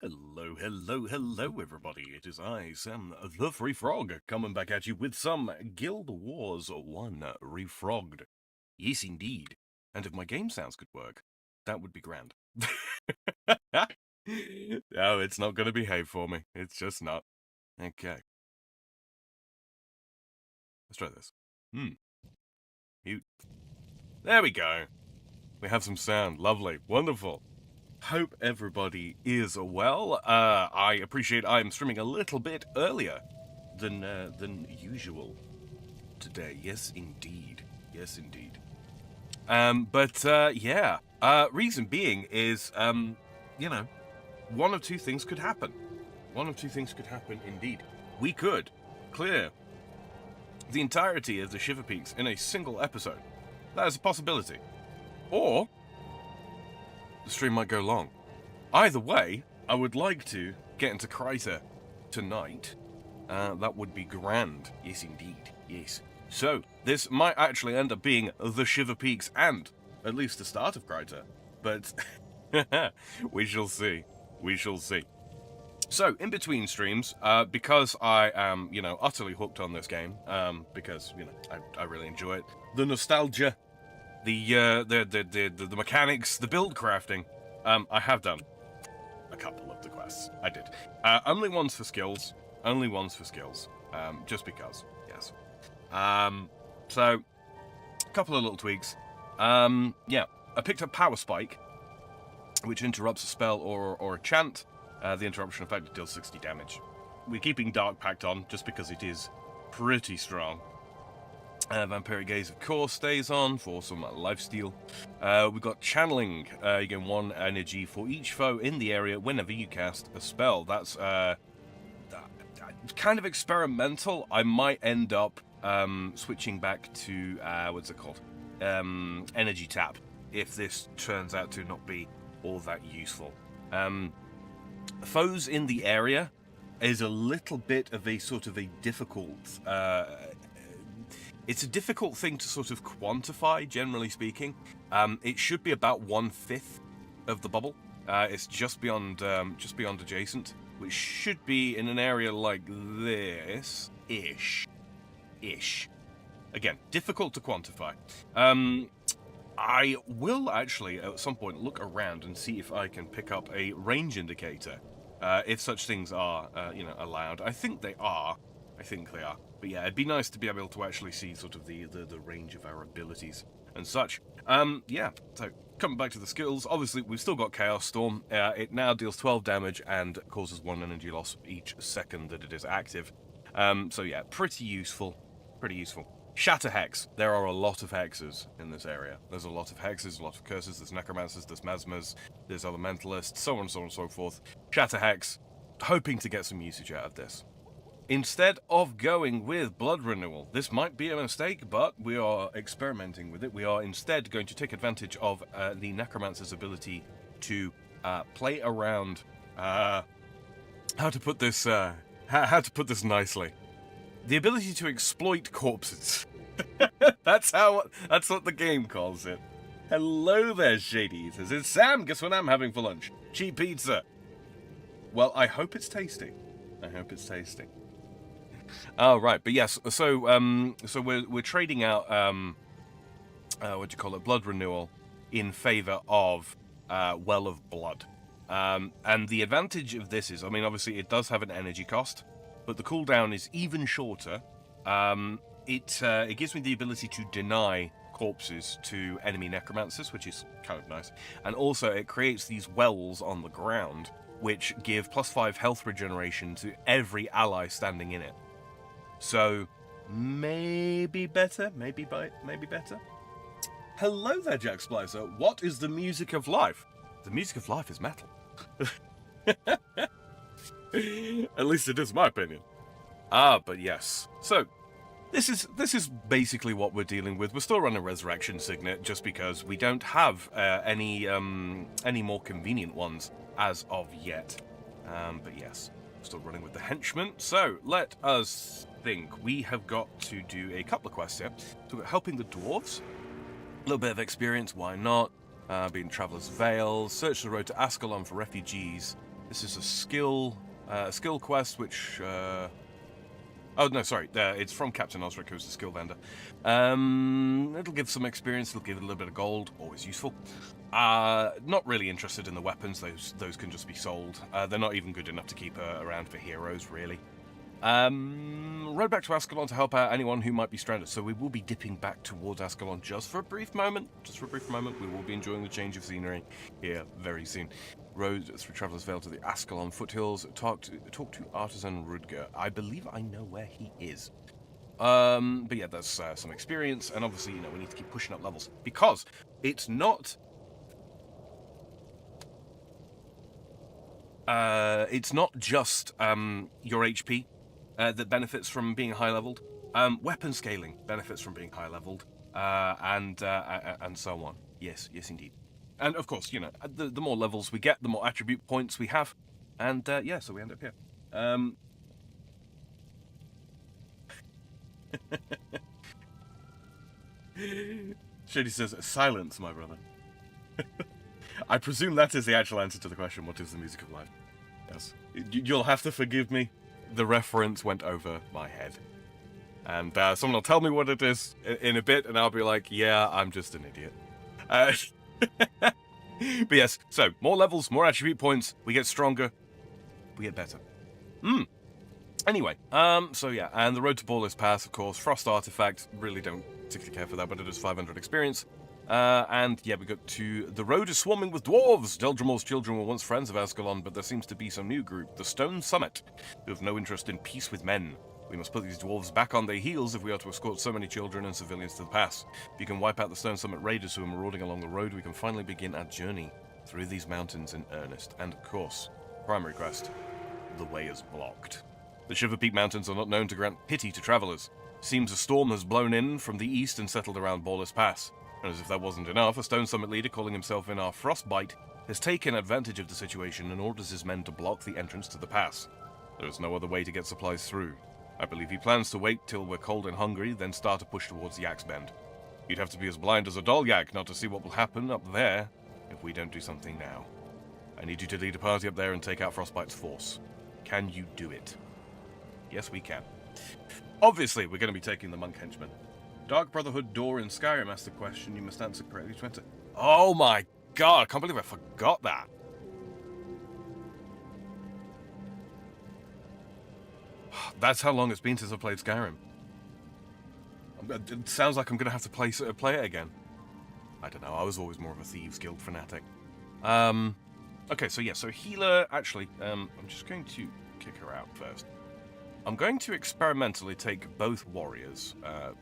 Hello, hello, hello, everybody. It is I, Sam the Refrogged, coming back at you with some Guild Wars 1 Refrogged. Yes, indeed. And if my game sounds could work, that would be grand. No, it's not going to behave for me. It's just not. Okay. Let's try this. Mute. There we go. We have some sound. Lovely. Wonderful. Hope everybody is well. I appreciate I am streaming a little bit earlier than usual today. Yes, indeed. Yes, indeed. Yeah. Reason being is, one of two things could happen. One of two things could happen indeed. We could clear the entirety of the Shiverpeaks in a single episode. That is a possibility. Or the stream might go long. Either way, I would like to get into Kryta tonight. That would be grand. Yes, indeed. Yes. So, this might actually end up being the Shiverpeaks and at least the start of Kryta. But we shall see. We shall see. So, in between streams, because I am, utterly hooked on this game, because, I really enjoy it. The nostalgia, the mechanics, the build crafting, I have done a couple of the quests. I did. Only ones for skills. Only ones for skills. Just because, yes. So, a couple of little tweaks. Yeah, I picked up Power Spike, which interrupts a spell or a chant. The interruption effect deals 60 damage. We're keeping Dark Pact on, just because it is pretty strong. Vampiric Gaze, of course, stays on for some lifesteal. We've got Channeling. You gain 1 energy for each foe in the area whenever you cast a spell. That's kind of experimental. I might end up switching back to, what's it called? Energy Tap, if this turns out to not be all that useful. Foes in the area is a little bit of a sort of a difficult... it's a difficult thing to sort of quantify, generally speaking. It should be about 1/5 of the bubble. It's just beyond adjacent, which should be in an area like this, ish. Again, difficult to quantify. I will actually at some point look around and see if I can pick up a range indicator, if such things are, allowed. I think they are. But yeah, it'd be nice to be able to actually see sort of the range of our abilities and such. Yeah, so coming back to the skills, obviously we've still got Chaos Storm. It now deals 12 damage and causes 1 energy loss each second that it is active. So yeah, pretty useful. Shatter Hex. There are a lot of hexes in this area. There's a lot of hexes, a lot of curses, there's necromancers, there's mesmers, there's elementalists, so on and so forth. Shatter Hex, hoping to get some usage out of this. Instead of going with Blood Renewal, this might be a mistake, but we are experimenting with it. We are instead going to take advantage of the Necromancer's ability to play around. How to put this nicely? The ability to exploit corpses. That's what the game calls it. Hello there, Shady Eaters. It's Sam. Guess what I'm having for lunch? Cheap pizza. Well, I hope it's tasty. Oh, right, but yes, so we're trading out Blood Renewal in favor of Well of Blood. And the advantage of this is, I mean, obviously it does have an energy cost, but the cooldown is even shorter. It gives me the ability to deny corpses to enemy necromancers, which is kind of nice. And also it creates these wells on the ground, which give +5 health regeneration to every ally standing in it. So, maybe better. Hello there, Jack Splicer. What is the music of life? The music of life is metal. At least it is my opinion. But yes. So, this is basically what we're dealing with. We're still running Resurrection Signet just because we don't have any more convenient ones as of yet. But yes, still running with the Henchman. So, let us think. We have got to do a couple of quests here. So we're helping the dwarves. A little bit of experience, why not? Being Traveller's Vale. Search the road to Ascalon for refugees. This is a skill quest, which... Oh, no, sorry. It's from Captain Osric, who's the skill vendor. It'll give some experience. It'll give it a little bit of gold. Always useful. Not really interested in the weapons. Those can just be sold. They're not even good enough to keep around for heroes, really. Rode back to Ascalon to help out anyone who might be stranded. So we will be dipping back towards Ascalon just for a brief moment. Just for a brief moment. We will be enjoying the change of scenery here very soon. Rode through Traveller's Vale to the Ascalon foothills. Talk to Artisan Rudger. I believe I know where he is. But yeah, there's some experience, and obviously, we need to keep pushing up levels because it's not. It's not just your HP that benefits from being high leveled. Weapon scaling benefits from being high leveled, and so on. Yes, indeed. And of course, the more levels we get, the more attribute points we have, and yeah, so we end up here. Shady says, silence, my brother. I presume that is the actual answer to the question, what is the music of life? Yes. You'll have to forgive me. The reference went over my head. And someone will tell me what it is in a bit, and I'll be like, yeah, I'm just an idiot. But yes, so, more levels, more attribute points, we get stronger, we get better. Anyway, so yeah, and the road to Ballis Pass, of course, Frost Artifact, really don't particularly care for that, but it is 500 experience. And yeah, we got to the road is swarming with dwarves. Deldrimor's children were once friends of Ascalon, but there seems to be some new group, the Stone Summit, who have no interest in peace with men. We must put these dwarves back on their heels if we are to escort so many children and civilians to the pass. If you can wipe out the Stone Summit raiders who are marauding along the road, we can finally begin our journey through these mountains in earnest. And of course, primary quest, the way is blocked. The Shiverpeak Mountains are not known to grant pity to travelers. Seems a storm has blown in from the east and settled around Ballis Pass. And as if that wasn't enough, a Stone Summit leader calling himself in our Frostbite has taken advantage of the situation and orders his men to block the entrance to the pass. There is no other way to get supplies through. I believe he plans to wait till we're cold and hungry, then start to push towards Yak's Bend. You'd have to be as blind as a doll, Yak, not to see what will happen up there if we don't do something now. I need you to lead a party up there and take out Frostbite's force. Can you do it? Yes, we can. Obviously, we're going to be taking the Monk Henchman. Dark Brotherhood door in Skyrim asked the question you must answer correctly to enter. Oh my god, I can't believe I forgot that. That's how long it's been since I played Skyrim. It sounds like I'm going to have to play it again. I don't know, I was always more of a Thieves Guild fanatic. Okay, so yeah, so healer, actually, I'm just going to kick her out first. I'm going to experimentally take both warriors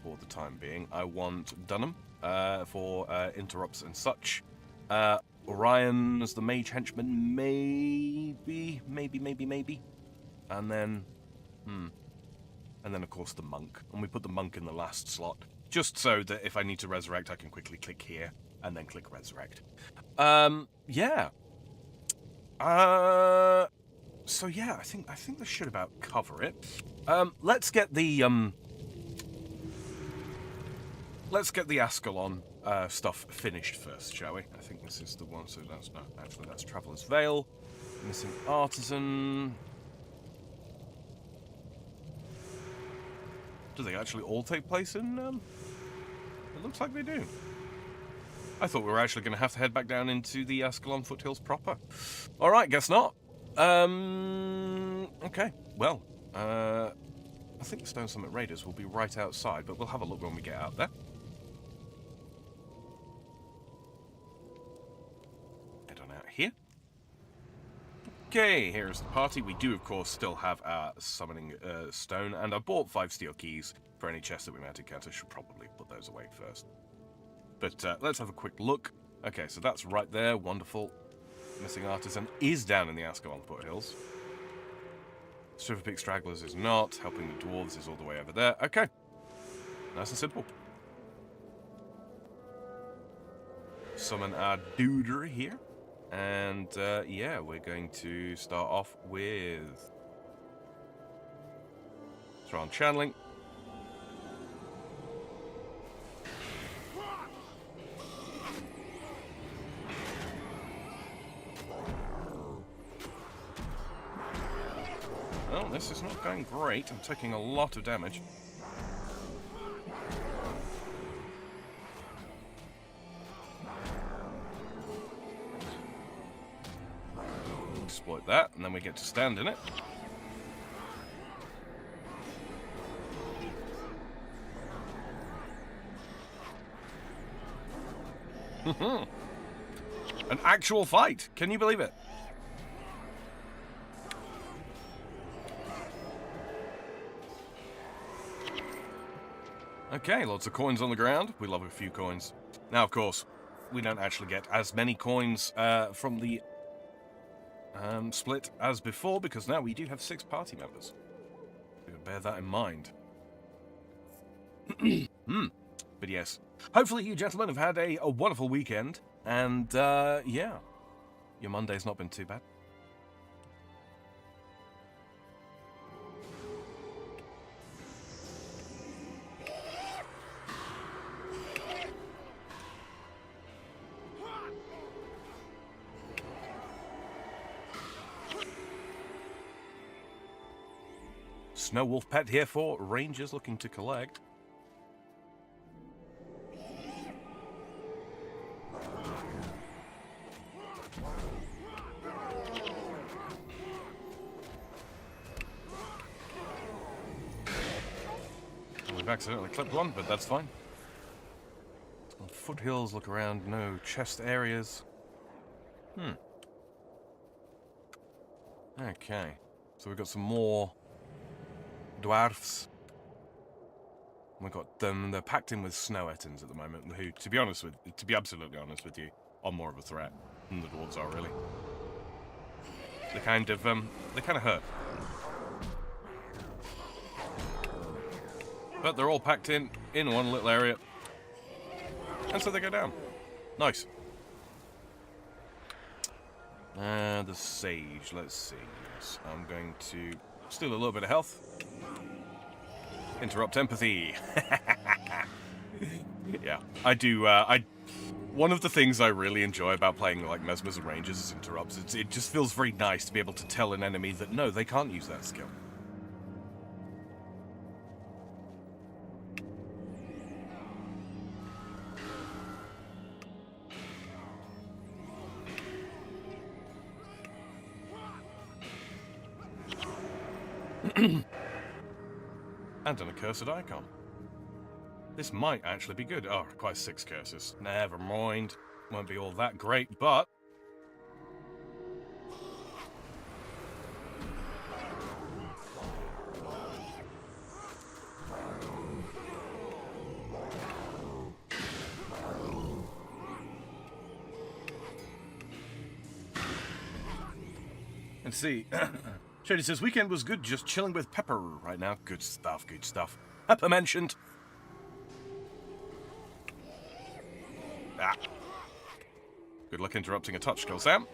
for the time being. I want Dunham for interrupts and such. Orion as the mage henchman, maybe. And then, And then, of course, the monk. And we put the monk in the last slot, just so that if I need to resurrect, I can quickly click here and then click resurrect. Yeah. So yeah, I think this should about cover it. Let's get the Ascalon stuff finished first, shall we? I think this is the one. So that's no, actually that's Traveller's Vale. Missing Artisan. Do they actually all take place in? It looks like they do. I thought we were actually going to have to head back down into the Ascalon foothills proper. All right, guess not. Okay. Well, I think the Stone Summit Raiders will be right outside, but we'll have a look when we get out there. Head on out here. Okay, here's the party. We do, of course, still have our summoning stone, and I bought 5 steel keys for any chests that we might encounter. Should probably put those away first. But let's have a quick look. Okay, so that's right there. Wonderful. Missing Artisan is down in the Ascalon foothills. Shiverpeaks Stragglers is not. Helping the dwarves is all the way over there. Okay. Nice and simple. Summon our duder here. And, yeah, we're going to start off with Thrawn Channeling. great. I'm taking a lot of damage. Exploit that, and then we get to stand in it. An actual fight. Can you believe it? Okay, lots of coins on the ground. We love a few coins. Now, of course, we don't actually get as many coins from the split as before, because now we do have 6 party members. We bear that in mind. But yes, hopefully you gentlemen have had a wonderful weekend, and yeah, your Monday's not been too bad. Snow wolf pet here for rangers looking to collect. We've accidentally clipped one, but that's fine. Foothills, look around, no chest areas. Okay, so we've got some more dwarfs. We've got them. They're packed in with snow ettins at the moment, who, to be absolutely honest with you, are more of a threat than the dwarves are, really. They kind of hurt. But they're all packed in one little area, and so they go down. Nice. The sage. Let's see. Yes, I'm going to steal a little bit of health. Interrupt empathy. Yeah, I do. One of the things I really enjoy about playing like Mesmers and Rangers is interrupts. It just feels very nice to be able to tell an enemy that no, they can't use that skill. And an accursed icon. This might actually be good. Oh, quite 6 curses. Never mind. Won't be all that great, but... Let's see. Shady says, weekend was good, just chilling with Pepper right now. Good stuff, good stuff. Pepper mentioned. Ah. Good luck interrupting a touch skill, Sam.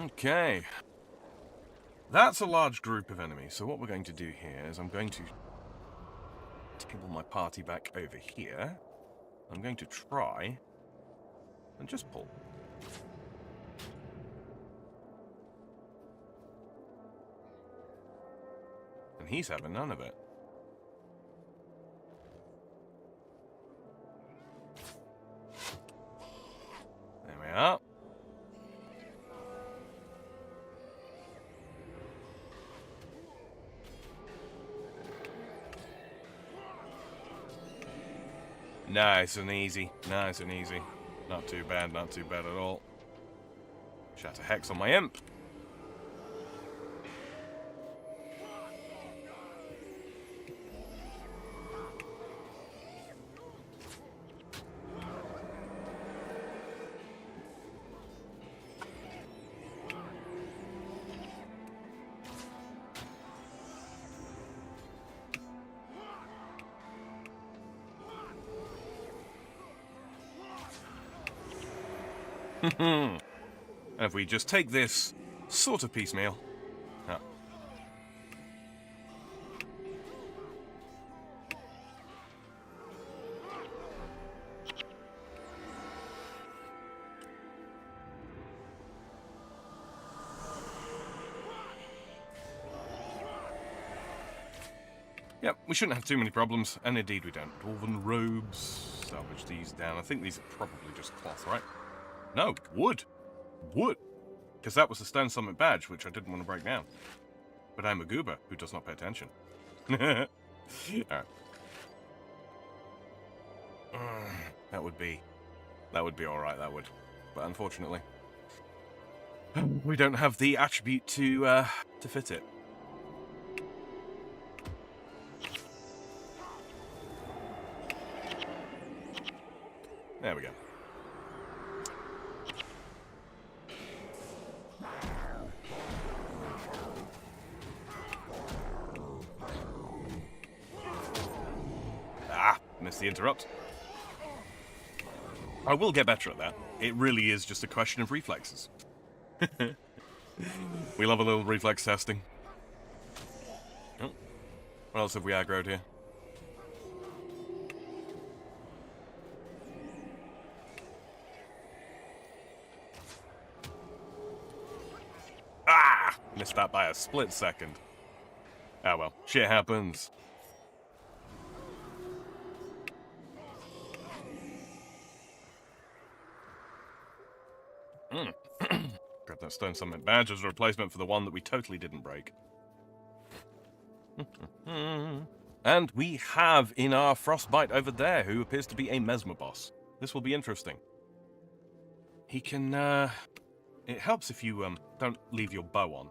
Okay. That's a large group of enemies, so what we're going to do here is I'm going to table my party back over here. I'm going to try and just pull. And he's having none of it. There we are. Nice and easy. Nice and easy. Not too bad, not too bad at all. Shatter Hex on my imp. And if we just take this sort of piecemeal. Oh. Yep, we shouldn't have too many problems, and indeed we don't. Dwarven robes. Salvage these down. I think these are probably just cloth, right? No, wood. Wood. Because that was the Stone Summit badge, which I didn't want to break down. But I'm a goober who does not pay attention. Alright. That would be alright, that would. But unfortunately, we don't have the attribute to fit it. There we go. Ah, missed the interrupt. I will get better at that. It really is just a question of reflexes. We love a little reflex testing. Oh. What else have we aggroed here? Ah! Missed that by a split second. Ah well, shit happens. Got that Stone Summit badge as a replacement for the one that we totally didn't break. And we have in our Frostbite over there, who appears to be a Mesmer boss. This will be interesting. He can, it helps if you, don't leave your bow on.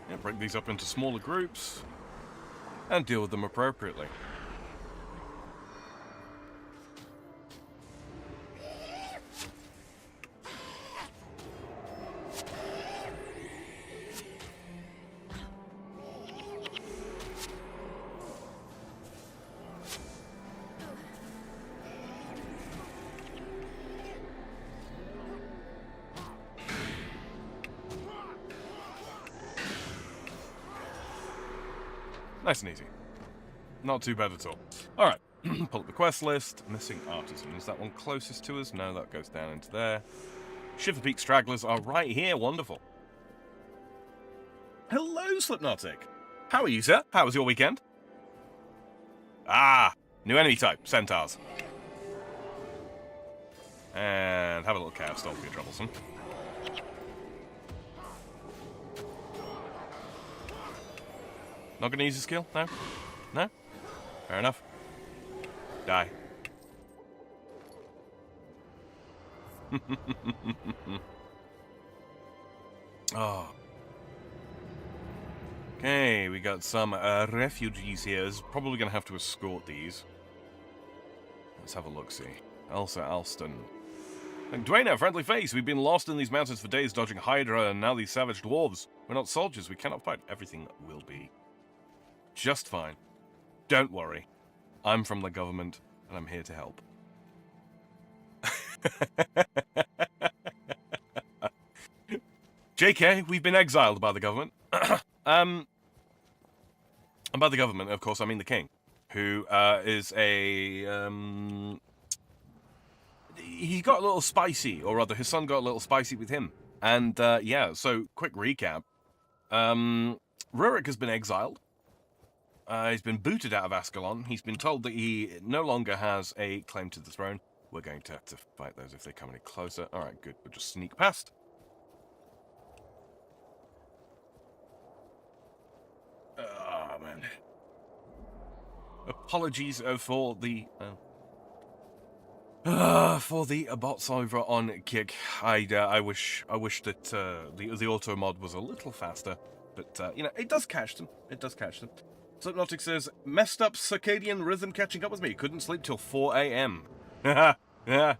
Yeah, break these up into smaller groups and deal with them appropriately. Nice and easy. Not too bad at all. Alright, pull up the quest list. Missing Artisan. Is that one closest to us? No, that goes down into there. Shiverpeaks stragglers are right here. Wonderful. Hello, Slipnotic. How are you, sir? How was your weekend? Ah, new enemy type. Centaurs. And have a little chaos stone for your troublesome. Not gonna use a skill? No? No? Fair enough. Die. Oh. Okay, we got some refugees here. Is probably gonna have to escort these. Let's have a look-see. Elsa Alston. And Dwayne, friendly face. We've been lost in these mountains for days, dodging Hydra and now these savage dwarves. We're not soldiers. We cannot fight. Everything will be just fine. Don't worry. I'm from the government, and I'm here to help. JK, we've been exiled by the government. And by the government, of course, I mean the king, who is a... he got a little spicy, or rather, his son got a little spicy with him. And, yeah, so, quick recap. Rurik has been exiled. He's been booted out of Ascalon. He's been told that he no longer has a claim to the throne. We're going to have to fight those if they come any closer. Alright, good. We'll just sneak past. Oh, man. Apologies for the... for the bots over on Kick. I wish that the auto mod was a little faster. But, you know, it does catch them. It does catch them. Slipnotic says, messed up circadian rhythm catching up with me. Couldn't sleep till 4 a.m. Yeah. It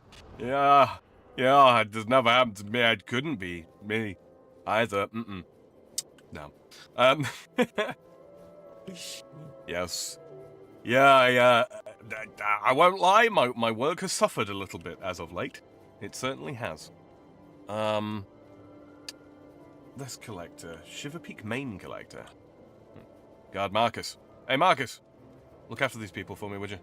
just never happened to me. It couldn't be me either. No. Yes. Yeah. I won't lie. My work has suffered a little bit as of late. It certainly has. This collector, Shiverpeak main collector. Guard Marcus. Hey, Marcus. Look after these people for me, would you?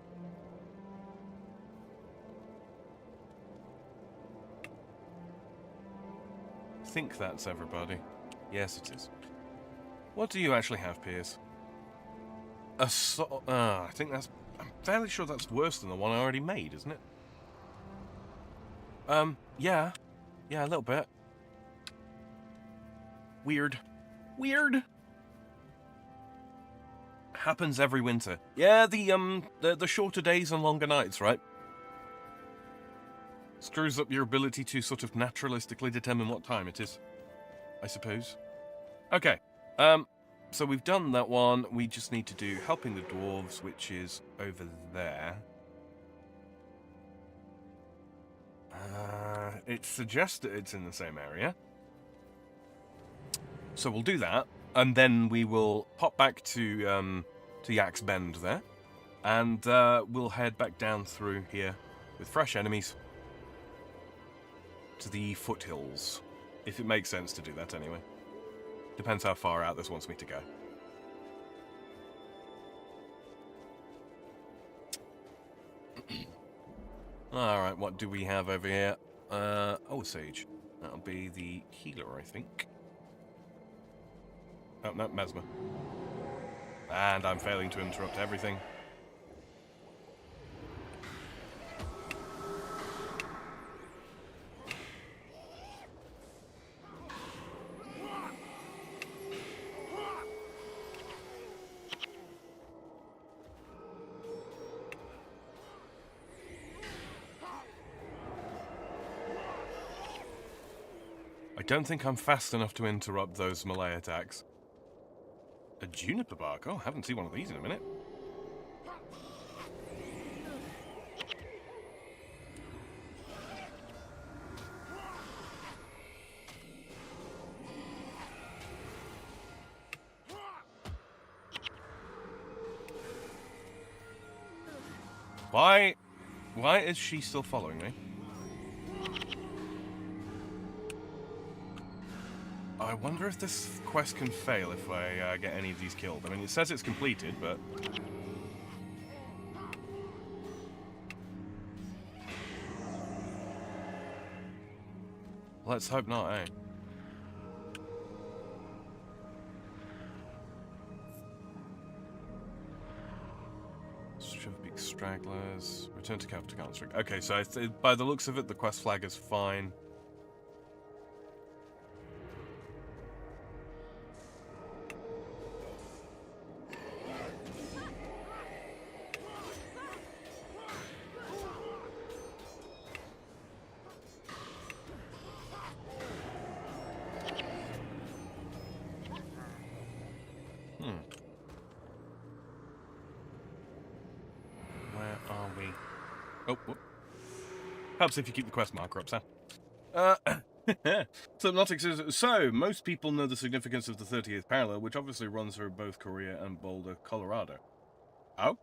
I think that's everybody. Yes, it is. What do you actually have, Piers? I think that's... I'm fairly sure that's worse than the one I already made, isn't it? Yeah. Yeah, a little bit. Weird. Weird. Happens every winter. Yeah, the shorter days and longer nights, right? Screws up your ability to sort of naturalistically determine what time it is, I suppose. Okay. So we've done that one. We just need to do helping the dwarves, which is over there. It suggests that it's in the same area. So we'll do that, and then we will pop back to Yak's Bend there, and we'll head back down through here with fresh enemies to the foothills, if it makes sense to do that anyway. Depends how far out this wants me to go. Alright, what do we have over here? Oh, Sage. That'll be the healer, I think. Oh, no, Mesmer. And I'm failing to interrupt everything. I don't think I'm fast enough to interrupt those melee attacks. A juniper bark? Oh, I haven't seen one of these in a minute. Why is she still following me? I wonder if this quest can fail if I get any of these killed. I mean, it says it's completed, but... Let's hope not, eh? Shiverpeaks stragglers. Return to Capital Construct. Okay, so by the looks of it, the quest flag is fine. Helps if you keep the quest marker up, Sam. Subnautic says, so, most people know the significance of the 30th parallel, which obviously runs through both Korea and Boulder, Colorado. Oh?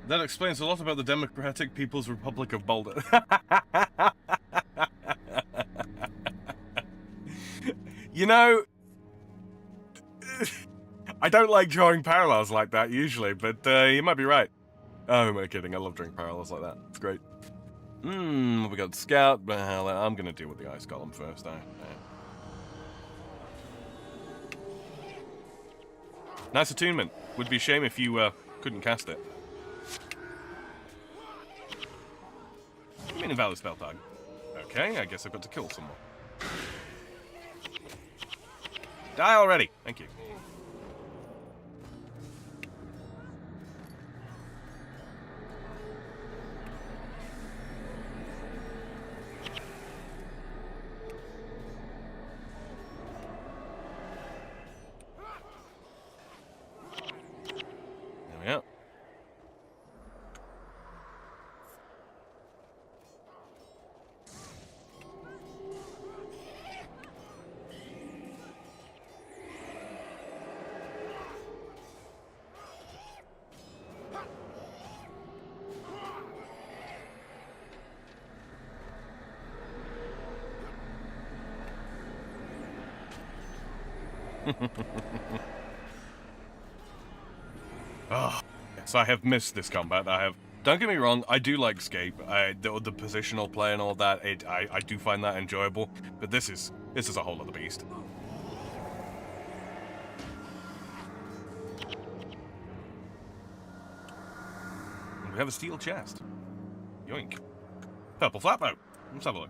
That explains a lot about the Democratic People's Republic of Boulder. You know, I don't like drawing parallels like that usually, but you might be right. Oh, am I kidding? I love drawing parallels like that. It's great. We got Scout, but I'm going to deal with the Ice Golem first, Nice attunement. Would be a shame if you couldn't cast it. An invalid spell tag. Okay, I guess I've got to kill someone. Die already! Thank you. Oh, yes, I have missed this combat. I have. Don't get me wrong, I do like Escape. The positional play and all that. I do find that enjoyable. But this is a whole other beast. We have a steel chest. Yoink. Purple flatboat. Let's have a look.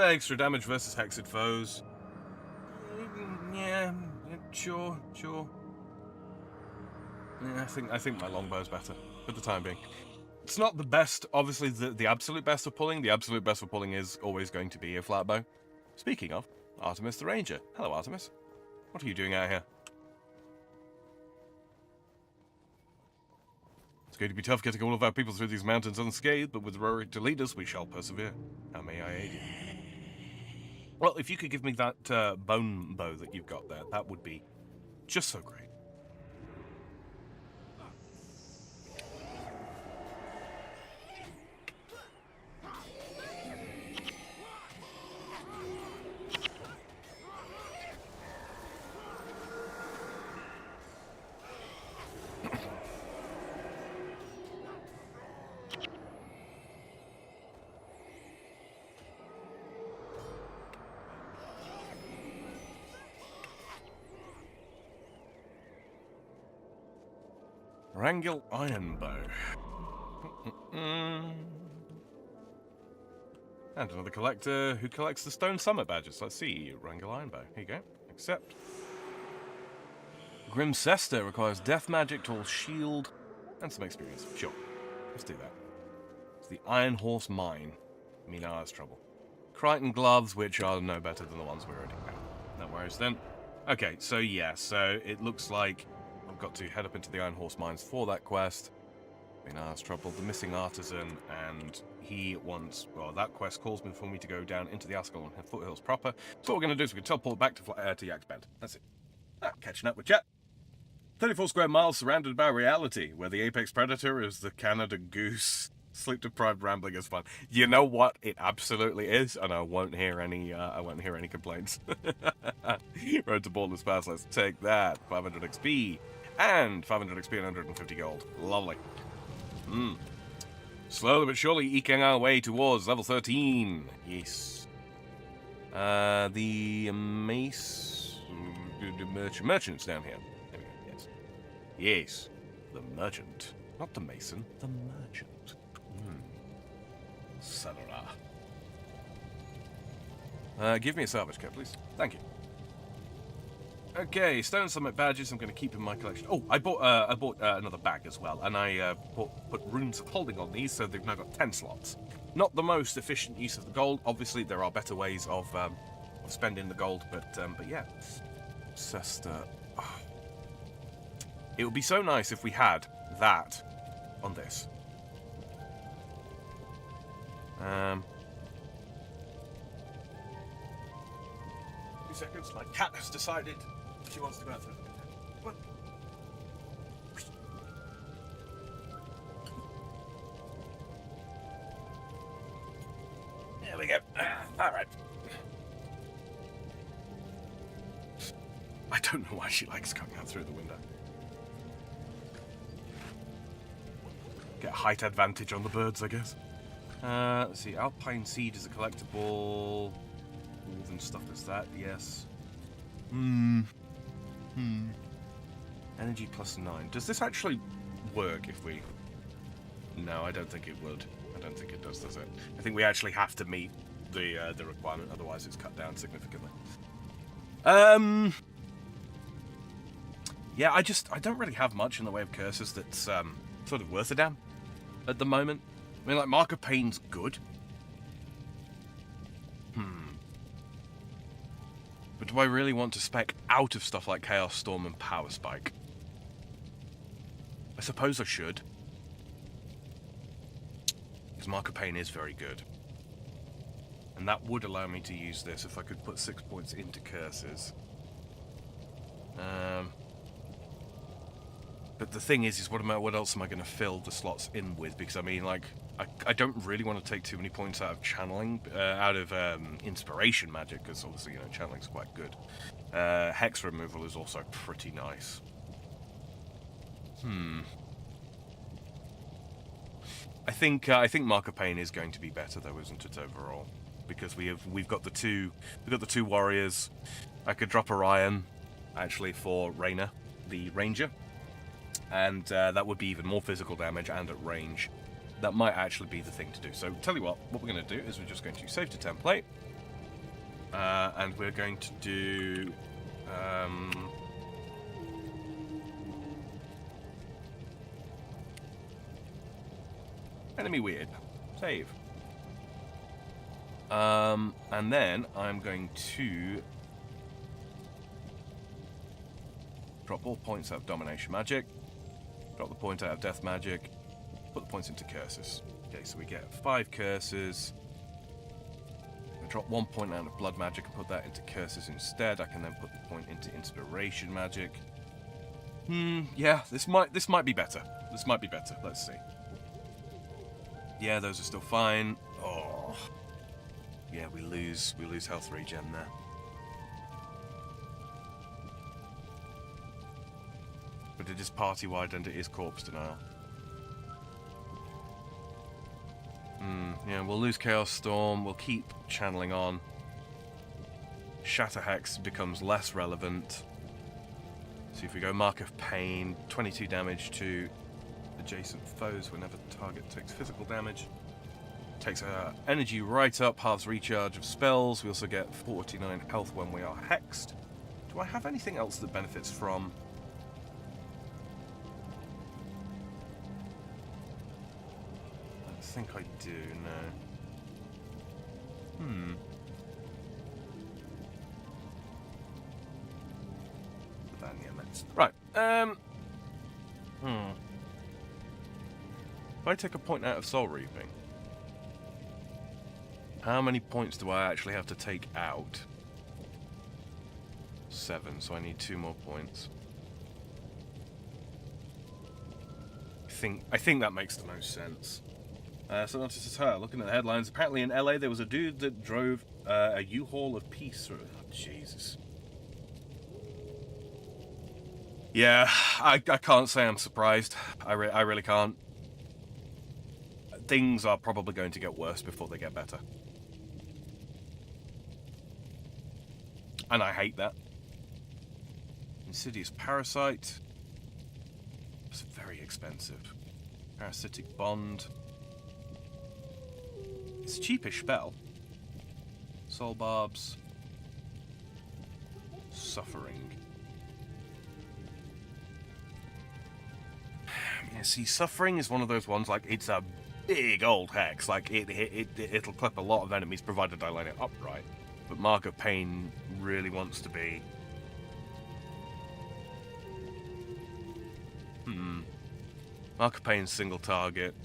Extra damage versus hexed foes. Yeah, sure. Yeah, I think my longbow's better for the time being. It's not the best, obviously the absolute best of pulling. The absolute best of pulling is always going to be a flatbow. Speaking of, Artemis the Ranger. Hello, Artemis. What are you doing out here? It's going to be tough getting all of our people through these mountains unscathed, but with Rorik to lead us, we shall persevere. How may I aid you? Well, if you could give me that bone bow that you've got there, that would be just so great. Wrangle Ironbow. And another collector who collects the Stone Summit badges. Let's see. Wrangle Ironbow. Here you go. Accept. Grim Cester requires death magic, tall shield, and some experience. Sure. Let's do that. It's the Iron Horse Mine. Minar's trouble. Crichton gloves, which are no better than the ones we already have. No worries then. Okay, so yeah, so it looks like I've got to head up into the Iron Horse Mines for that quest. Minar's trouble, the missing artisan, and he wants, well, that quest calls for me to go down into the Ascalon foothills proper. So what we're going to do is we can teleport back to Yak's Bend. That's it. Catching up with chat. 34 square miles surrounded by reality, where the apex predator is the Canada goose. Sleep-deprived rambling is fun. You know what? It absolutely is, and I won't hear any complaints. Road to Borderless Pass. Let's take that. 500 XP and 500 XP and 150 gold. Lovely. Slowly but surely eking our way towards level 13. Yes. The mace, the merchant's down here. There we go. Yes. Yes. The merchant, not the mason. The merchant. Sonora. Give me a salvage kit, please. Thank you. Okay, Stone Summit badges I'm going to keep in my collection. Oh, I bought another bag as well, and I put runes of holding on these, so they've now got 10 slots. Not the most efficient use of the gold. Obviously, there are better ways of spending the gold, but yeah. Cester. Oh. It would be so nice if we had that on this. 2 seconds. My cat has decided she wants to go out through the window. Come on. There we go. All right. I don't know why she likes coming out through the window. Get a height advantage on the birds, I guess. Let's see. Alpine Seed is a collectible. Woven stuff is that, yes. Energy +9. Does this actually work if we... No, I don't think it would. I don't think it does it? I think we actually have to meet the requirement, otherwise it's cut down significantly. Yeah, I don't really have much in the way of curses that's sort of worth a damn at the moment. I mean, like, Mark of Pain's good. But do I really want to spec out of stuff like Chaos Storm and Power Spike? I suppose I should. Because Mark of Pain is very good. And that would allow me to use this if I could put 6 points into curses. But the thing is what else am I going to fill the slots in with? Because I mean, like, I don't really want to take too many points out of channeling, out of inspiration magic, because obviously, you know, channeling's quite good. Hex removal is also pretty nice. I think Mark of Pain is going to be better though, isn't it, overall? Because we've got the two warriors. I could drop Orion, actually, for Raynor, the ranger, and that would be even more physical damage and at range. That might actually be the thing to do. So tell you what we're going to do is we're just going to save to template, and we're going to do. Enemy weird. Save. And then I'm going to drop all points out of domination magic, drop the point out of death magic, put the points into curses. Okay, so we get 5 curses. I drop 1 point out of blood magic and put that into curses instead. I can then put the point into inspiration magic. Yeah, this might be better. This might be better. Let's see. Yeah, those are still fine. Oh. Yeah, we lose health regen there. But it is party-wide and it is corpse denial. Yeah, we'll lose Chaos Storm. We'll keep channeling on. Shatter Hex becomes less relevant. So if we go Mark of Pain, 22 damage to adjacent foes whenever the target takes physical damage. Takes energy right up, halves recharge of spells. We also get 49 health when we are hexed. Do I have anything else that benefits from? I think I do, no. Put that in the MS. Right, If I take a point out of Soul Reaping, how many points do I actually have to take out? 7, so I need 2 more points. I think that makes the most sense. So notice her, looking at the headlines, apparently in LA there was a dude that drove a U-Haul of peace through. Oh, Jesus. Yeah, I can't say I'm surprised. I really can't. Things are probably going to get worse before they get better. And I hate that. Insidious Parasite. It's very expensive. Parasitic Bond. It's a cheapish spell. Soul Barbs. Suffering. Yeah, see, Suffering is one of those ones, like, it's a big old hex. Like, it'll clip a lot of enemies, provided I line it up right. But Mark of Pain really wants to be... Mark of Pain single target.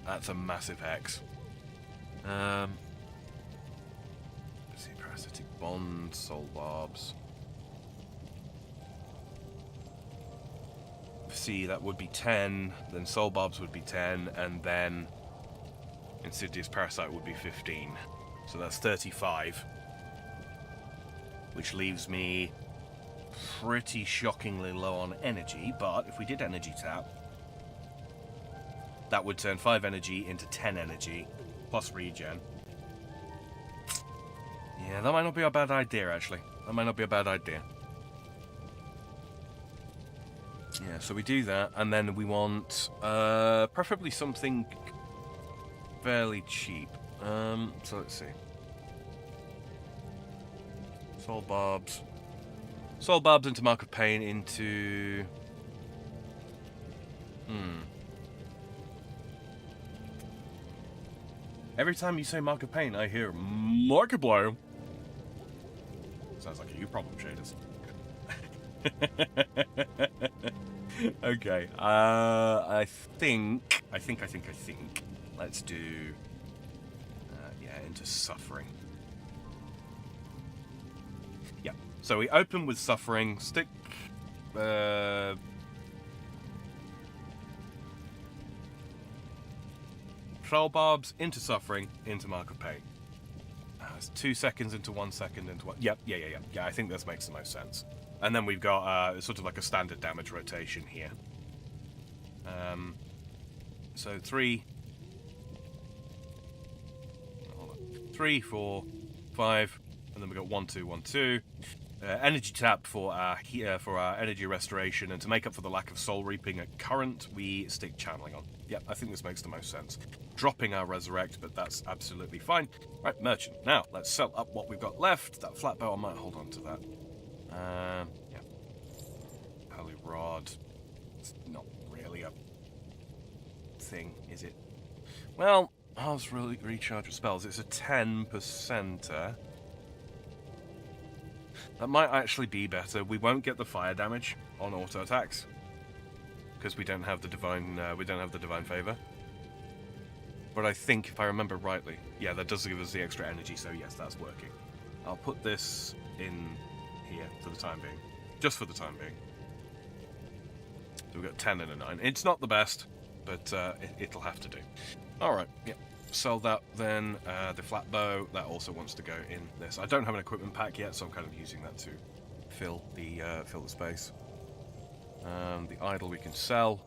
That's a massive hex. Let's see, Parasitic Bond, Soul Barbs. See, that would be 10, then Soul Barbs would be 10, and then Insidious Parasite would be 15. So that's 35. Which leaves me pretty shockingly low on energy, but if we did energy tap, that would turn 5 energy into 10 energy, plus regen. Yeah, that might not be a bad idea, actually. That might not be a bad idea. Yeah, so we do that, and then we want preferably something fairly cheap. So let's see. Soul Barbs. Soul Barbs into Mark of Pain into... Every time you say Mark of Pain, I hear Markiplier. Sounds like a you problem, Shaders. Okay, I think. Let's do, yeah, into Suffering. Yeah, so we open with Suffering, stick Troll barbs into suffering into mark of pain. It's 2 seconds into 1 second into one. Yep, yeah. I think this makes the most sense. And then we've got sort of like a standard damage rotation here. So 3, 4, 5, and then we got 1, 2, 1, 2. Energy tap for our energy restoration, and to make up for the lack of soul reaping at current, we stick channeling on. Yep, I think this makes the most sense. Dropping our resurrect, but that's absolutely fine. Right, merchant. Now let's sell up what we've got left. That flat bow, I might hold on to that. Yeah. Holy rod. It's not really a thing, is it? Well, halves really recharge of spells. It's a 10%er. That might actually be better. We won't get the fire damage on auto attacks because we don't have the divine. We don't have the divine favor. But I think, if I remember rightly, yeah, that does give us the extra energy. So yes, that's working. I'll put this in here for the time being, just for the time being. So we've got 10 and a 9. It's not the best, but it'll have to do. All right. Yeah. Sell that then. The flat bow, that also wants to go in this. I don't have an equipment pack yet, so I'm kind of using that to fill the space. The idol we can sell.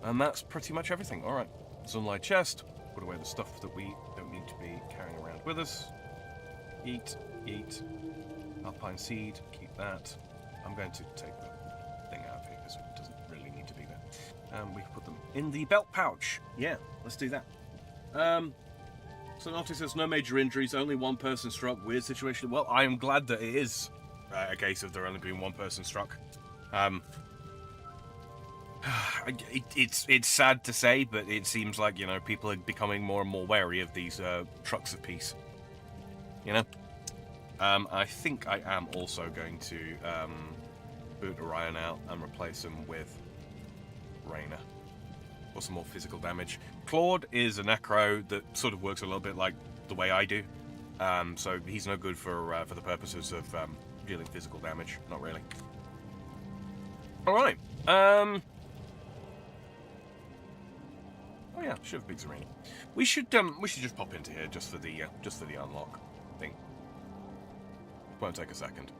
And that's pretty much everything. All right. Sunlight chest. Put away the stuff that we don't need to be carrying around with us. Eat. Alpine seed. Keep that. I'm going to take the thing out of here because it doesn't really need to be there. We can put them in the belt pouch. Yeah, let's do that. So notice there's no major injuries, only one person struck. Weird situation. Well, I am glad that it is a case of there only being one person struck. It's sad to say, but it seems like, you know, people are becoming more and more wary of these trucks of peace. You know? I think I am also going to boot Orion out and replace him with Rainer for some more physical damage. Claude is a necro that sort of works a little bit like the way I do, so he's no good for the purposes of dealing physical damage. Not really. All right. Oh yeah, Shiverpeaks Arena. We should just pop into here just for the unlock thing. Won't take a second.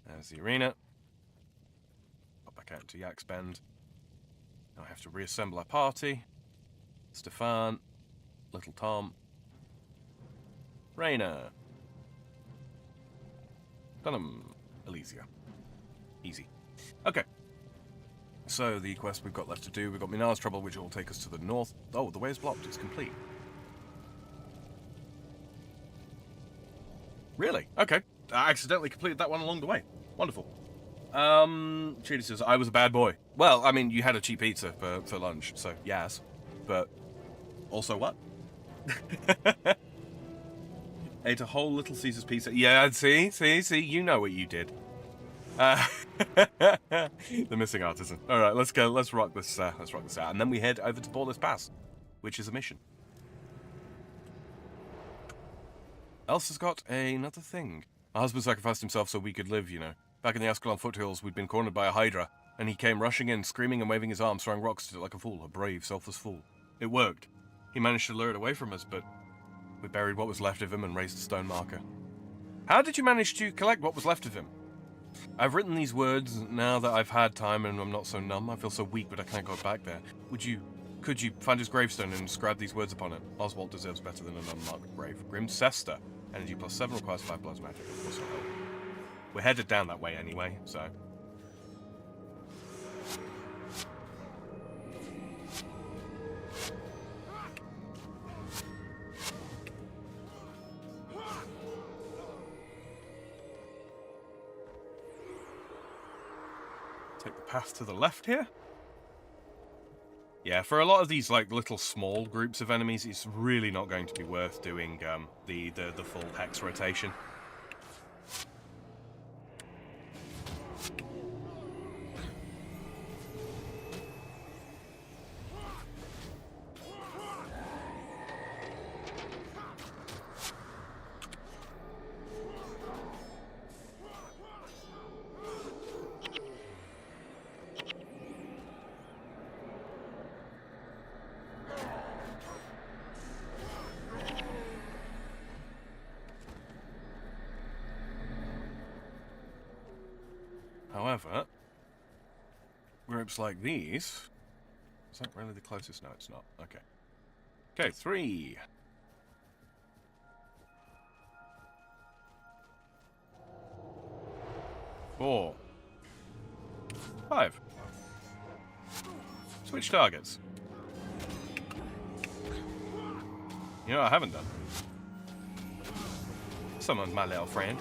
There's the arena. Pop back out to Yak's Bend. Now I have to reassemble our party. Stefan, Little Tom, Rainer, Dunham, Elysia. Easy. Okay. So the quest we've got left to do, we've got Minar's Trouble, which will take us to the north. Oh, the way is blocked. It's complete. Really? Okay. I accidentally completed that one along the way. Wonderful. Cheetah says, I was a bad boy. Well, I mean, you had a cheap pizza for lunch, so yes. But also what? Ate a whole Little Caesar's pizza. Yeah, see, you know what you did. The missing artisan. All right, let's go. Let's rock this out, and then we head over to Borderless Pass, which is a mission. Elsa's got another thing. My husband sacrificed himself so we could live, you know. Back in the Ascalon foothills, we'd been cornered by a Hydra, and he came rushing in, screaming and waving his arms, throwing rocks at it like a fool, a brave, selfless fool. It worked. He managed to lure it away from us, but we buried what was left of him and raised a stone marker. How did you manage to collect what was left of him? I've written these words now that I've had time and I'm not so numb. I feel so weak, but I can't go back there. Could you find his gravestone and inscribe these words upon it? Oswald deserves better than an unmarked grave. Grimcester. Energy +7 requires 5 blows magic. Also, we're headed down that way anyway, so. Take the path to the left here. Yeah, for a lot of these like little small groups of enemies, it's really not going to be worth doing the full hex rotation. However, groups like these... Is that really the closest? No, it's not. Okay. Okay, 3. 4. 5. Switch targets. You know what I haven't done? Summon my little friend.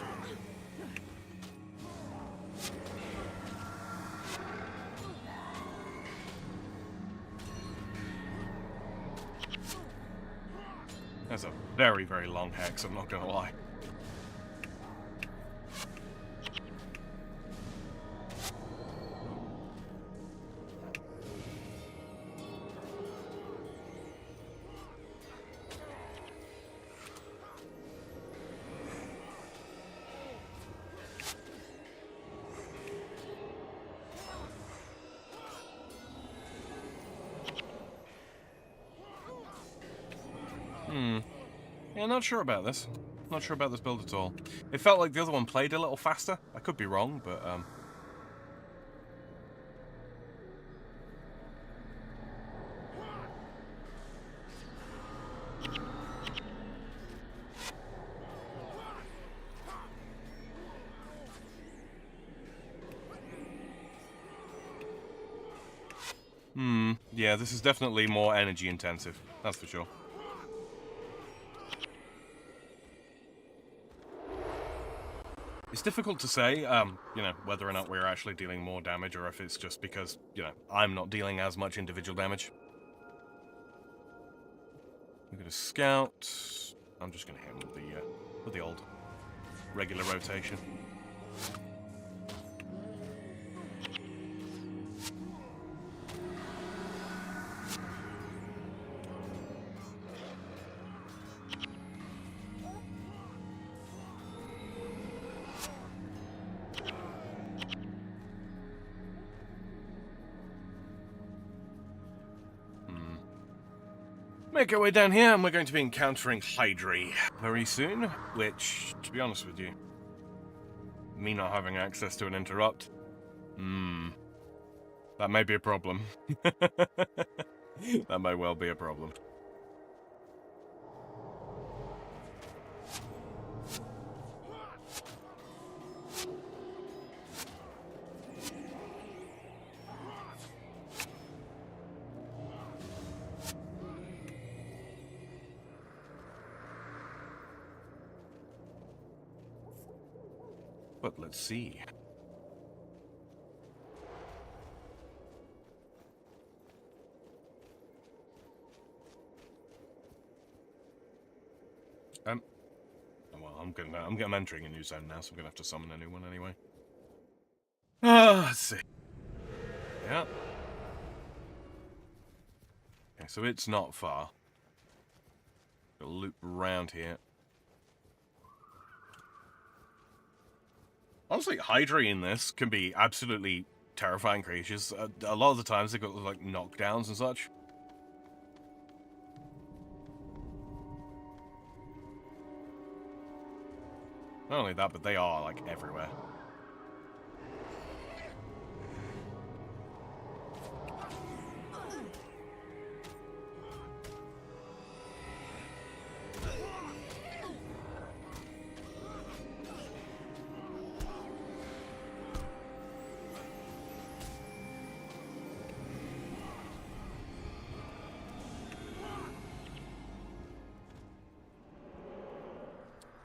That's a very, very long hex, I'm not gonna lie. Yeah, not sure about this. Not sure about this build at all. It felt like the other one played a little faster. I could be wrong, but yeah, this is definitely more energy intensive. That's for sure. It's difficult to say, you know, whether or not we're actually dealing more damage or if it's just because, you know, I'm not dealing as much individual damage. We're gonna scout. I'm just gonna hit him with the old regular rotation. Make our way down here, and we're going to be encountering Hydra very soon, which, to be honest with you, me not having access to an interrupt, that may be a problem. That may well be a problem. But let's see. Well, I'm entering a new zone now, so I'm gonna have to summon a new one anyway. Let's see. Yeah. Okay, so it's not far. Gotta loop around here. Honestly, Hydra in this can be absolutely terrifying creatures. A lot of the times they've got, like, knockdowns and such. Not only that, but they are, like, everywhere.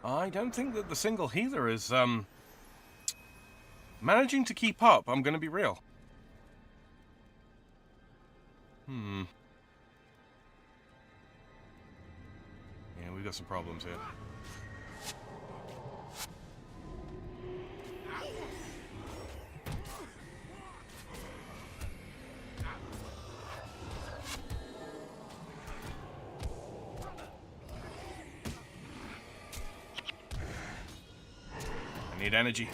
I don't think that the single healer is, managing to keep up, I'm gonna be real. Yeah, we've got some problems here. I need energy.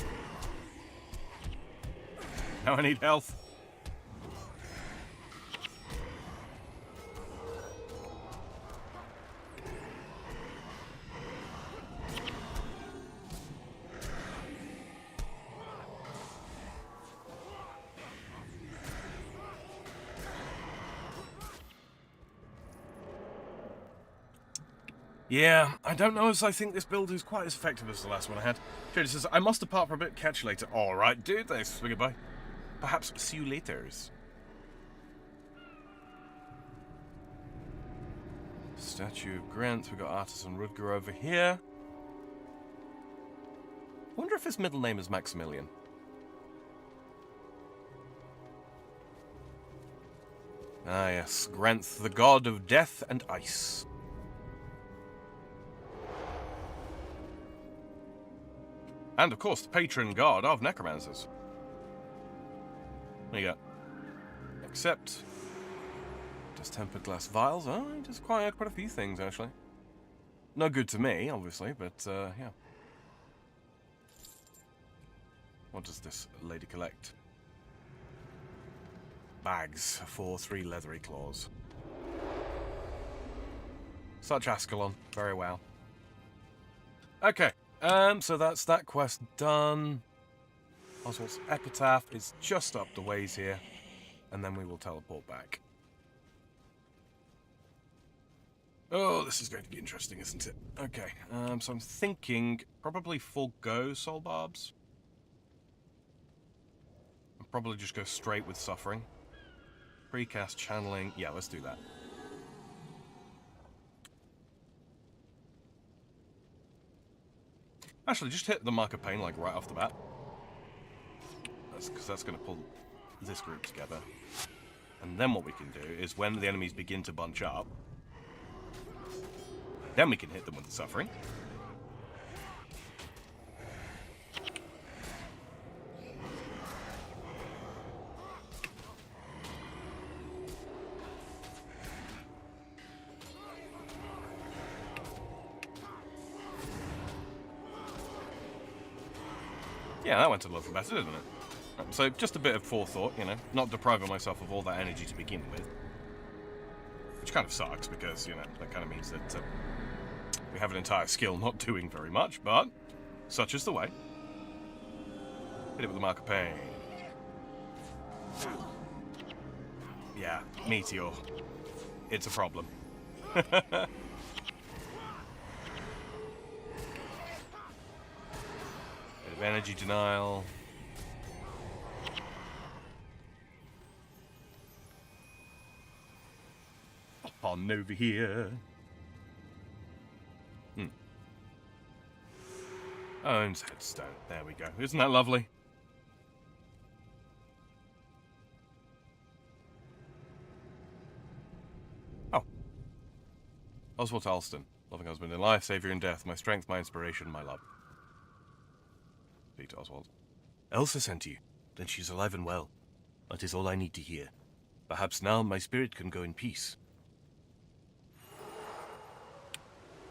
Now I need health. Yeah, I don't know as I think this build is quite as effective as the last one I had. Jody says, I must depart for a bit, catch you later. Alright, dude, thanks. Goodbye. Perhaps see you later. Statue of Grant, we've got Artisan Rudger over here. Wonder if his middle name is Maximilian. Ah yes, Grant, the god of death and ice. And of course, the patron god of necromancers. There you go. Except, does tempered glass vials? Oh, he does quite a few things, actually. No good to me, obviously, but, yeah. What does this lady collect? Bags for 3 leathery claws. Such Ascalon. Very well. Okay. So that's that quest done. Oswald's epitaph is just up the ways here. And then we will teleport back. Oh, this is going to be interesting, isn't it? Okay. So I'm thinking probably full go soul barbs. I'll probably just go straight with suffering. Precast channeling. Yeah, let's do that. Actually, just hit the Mark of Pain, like, right off the bat. Because that's going to pull this group together. And then what we can do is when the enemies begin to bunch up, then we can hit them with the suffering. Yeah, that went a little better, didn't it? So just a bit of forethought, you know, not depriving myself of all that energy to begin with. Which kind of sucks because, you know, that kind of means that we have an entire skill not doing very much, but such is the way. Hit it with the Mark of Pain. Yeah, Meteor. It's a problem. Energy denial. On over here. Owns headstone. There we go. Isn't that lovely? Oh. Oswald Alston. Loving husband in life, savior in death. My strength, my inspiration, my love. Speak to Oswald. Elsa sent you. Then she's alive and well. That is all I need to hear. Perhaps now my spirit can go in peace.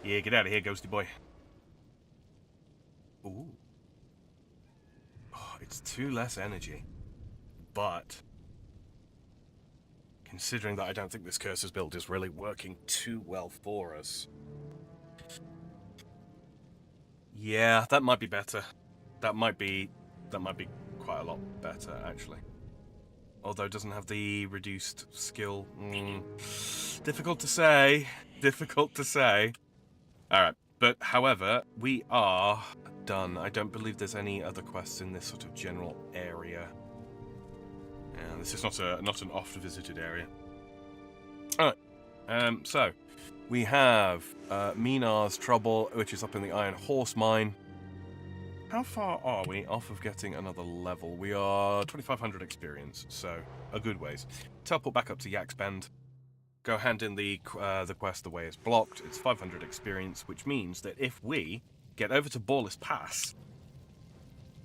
Yeah, get out of here, ghosty boy. Ooh. Oh, it's 2 less energy. But considering that I don't think this Curse's build is really working too well for us. Yeah, that might be better. That might be quite a lot better, actually. Although it doesn't have the reduced skill. Difficult to say. Difficult to say. Alright, but however, we are done. I don't believe there's any other quests in this sort of general area. Yeah, this is not an oft-visited area. Alright, so we have Minar's Trouble, which is up in the Iron Horse Mine. How far are we off of getting another level? We are 2,500 experience, so a good ways. Teleport back up to Yak's Bend. Go hand in the quest The Way is Blocked. It's 500 experience, which means that if we get over to Ballis Pass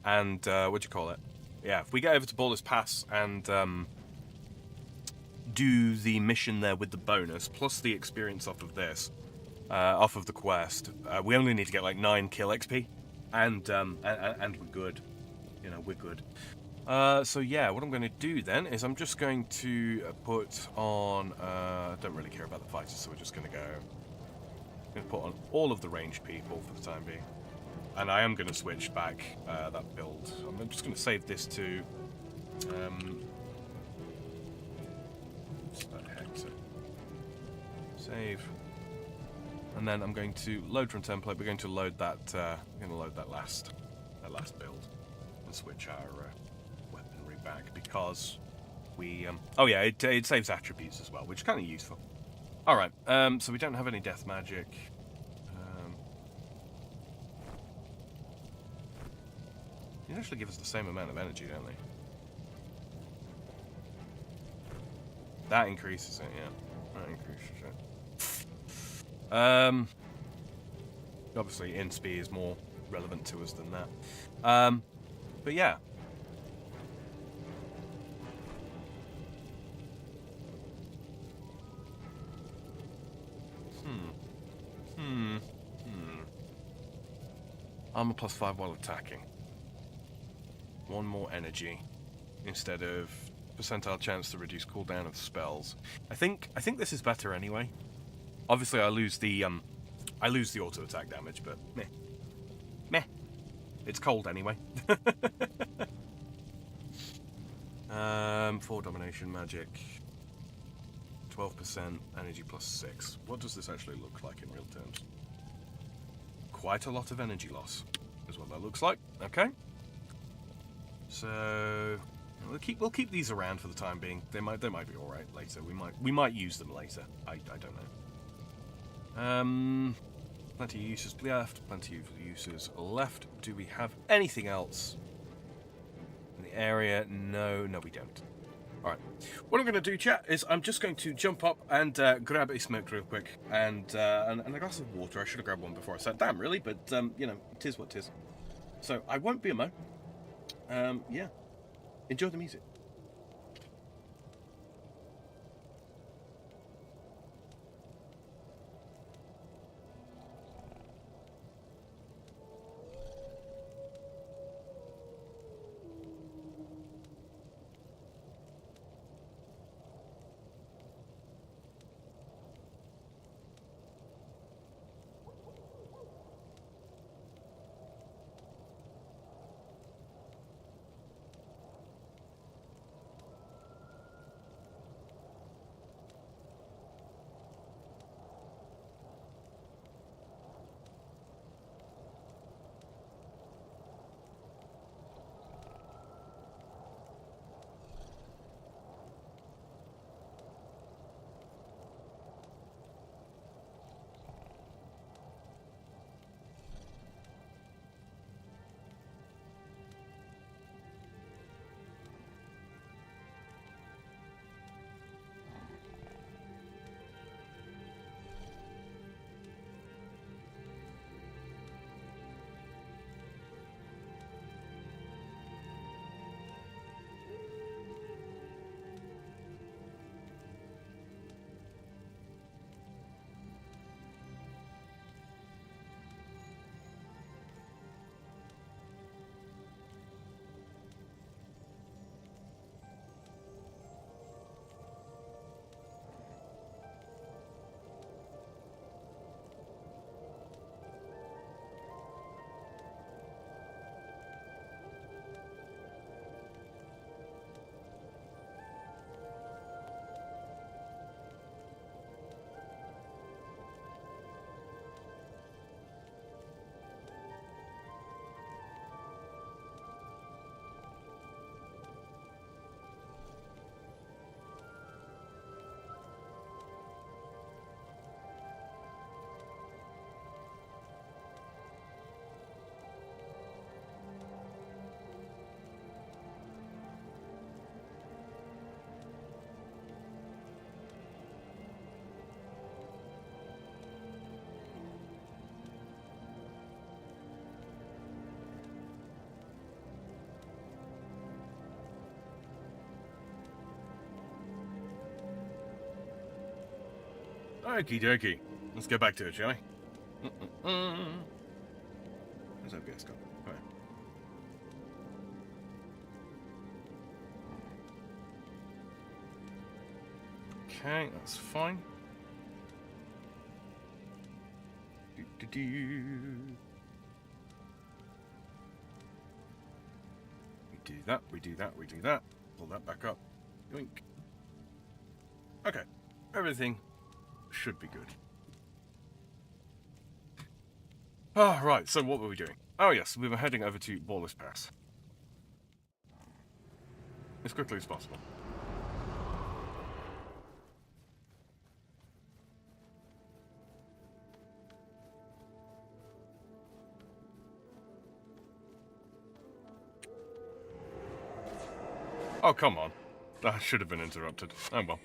and yeah, if we get over to Ballis Pass and do the mission there with the bonus plus the experience off of this, off of the quest, we only need to get like 9 kill XP. And we're good. You know, we're good. So yeah, what I'm going to do then is I'm just going to put on... I don't really care about the fighters, so we're just going to put on all of the ranged people for the time being. And I am going to switch back that build. I'm just going to save this to... what's that hex? Save. And then I'm going to load from template. We're going to load that. We're going to load that last build and switch our weaponry back because we. Oh yeah, it saves attributes as well, which is kind of useful. All right. So we don't have any death magic. They actually give us the same amount of energy, don't they? That increases it, yeah. That increases it. Obviously, InSpe is more relevant to us than that. But yeah. Armor +5 while attacking. One more energy instead of percentile chance to reduce cooldown of spells. I think this is better anyway. Obviously, I lose the auto attack damage, but meh. It's cold anyway. 4 domination magic, 12% energy +6. What does this actually look like in real terms? Quite a lot of energy loss is what that looks like. Okay. So we'll keep these around for the time being. They might be all right later. We might use them later. I don't know. Plenty of uses left. Plenty of uses left. Do we have anything else in the area? No, we don't. All right. What I'm going to do, chat, is I'm just going to jump up and grab a smoke real quick and a glass of water. I should have grabbed one before I sat down, really, but you know, it is what it is. So I won't be a mo. Yeah. Enjoy the music. Okie dokie. Let's go back to it, shall we? Where's OBS gone? Right. Okay, that's fine. We do that. Pull that back up. Yoink. Okay, everything should be good. Ah, right, so what were we doing? Oh yes, we were heading over to Ballis Pass. As quickly as possible. Oh, come on. That should have been interrupted. Oh well.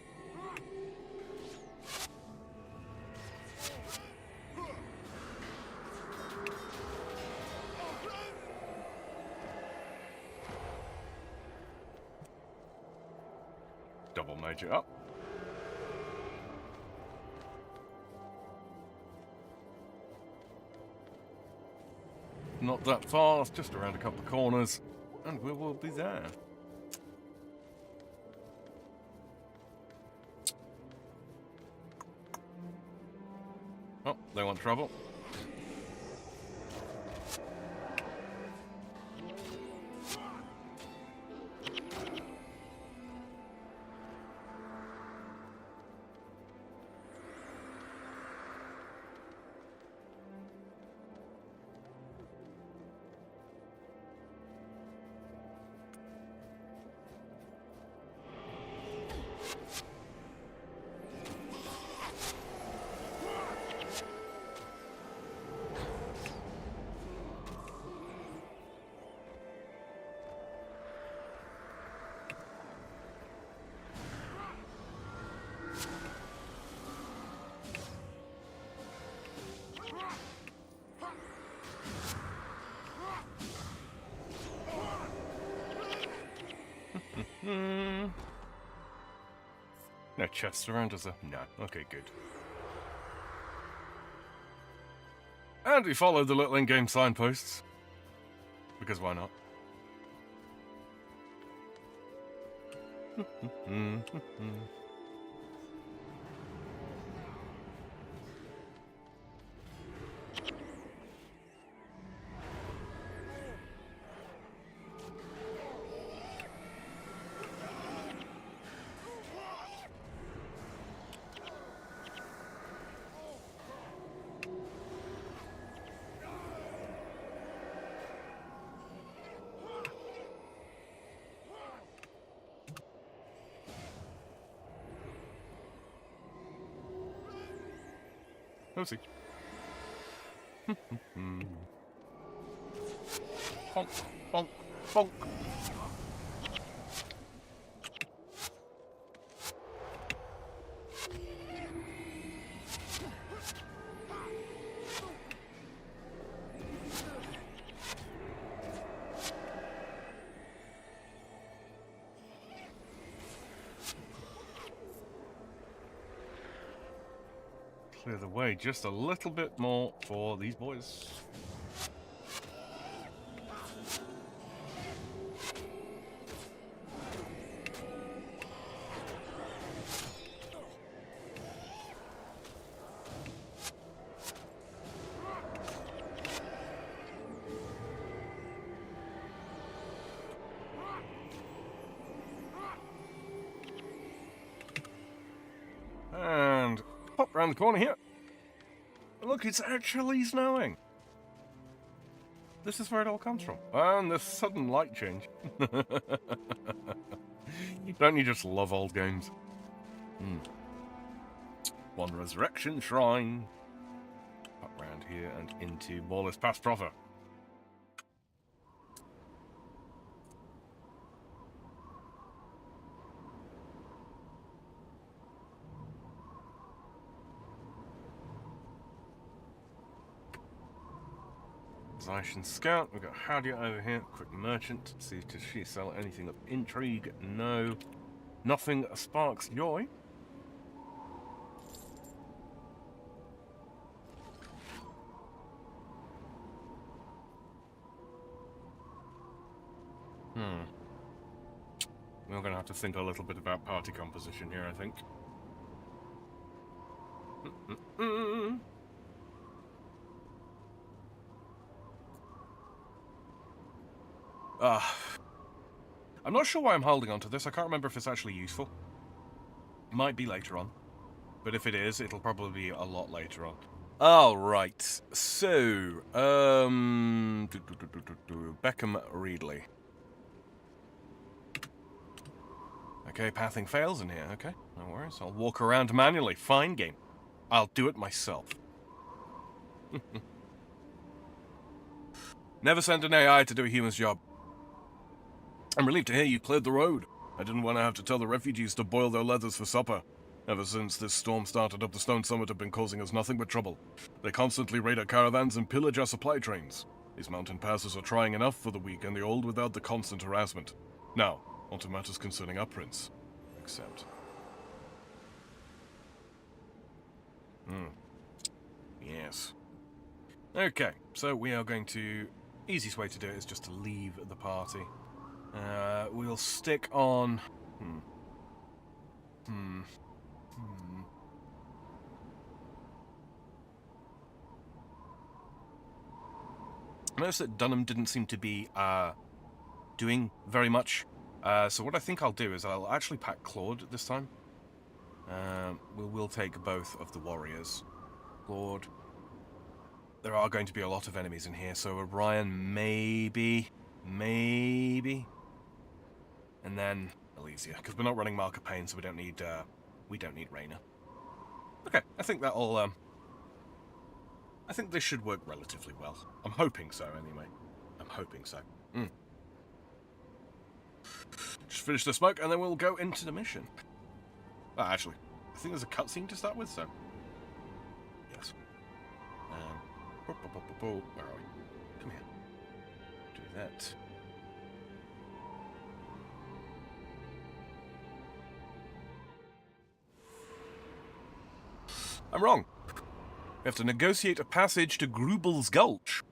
Double major up. Not that fast, just around a couple of corners, and we will be there. Oh, they want trouble. No chests around, is there? No. Okay, good. And we follow the little in-game signposts. Because why not? Oopsie. Bonk, bonk, bonk. Clear the way just a little bit more for these boys. And pop round the corner here. Look, it's actually snowing. This is where it all comes from. And the sudden light change. Don't you just love old games? One resurrection shrine. Up round here and into Ballis Pass proper. Zyshan Scout, we've got Hadia over here, quick merchant. See, does she sell anything of intrigue? No. Nothing sparks joy. We're going to have to think a little bit about party composition here, I think. I'm not sure why I'm holding on to this. I can't remember if it's actually useful. Might be later on. But if it is, it'll probably be a lot later on. All right. So, Beckham Reedley. Okay, pathing fails in here. Okay, no worries. I'll walk around manually. Fine game. I'll do it myself. Never send an AI to do a human's job. I'm relieved to hear you cleared the road. I didn't want to have to tell the refugees to boil their leathers for supper. Ever since this storm started up, the Stone Summit have been causing us nothing but trouble. They constantly raid our caravans and pillage our supply trains. These mountain passes are trying enough for the weak and the old without the constant harassment. Now, on to matters concerning our prince. Accept. Yes. Okay, so we are going to... Easiest way to do it is just to leave the party. We'll stick on... I noticed that Dunham didn't seem to be doing very much. So what I think I'll do is I'll actually pack Claude this time. We'll take both of the warriors. Claude. There are going to be a lot of enemies in here, so Orion maybe. And then Elysia, because we're not running Mark of Pain, so we don't need Reyna. Okay, I think that'll I think this should work relatively well. I'm hoping so, anyway. I'm hoping so. Just finish the smoke, and then we'll go into the mission. Actually, I think there's a cutscene to start with, so... Yes. Where are we? Come here. Do that. I'm wrong. We have to negotiate a passage to Grubel's Gulch.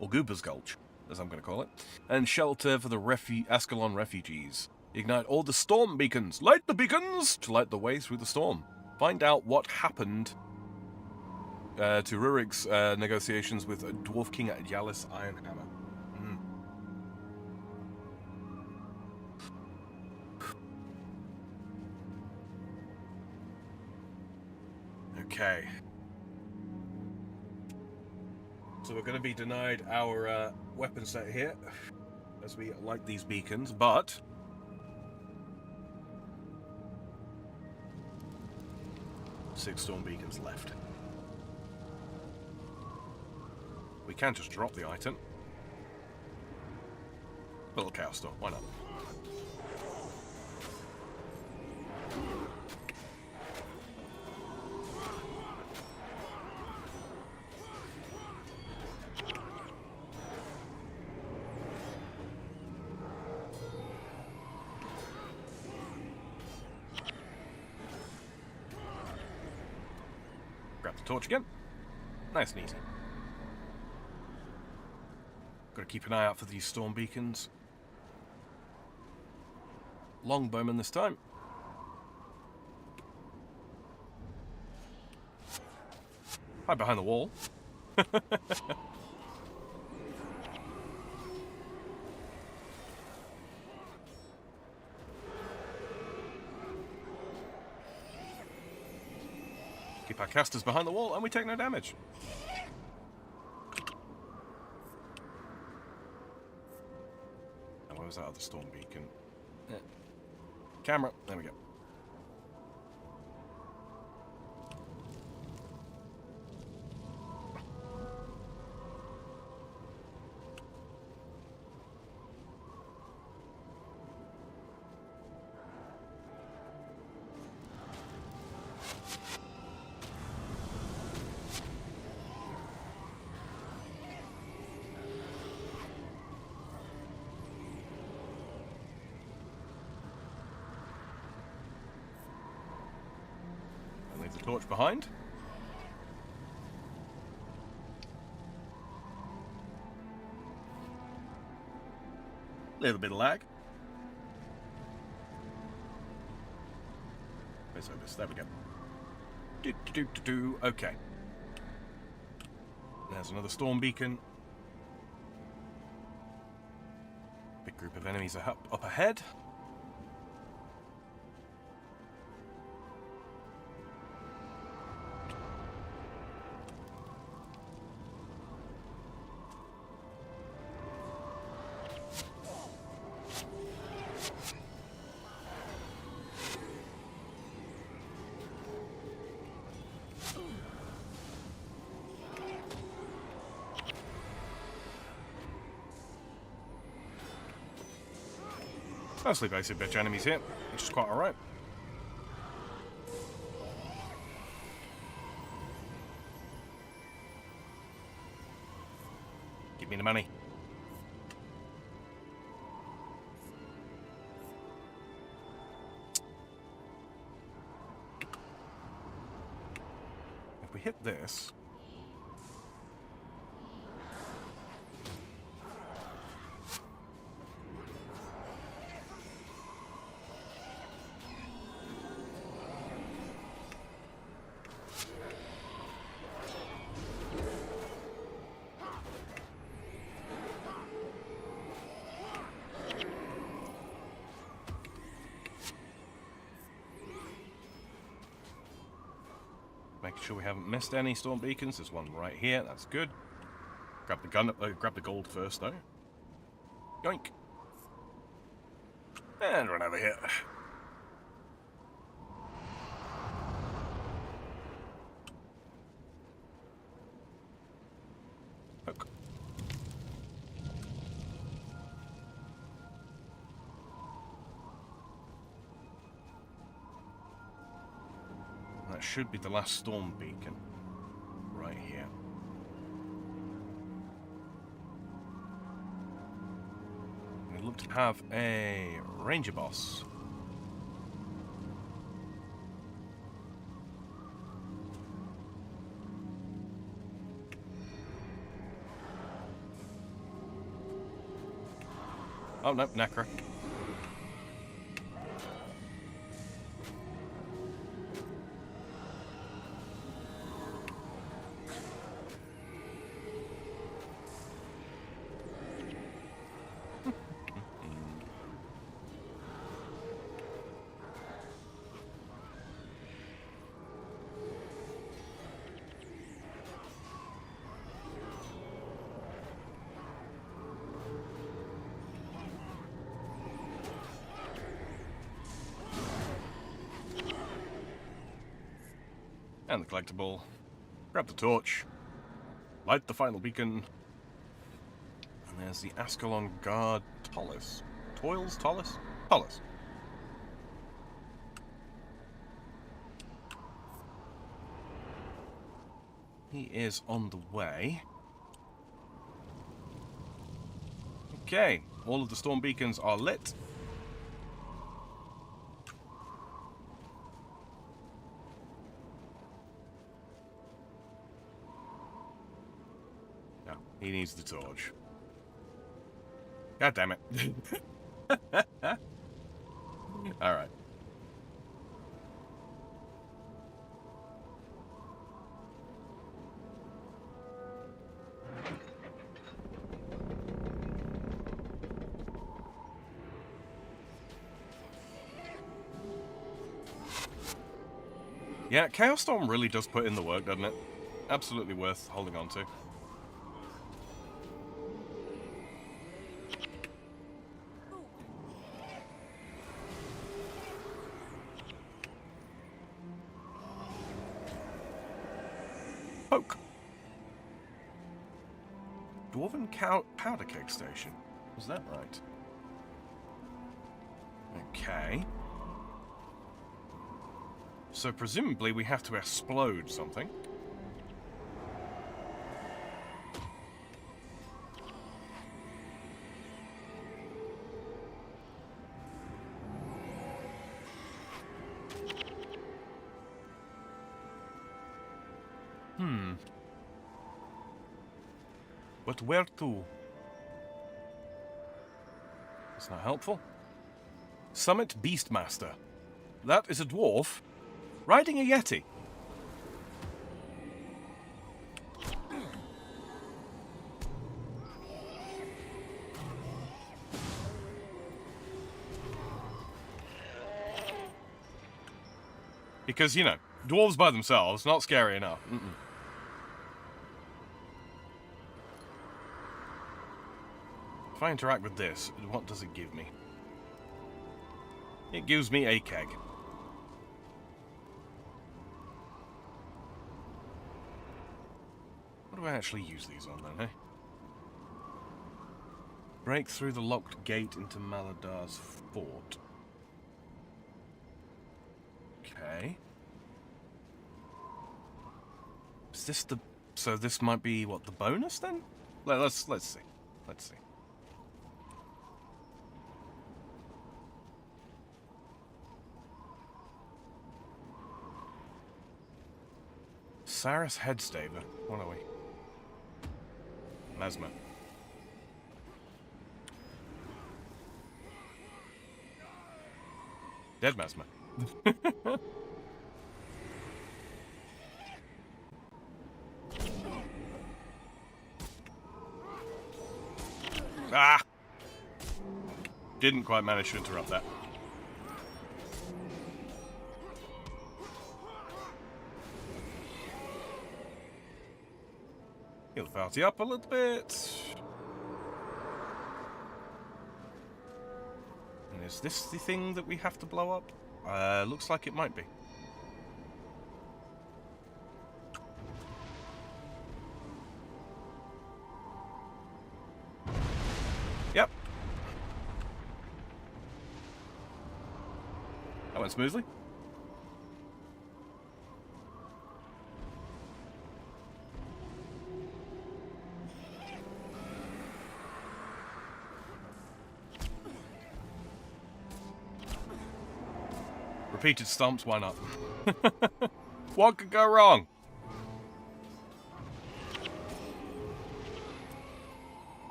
Or Goober's Gulch, as I'm going to call it. And shelter for the Ascalon refugees. Ignite all the storm beacons. Light the beacons to light the way through the storm. Find out what happened to Rurik's negotiations with Dwarf King at Yalis Ironhammer. Okay. So we're going to be denied our weapon set here, as we light these beacons, but... 6 storm beacons left. We can just drop the item. Little chaos storm, why not? Grab the torch again. Nice and easy. Got to keep an eye out for these storm beacons. Longbowman this time. Hide behind the wall. Keep our casters behind the wall and we take no damage. And where was that other storm beacon? Camera, there we go. Leave the torch behind. Little bit of lag. There we go. Okay. There's another storm beacon. Big group of enemies are up ahead. Mostly basic bitch enemies here, which is quite alright. Give me the money. If we hit this... Making sure we haven't missed any storm beacons. There's one right here. That's good. Grab the gun. Grab the gold first, though. Yoink. And run over here. Hook. That should be the last storm beacon. Right here. We look to have a ranger boss. Oh no, Necro. And the collectible. Grab the torch. Light the final beacon. And there's the Ascalon Guard Tollis. Toils? Tollis? Tollis. He is on the way. Okay, all of the storm beacons are lit. No, he needs the torch. God damn it. Alright. Yeah, Chaos Storm really does put in the work, doesn't it? Absolutely worth holding on to. Poke. Dwarven Powder Keg Station. Was that right? Okay. So presumably we have to explode something. But where to? That's not helpful. Summit Beastmaster. That is a dwarf riding a yeti. Because, you know, dwarves by themselves, not scary enough. If I interact with this, what does it give me? It gives me a keg. What do I actually use these on then, eh? Break through the locked gate into Maladar's fort. Okay. Is this the... So this might be, what, the bonus then? Let's see. Let's see. Saris Headstaver. What are we? Mesmer. Dead Mesmer. Ah! Didn't quite manage to interrupt that. He'll party up a little bit. And is this the thing that we have to blow up? Looks like it might be. Yep. That went smoothly. Repeated stomps, why not? What could go wrong?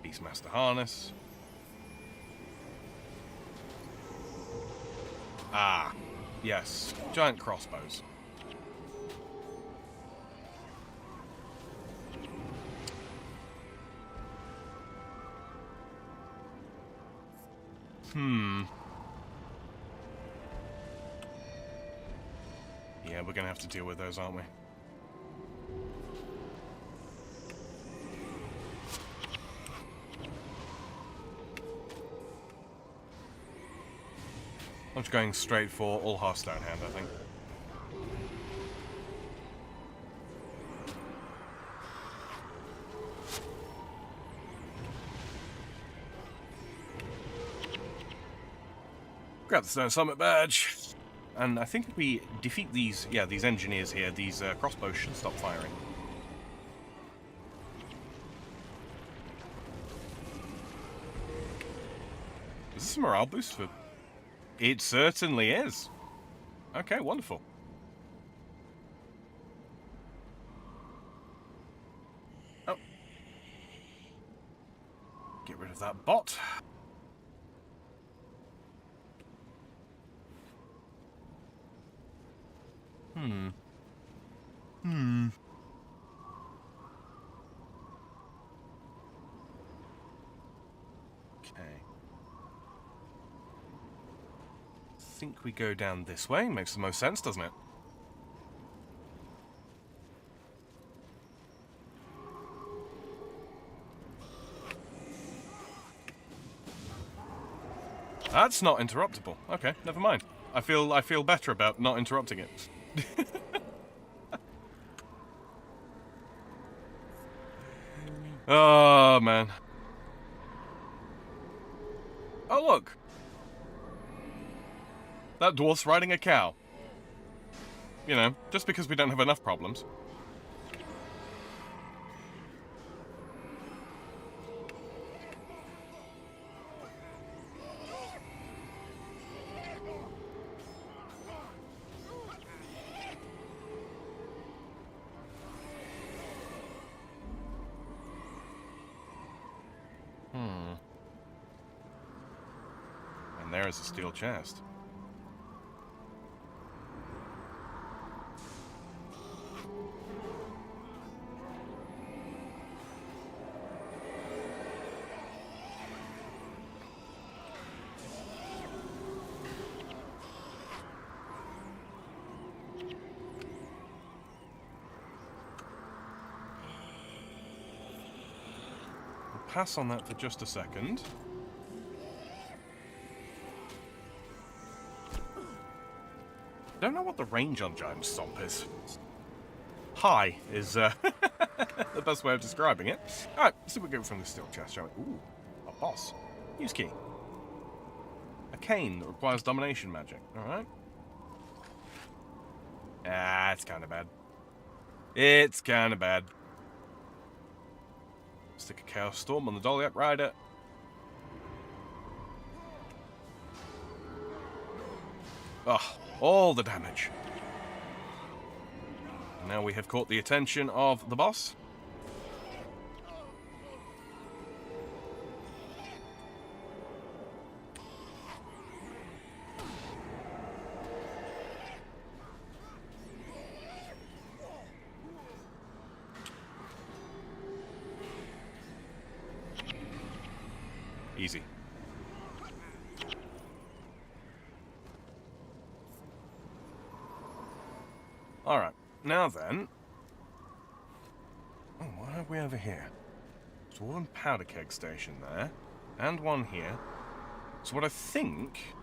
Beastmaster Harness. Ah, yes. Giant crossbows. Yeah, we're gonna have to deal with those, aren't we? I'm just going straight for all Hearthstone hand, I think. Grab the Stone Summit badge. And I think if we defeat these, these engineers here, these crossbows should stop firing. Is this a morale boost for... It certainly is. Okay, wonderful. Oh. Get rid of that bot. Okay. I think we go down this way. Makes the most sense, doesn't it? That's not interruptible. Okay, never mind. I feel better about not interrupting it. Oh, man. Oh, look. That dwarf's riding a cow. You know, just because we don't have enough problems. And there is a steel chest. Pass on that for just a second. Don't know what the range on Giant Stomp is. High is the best way of describing it. Alright, let's see what we get from the steel chest, shall we? Ooh, a Boss. Use key. A cane that requires domination magic. Alright. Ah, it's kind of bad. It's kind of bad. Stick a Chaos Storm on the Doliac Rider. Oh, all the damage. Now we have caught the attention of the boss. Easy. Alright, now then. Oh, what have we over here? So one powder keg station there, and one here. So what I think...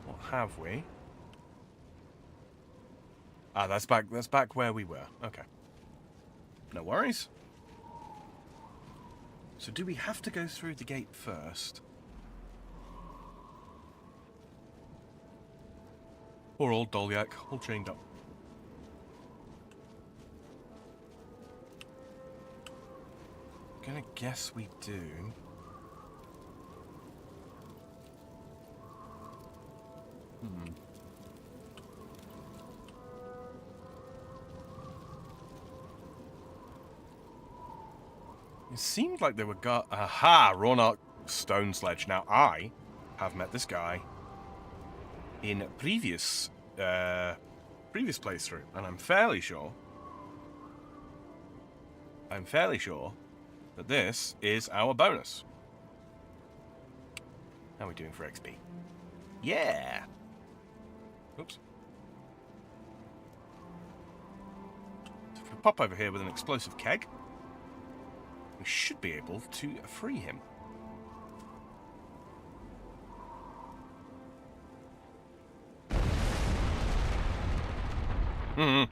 What have we? Ah, that's back where we were. Okay. No worries. So do we have to go through the gate first? Poor old Doliac, all chained up. Gonna guess we do. It seemed like they were aha! Ronark Stone Sledge. Now I have met this guy in previous playthrough, and I'm fairly sure that this is our bonus. How are we doing for XP? Yeah. Oops. So if we pop over here with an explosive keg, we should be able to free him. Mr.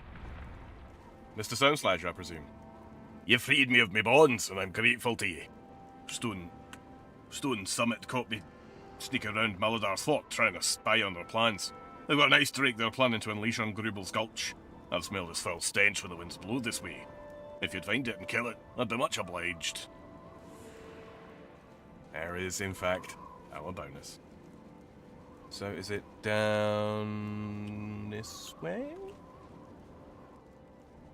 Stonesledge, I presume. You freed me of my bonds, and I'm grateful to you. Stone Summit caught me sneaking around Maladar's fort, trying to spy on their plans. They've got an ice drake they're planning to unleash on Grubel's Gulch. I've smelled this foul stench when the winds blow this way. If you'd find it and kill it, I'd be much obliged. There is, in fact, our bonus. So is it down this way?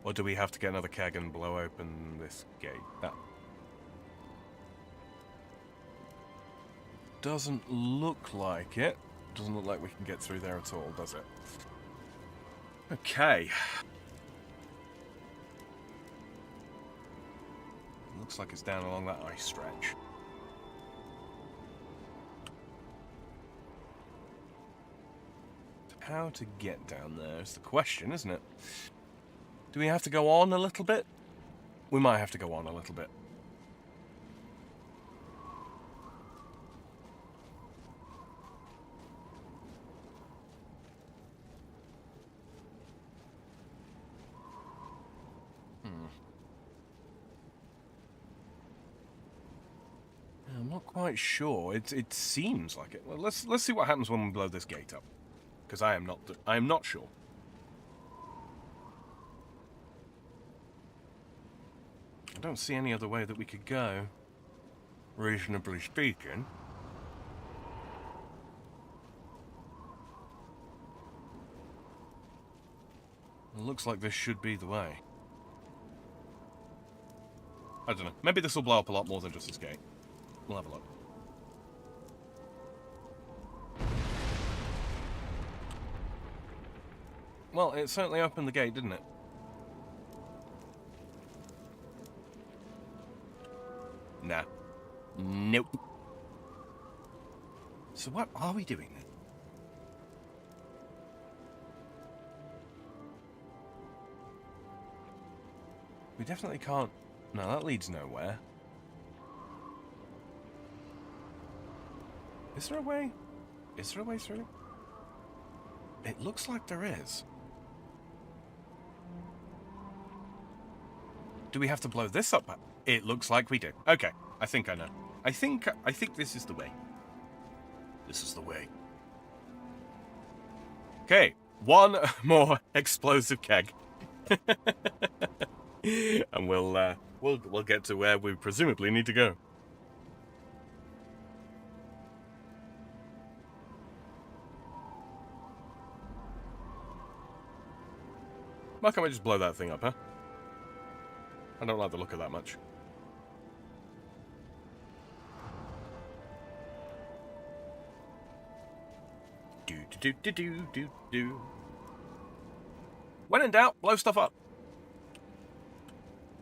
Or do we have to get another keg and blow open this gate? That doesn't look like it. Doesn't look like we can get through there at all, does it? Okay. Looks like it's down along that ice stretch. How to get down there is the question, isn't it? Do we have to go on a little bit? We might have to go on a little bit. I'm not quite sure. It seems like it. Well, let's see what happens when we blow this gate up, because I am not sure. I don't see any other way that we could go, reasonably speaking. It looks like this should be the way. I don't know. Maybe this will blow up a lot more than just this gate. We'll have a look. Well, it certainly opened the gate, didn't it? Nah. Nope. So what are we doing then? We definitely can't... No, that leads nowhere. Is there a way? Is there a way through? It looks like there is. Do we have to blow this up? It looks like we do. Okay, I think I know. I think this is the way. This is the way. Okay, one more explosive keg. And we'll get to where we presumably need to go. Why can't we just blow that thing up, huh? I don't like the look of that much. Do. When in doubt, blow stuff up.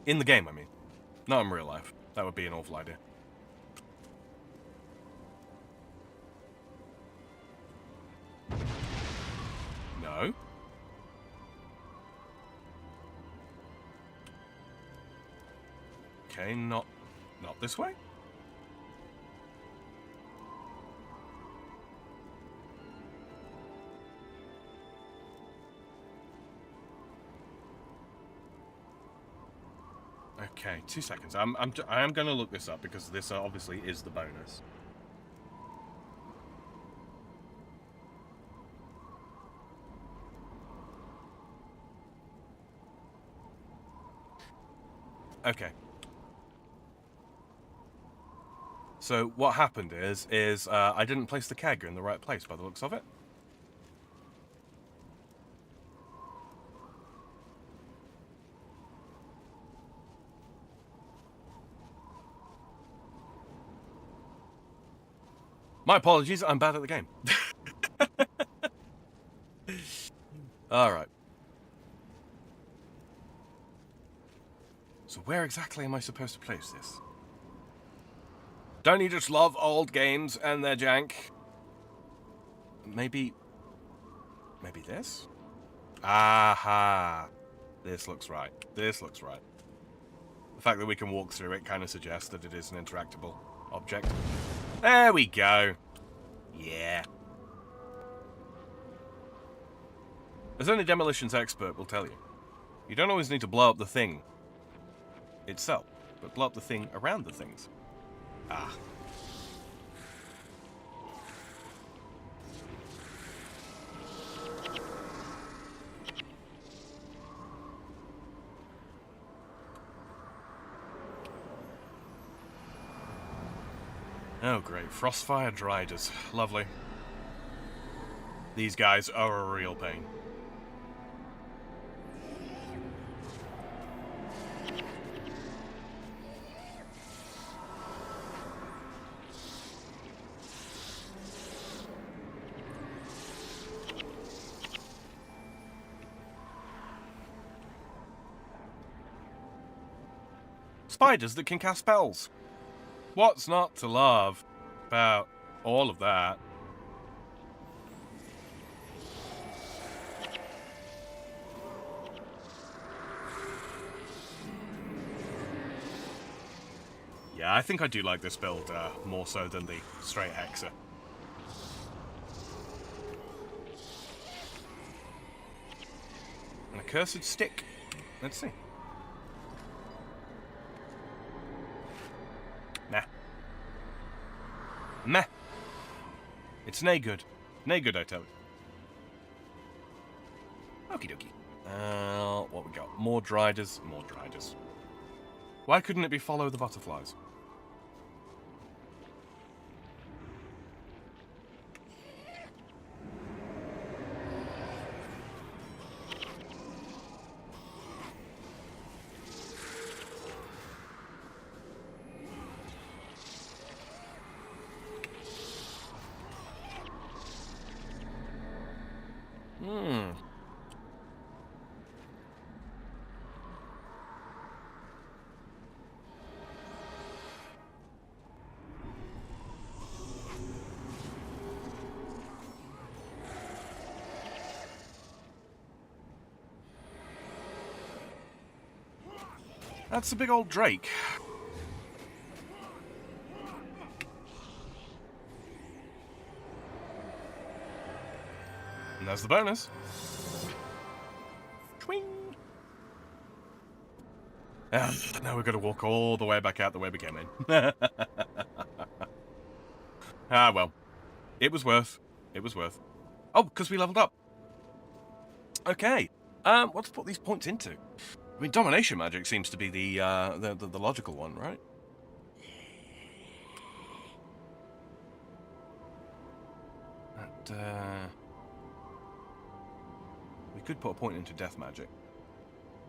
In the game, I mean. Not in real life. That would be an awful idea. No. Okay, not this way. Okay, 2 seconds. I am going to look this up because this obviously is the bonus. Okay. So what happened is I didn't place the keg in the right place by the looks of it. My apologies, I'm bad at the game. Alright. So where exactly am I supposed to place this? Don't you just love old games and their jank? Maybe this? Aha! This looks right. This looks right. The fact that we can walk through it kind of suggests that it is an interactable object. There we go. Yeah. As only demolitions expert will tell you, you don't always need to blow up the thing itself, but blow up the thing around the things. Ah. Oh great, Frostfire Driders. Lovely. These guys are a real pain. Spiders that can cast spells. What's not to love about all of that? Yeah, I think I do like this build more so than the straight Hexa. An accursed stick. Let's see. Nah. Meh. It's nae good. Nae good, I tell you. Okie dokie. What we got? More Driders. More Driders. Why couldn't it be follow the butterflies? That's a big old drake. And there's the bonus. Twing. Now we've got to walk all the way back out the way we came in. Ah, well. It was worth. It was worth. Oh, because we leveled up. Okay. What to put these points into? I mean, domination magic seems to be the logical one, right? That, we could put a point into death magic.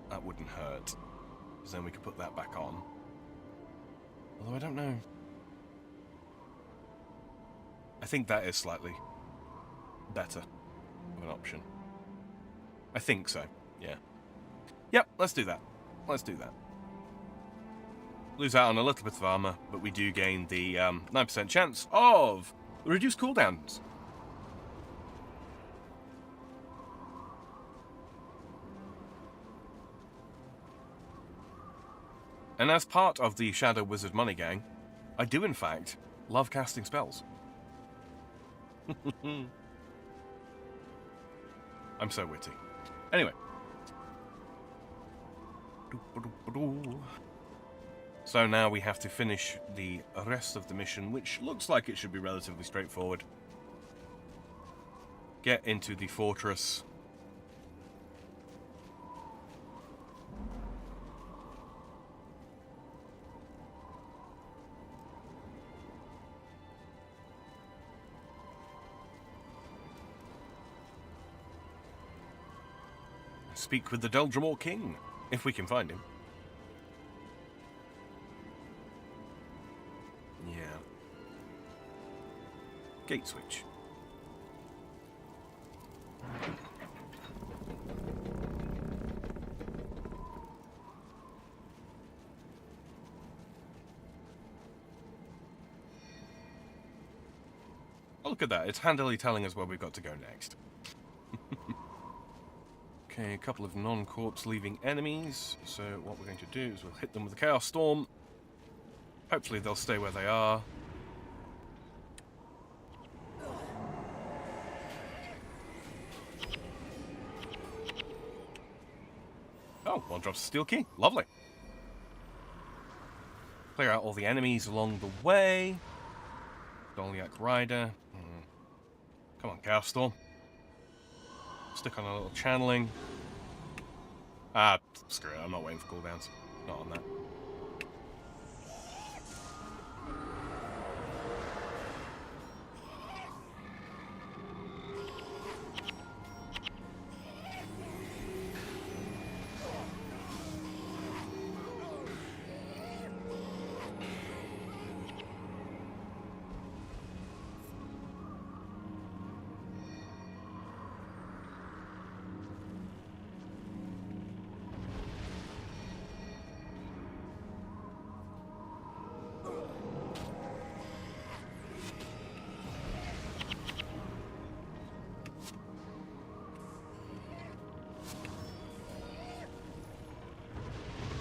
That wouldn't hurt. Because then we could put that back on. Although I don't know. I think that is slightly better of an option. I think so, yeah. Yep, let's do that. Let's do that. Lose out on a little bit of armor, but we do gain the 9% chance of reduced cooldowns. And as part of the Shadow Wizard Money Gang, I do in fact love casting spells. I'm so witty. Anyway. So now we have to finish the rest of the mission, which looks like it should be relatively straightforward. Get into the fortress. Speak with the Deldrimore King, if we can find him. Yeah. Gate switch. Oh, look at that. It's handily telling us where we've got to go next. Okay, a couple of non-corpse leaving enemies. So what we're going to do is we'll hit them with the Chaos Storm. Hopefully they'll stay where they are. Oh, one drops a steel key. Lovely. Clear out all the enemies along the way. Doliak Rider. Come on, Chaos Storm. Stick on a little channeling. Ah, screw it. I'm not waiting for cooldowns. Not on that.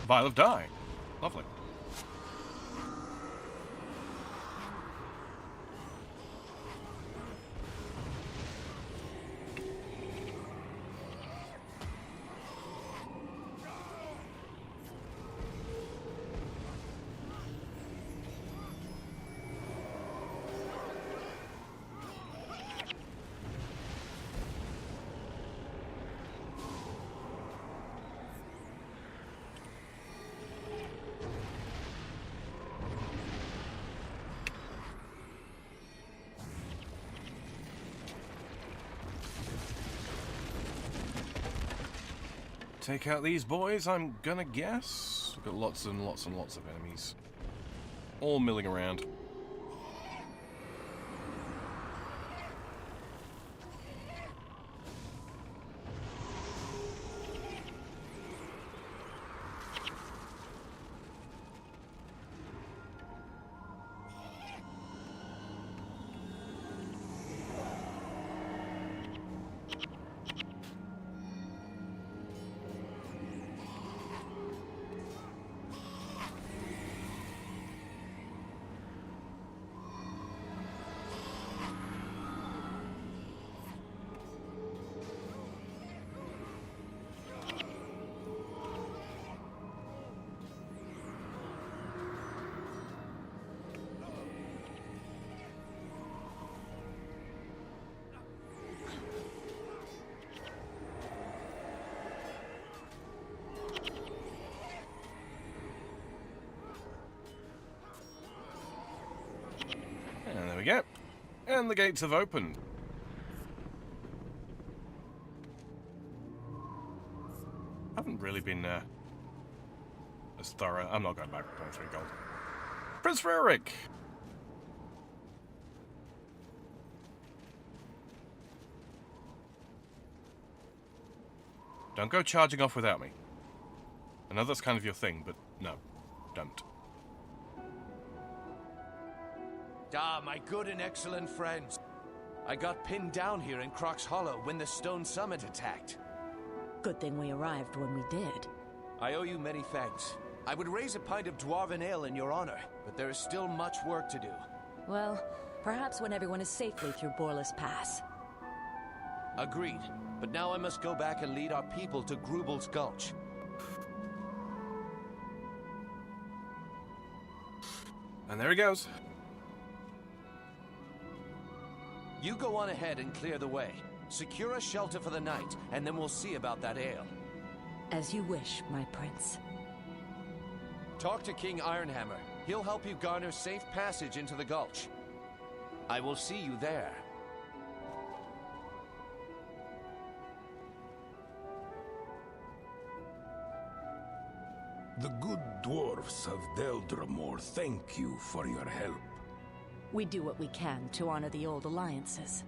Vial of Dye. Lovely. Take out these boys, I'm gonna guess. We've got lots and lots and lots of enemies. All milling around. And the gates have opened. Haven't really been as thorough. I'm not going back for 3 gold. Prince Rurik! Don't go charging off without me. I know that's kind of your thing, but no, don't. Ah, my good and excellent friends. I got pinned down here in Croc's Hollow when the Stone Summit attacked. Good thing we arrived when we did. I owe you many thanks. I would raise a pint of dwarven ale in your honor, but there is still much work to do. Well, perhaps when everyone is safely through Boreless Pass. Agreed. But now I must go back and lead our people to Grubel's Gulch. And there he goes. You go on ahead and clear the way. Secure a shelter for the night, and then we'll see about that ale. As you wish, my prince. Talk to King Ironhammer. He'll help you garner safe passage into the gulch. I will see you there. The good dwarfs of Deldramore thank you for your help. We do what we can to honor the old alliances.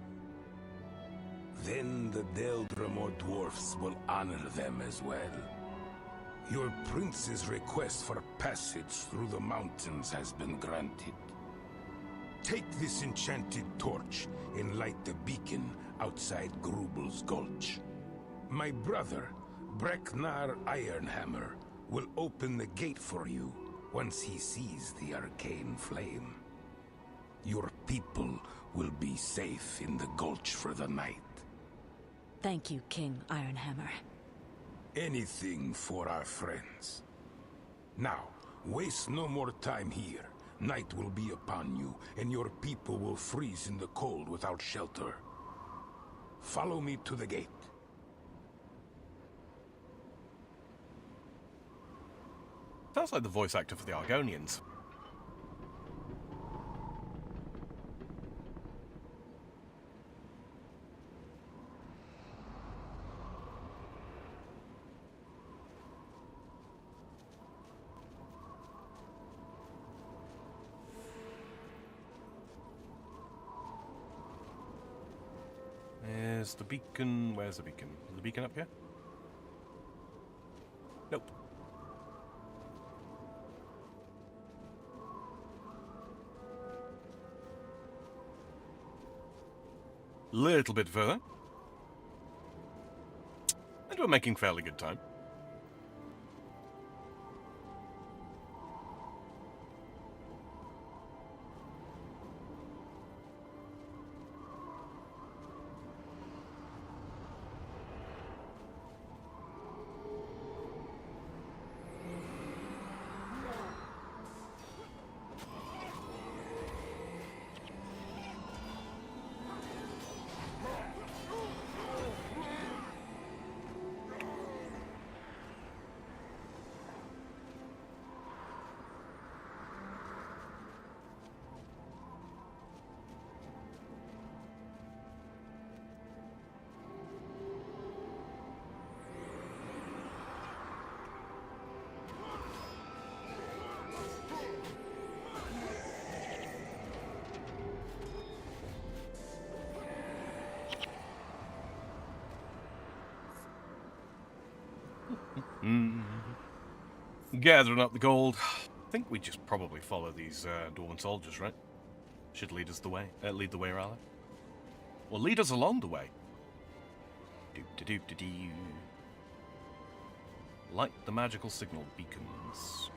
Then the Deldramore dwarfs will honor them as well. Your prince's request for passage through the mountains has been granted. Take this enchanted torch and light the beacon outside Grubel's Gulch. My brother, Breknar Ironhammer, will open the gate for you once he sees the arcane flame. Your people will be safe in the gulch for the night. Thank you, King Ironhammer. Anything for our friends. Now, waste no more time here. Night will be upon you, and your people will freeze in the cold without shelter. Follow me to the gate. Sounds like the voice actor for the Argonians. There's the beacon. Where's the beacon? Is the beacon up here? Nope. Little bit further. And we're making fairly good time. Gathering up the gold. I think we just probably follow these dwarven soldiers, right? Should lead us the way. Lead the way, rather. Or lead us along the way. Doop-de-doop-de-doo. Light the magical signal beacons.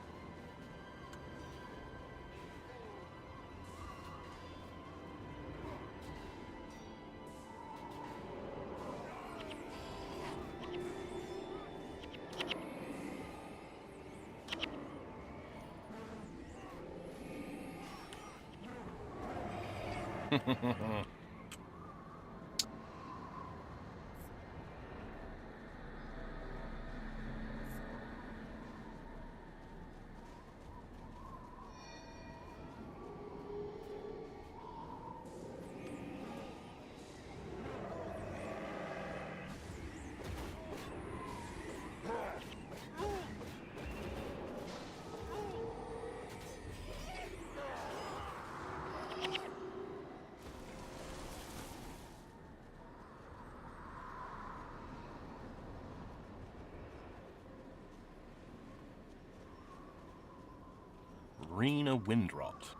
Arena Windrot.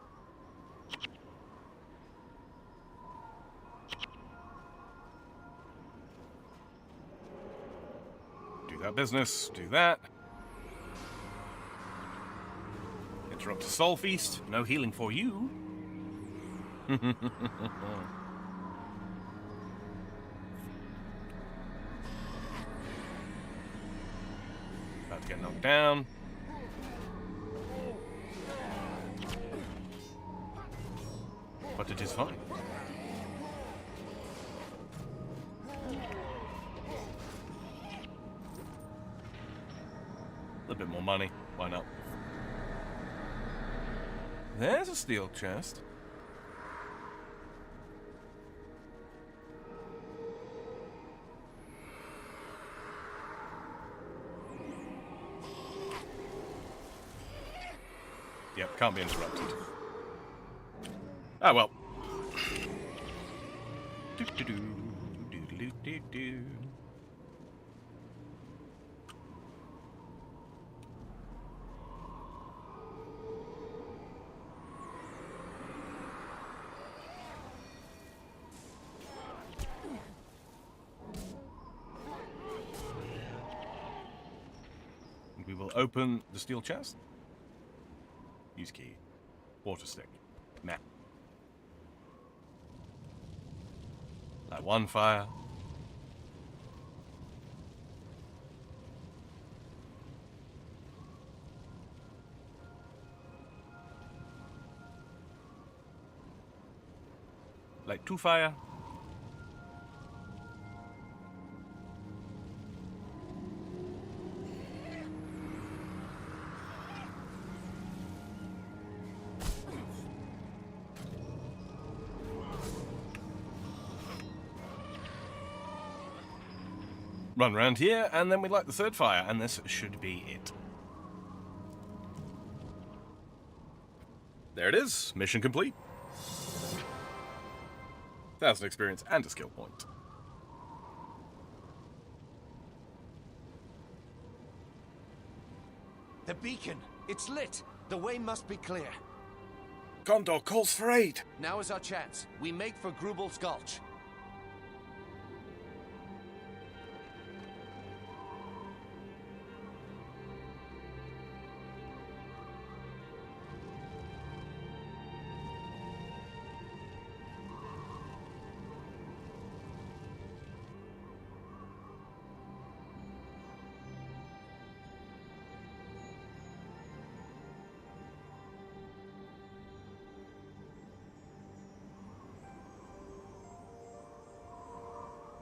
Do that business. Do that. Interrupt a soul feast. No healing for you. About to get knocked down. But it is fine. A little bit more money. Why not? There's a steel chest. Yep, can't be interrupted. Oh well. Do. We will open the steel chest. Use key. Water stick. Map. Light one fire. Light two fire. Run around here, and then we light the third fire, and this should be it. There it is. Mission complete. 1,000 experience and a skill point. The beacon! It's lit! The way must be clear. Gondor calls for aid. Now is our chance. We make for Grubel's Gulch.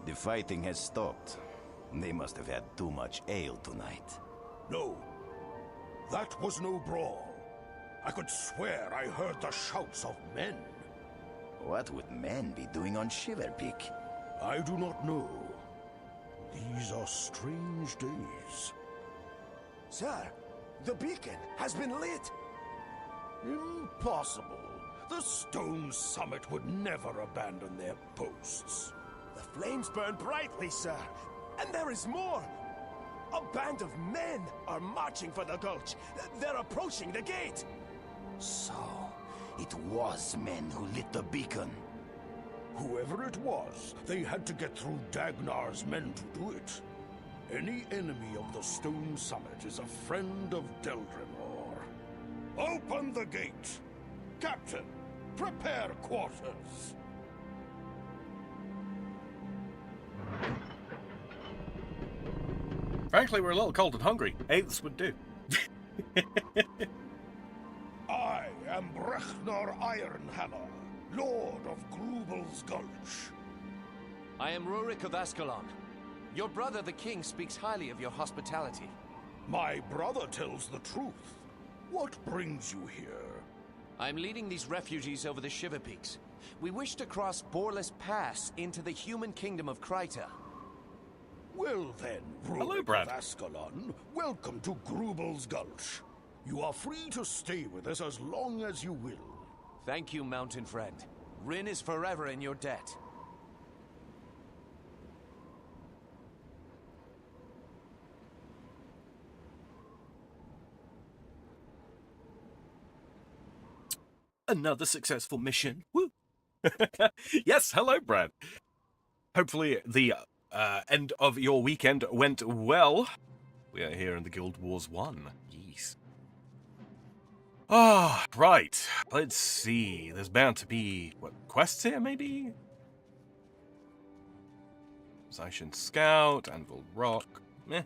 The fighting has stopped. They must have had too much ale tonight. No. That was no brawl. I could swear I heard the shouts of men. What would men be doing on Shiverpeak? I do not know. These are strange days. Sir, the beacon has been lit. Impossible. The Stone Summit would never abandon their posts. The flames burn brightly, sir. And there is more. A band of men are marching for the gulch. They're approaching the gate. So, it was men who lit the beacon. Whoever it was, they had to get through Dagnar's men to do it. Any enemy of the Stone Summit is a friend of Deldrimor. Open the gate! Captain, prepare quarters! Frankly, we're a little cold and hungry. Eighths would do. I am Brechnor Ironhammer, Lord of Grubel's Gulch. I am Rurik of Ascalon. Your brother, the king, speaks highly of your hospitality. My brother tells the truth. What brings you here? I'm leading these refugees over the Shiverpeaks. We wish to cross Boreless Pass into the human kingdom of Kryta. Well then, Hello, Rurik Brad. of Ascalon, welcome to Grubel's Gulch. You are free to stay with us as long as you will. Thank you, mountain friend. Rin is forever in your debt. Another successful mission. Woo! Yes, hello, Brad. Hopefully the end of your weekend went well. We are here in the Guild Wars 1. Yes. Ah, right. Let's see. There's bound to be, what, quests here, maybe? Zaishan Scout, Anvil Rock. Meh.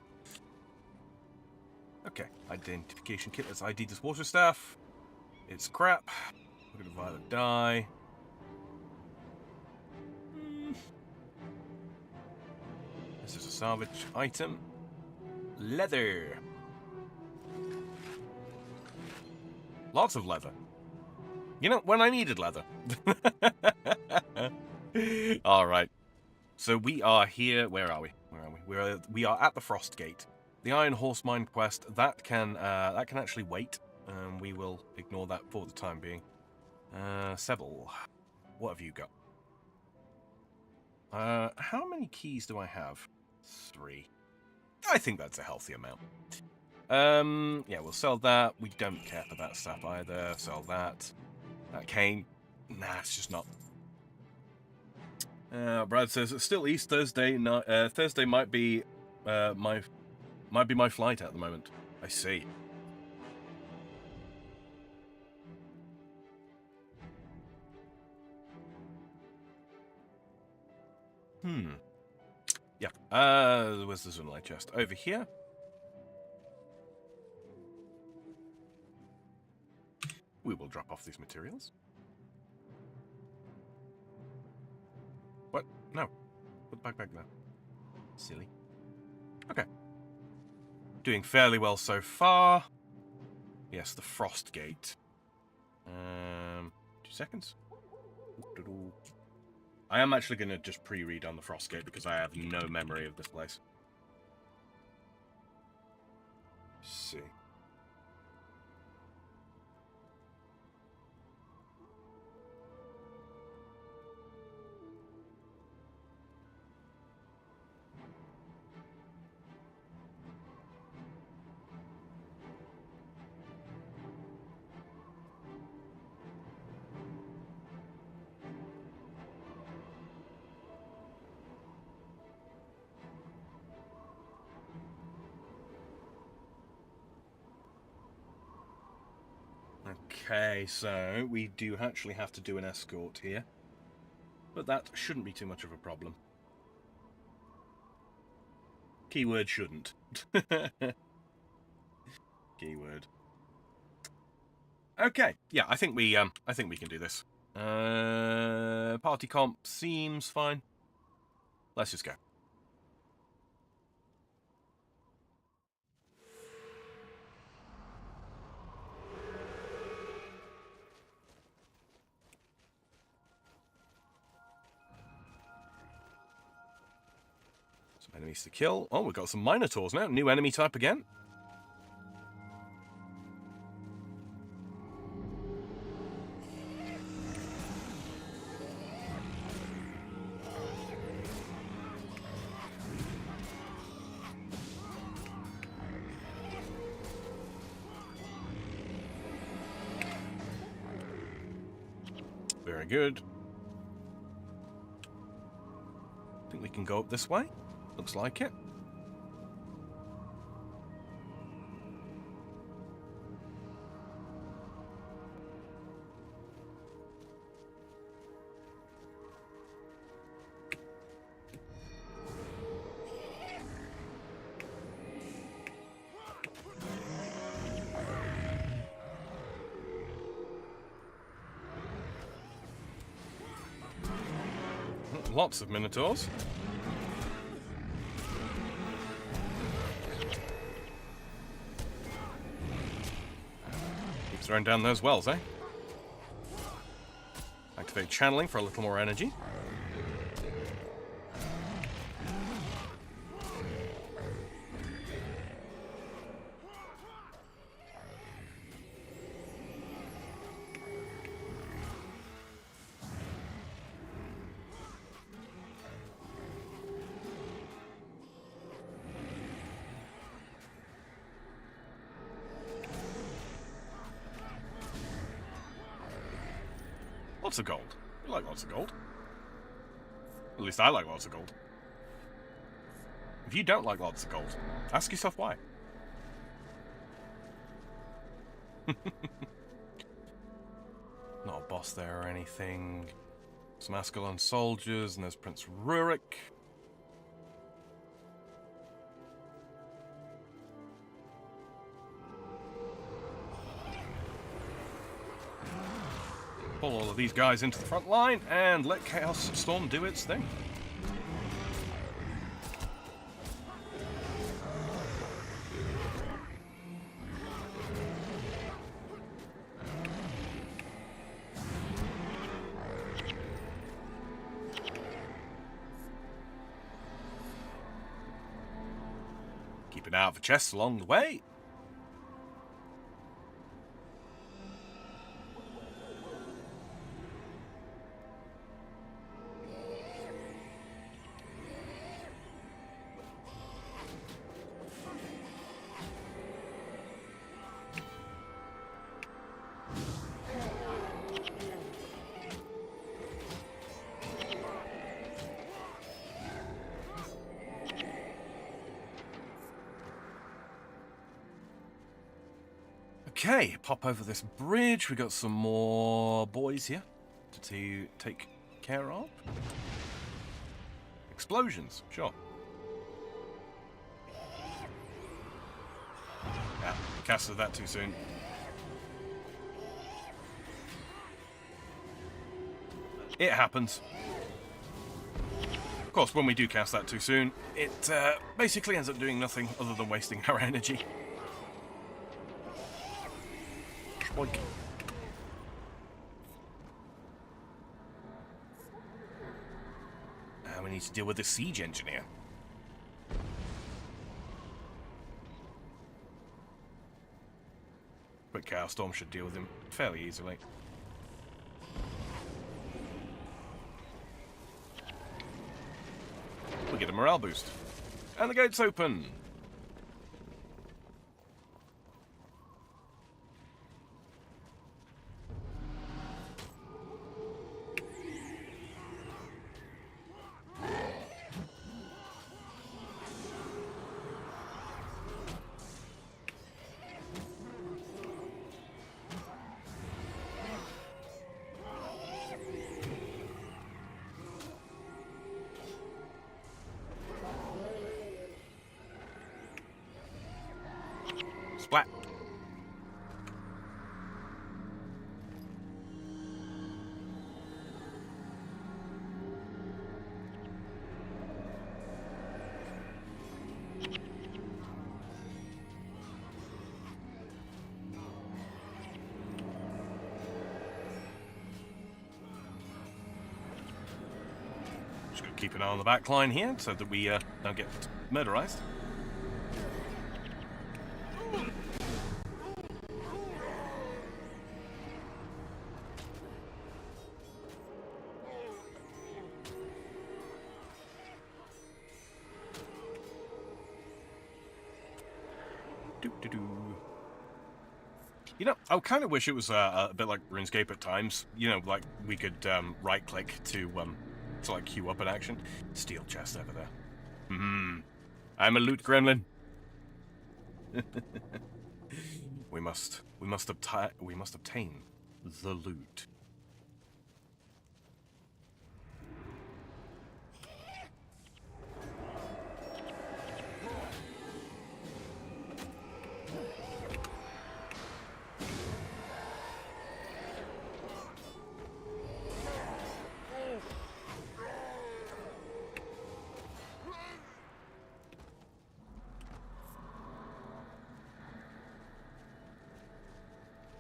Okay. Identification kit. Let's ID this water staff. It's crap. Look at the violet dye. This is a salvage item. Leather. Lots of leather. You know, when I needed leather. Alright. So we are here. Where are we? We are at the Frost Gate. The Iron Horse Mine quest, that can actually wait. We will ignore that for the time being. Sebel, what have you got? How many keys do I have? 3. I think that's a healthy amount. Yeah, we'll sell that. We don't care for that stuff either. Sell that. That cane. Nah, it's just not. Brad says it's still East Thursday. Thursday might be my flight at the moment. I see. Yeah. Where's the Zunlight chest? Over here. We will drop off these materials. What? No. Put the backpack there. Silly. Okay. Doing fairly well so far. Yes, the Frost Gate. 2 seconds. I am actually going to just pre-read on the Frost Gate because I have no memory of this place. Let's see. Okay, so we do actually have to do an escort here. But that shouldn't be too much of a problem. Keyword shouldn't. Keyword. Okay, yeah, I think we can do this. Party comp seems fine. Let's just go. Some enemies to kill. Oh, we've got some Minotaurs now. New enemy type again. Very good. I think we can go up this way. Looks like it. Lots of Minotaurs. Keep throwing down those wells, eh? Activate channeling for a little more energy. lots of gold. We like lots of gold. At least I like lots of gold. If you don't like lots of gold, ask yourself why. Not a boss there or anything. Some Ascalon soldiers, and there's Prince Rurik. Pull all of these guys into the front line and let Chaos Storm do its thing. Keep an eye out for chests along the way. Okay, pop over this bridge. We got some more boys here to take care of. Explosions, sure. Yeah, casted that too soon. It happens. Of course, when we do cast that too soon, it basically ends up doing nothing other than wasting our energy. Boink. Now we need to deal with the siege engineer. But Chaos Storm should deal with him fairly easily. We get a morale boost. And the gate's open! Splat. Just gotta keep an eye on the back line here so that we don't get murderized. You know, I kind of wish it was a bit like RuneScape at times. You know, like we could right-click to like queue up an action. Steel chest over there. I'm a loot gremlin. we must obtain the loot.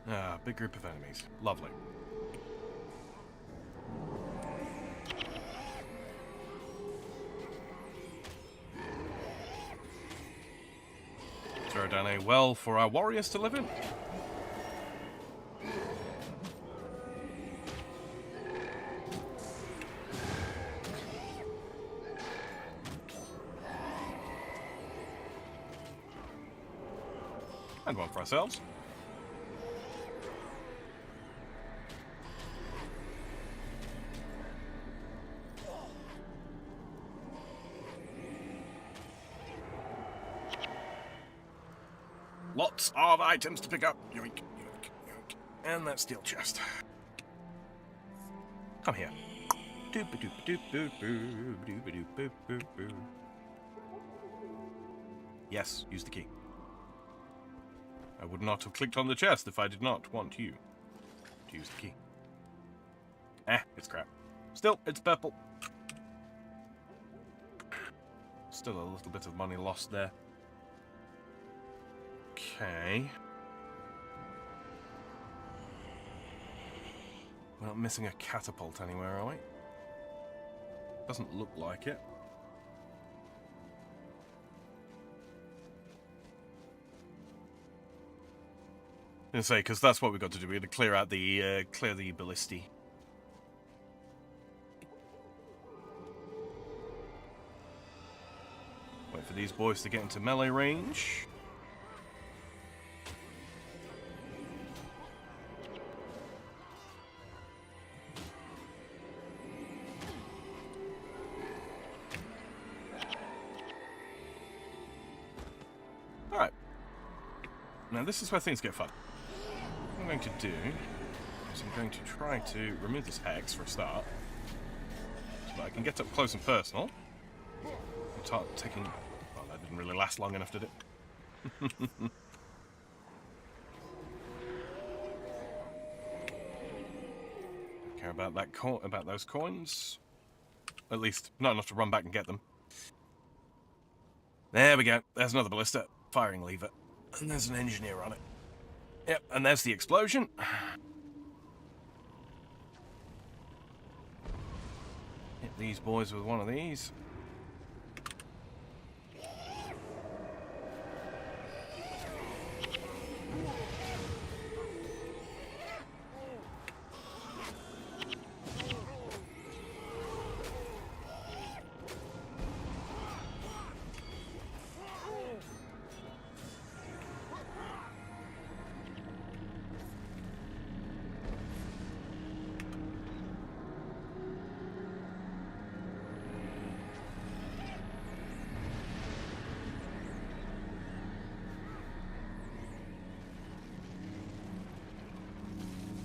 Ah, big group of enemies. Lovely. Throw down a well for our warriors to live in. And one for ourselves. lots of items to pick up. Yoink, yoink, yoink. And that steel chest. Come here. Yes, use the key. I would not have clicked on the chest if I did not want you to use the key. It's crap. Still, it's purple. Still a little bit of money lost there. Okay. We're not missing a catapult anywhere, are we? Doesn't look like it. I say, because that's what we've got to do. We've got to clear out the ballistae. Wait for these boys to get into melee range. Alright. Now this is where things get fun. What I'm going to do is I'm going to try to remove this hex for a start, so that I can get up close and personal. Start taking... Well, that didn't really last long enough, did it? Care about that about those coins. At least, not enough to run back and get them. There we go. There's another ballista. Firing lever. And there's an engineer on it. Yep, and there's the explosion. Hit these boys with one of these.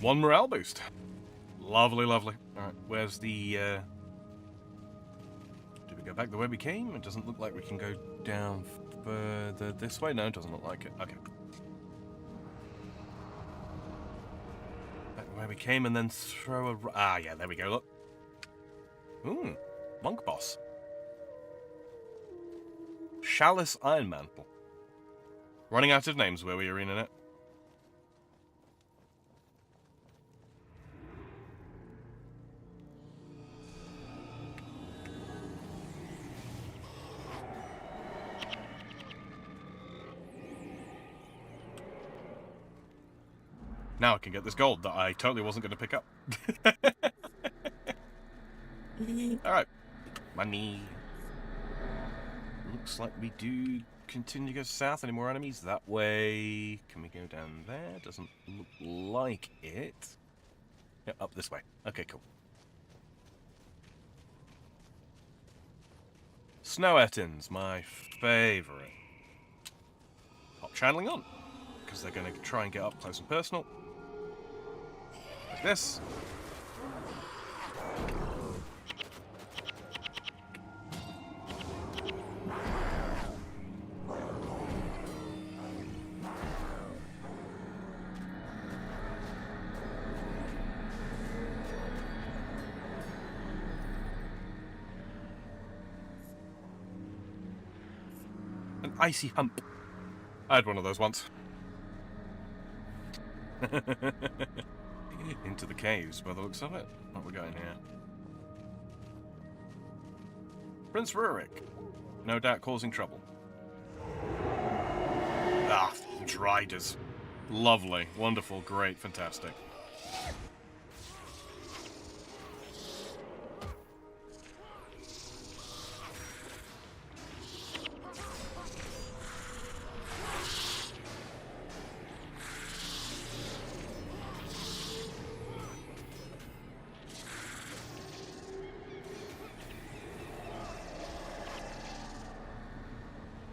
One morale boost. Lovely, lovely. Alright, where's the... Do we go back the way we came? It doesn't look like we can go down further this way. No, it doesn't look like it. Okay. Back the way we came and then throw a... Ah, yeah, there we go, look. Ooh, monk boss. Chalice Iron Mantle. Running out of names where we are in it. Now I can get this gold that I totally wasn't going to pick up. Alright. Money. Looks like we do continue to go south. Any more enemies? That way. Can we go down there? Doesn't look like it. Yeah, up this way. Okay, cool. Snow Ettins, my favourite. Pop channeling on. Because they're going to try and get up close and personal. Like this. An icy hump. I had one of those once. Into the caves, by the looks of it. What we got in here? Prince Rurik. No doubt causing trouble. Ah, Driders. Lovely, wonderful, great, fantastic.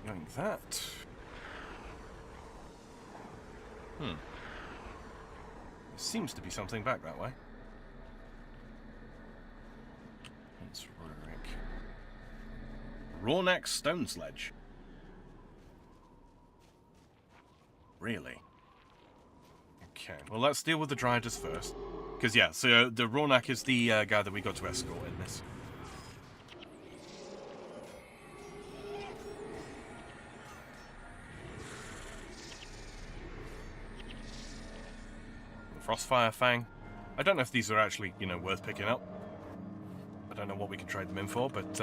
Like that. There seems to be something back that way. It's Rornack's stone sledge. Really? Okay, well let's deal with the Dryaders first. Because yeah, so the Rornack is the guy that we got to escort in this. The Frostfire Fang. I don't know if these are actually, you know, worth picking up. I don't know what we can trade them in for, but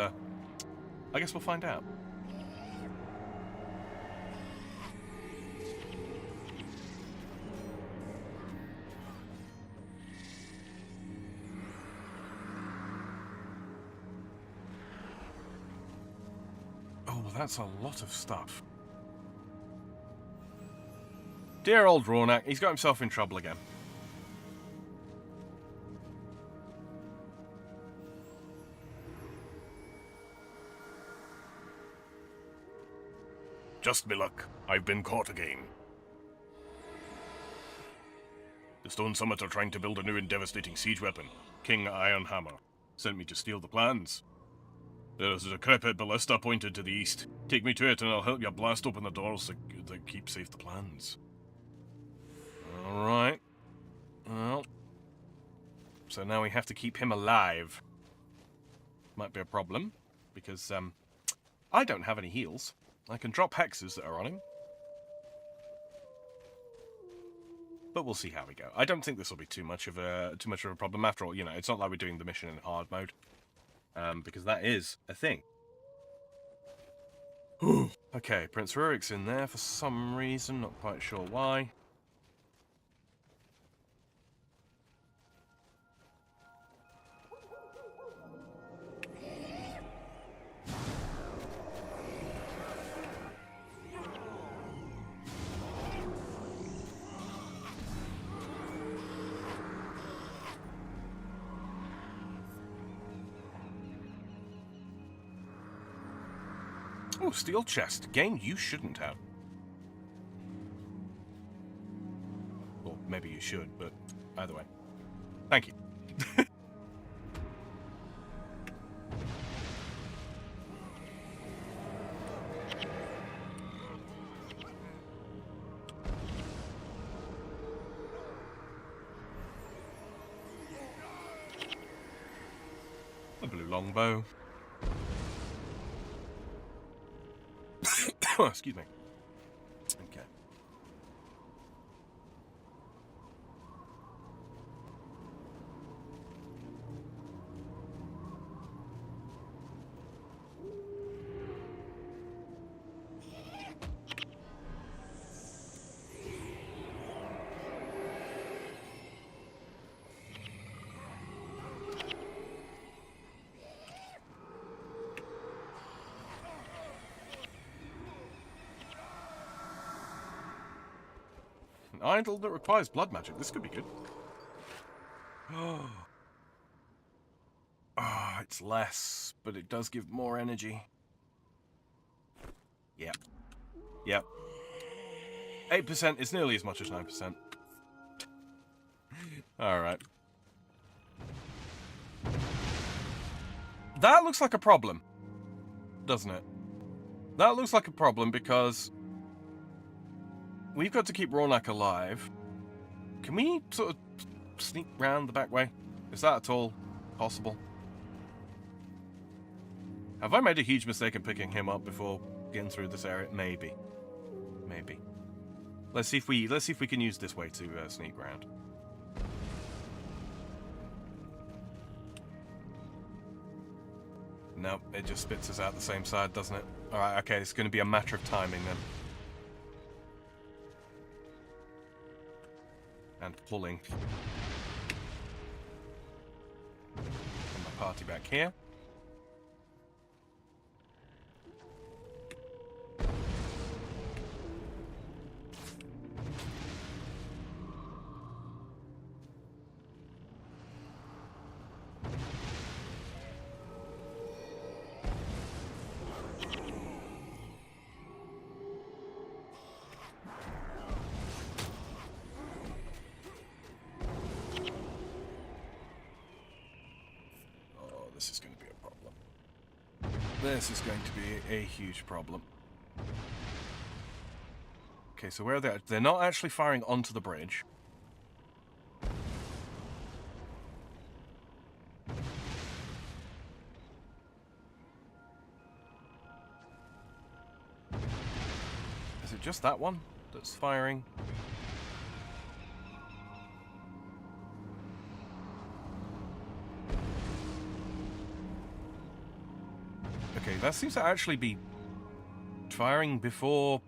I guess we'll find out. Oh, that's a lot of stuff. Dear old Rornack, he's got himself in trouble again. Just me luck. I've been caught again. The Stone Summit are trying to build a new and devastating siege weapon. King Ironhammer sent me to steal the plans. There's a decrepit ballista pointed to the east. Take me to it and I'll help you blast open the doors that keep safe the plans. Alright. Well. So now we have to keep him alive. Might be a problem, because I don't have any heals. I can drop hexes that are on him. But we'll see how we go. I don't think this will be too much of a problem. After all, you know, it's not like we're doing the mission in hard mode. Because that is a thing. Okay, Prince Rurik's in there for some reason, not quite sure why. Oh, steel chest. Game you shouldn't have. Well, maybe you should, but either way. Thank you. A blue longbow. Oh, excuse me. Okay. Idol that requires blood magic. This could be good. Oh, it's less, but it does give more energy. Yep. Yep. 8% is nearly as much as 9%. Alright. That looks like a problem, doesn't it? That looks like a problem because we've got to keep Rornack alive. Can we sort of sneak round the back way? Is that at all possible? Have I made a huge mistake in picking him up before getting through this area? Maybe. Maybe. Let's see if we can use this way to sneak round. No, it just spits us out the same side, doesn't it? Alright, okay, it's going to be a matter of timing then. And pulling. And my party back here. This is going to be a huge problem. Okay, so where are they? They're not actually firing onto the bridge. Is it just that one that's firing? Okay, that seems to actually be firing before...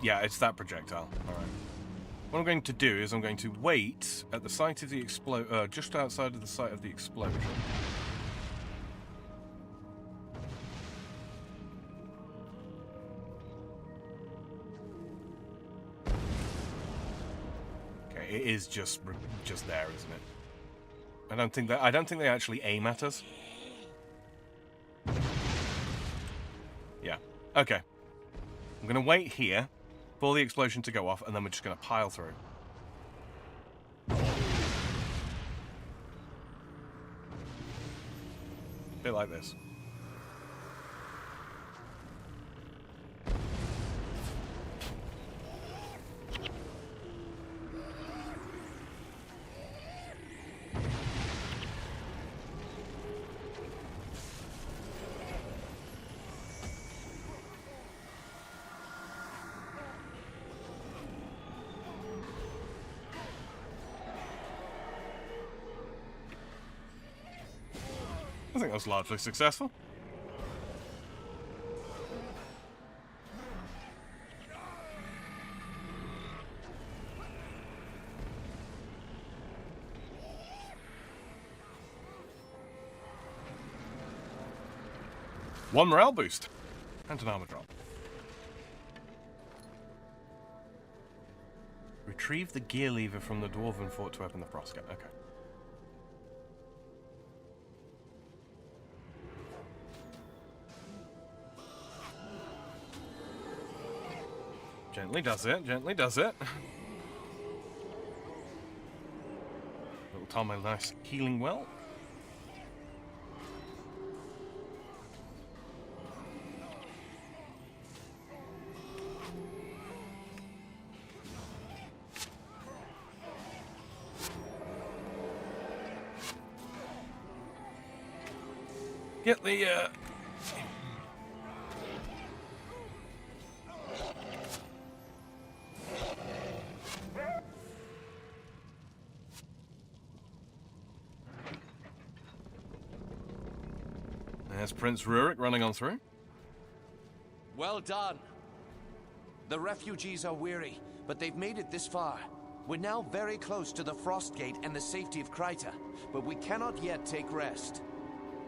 Yeah, it's that projectile. Alright. What I'm going to do is I'm going to wait at the site of the just outside of the site of the explosion. Okay, it is just there, isn't it? I don't think they actually aim at us. Yeah. Okay. I'm going to wait here for the explosion to go off, and then we're just going to pile through. Bit like this. I think that was largely successful. One morale boost. And an armor drop. Retrieve the gear lever from the dwarven fort to open the frost gate. Okay. Gently does it, gently does it. Little Tom, a nice healing well. Get the, There's Prince Rurik running on through. Well done. The refugees are weary, but they've made it this far. We're now very close to the Frost Gate and the safety of Kryta, but we cannot yet take rest.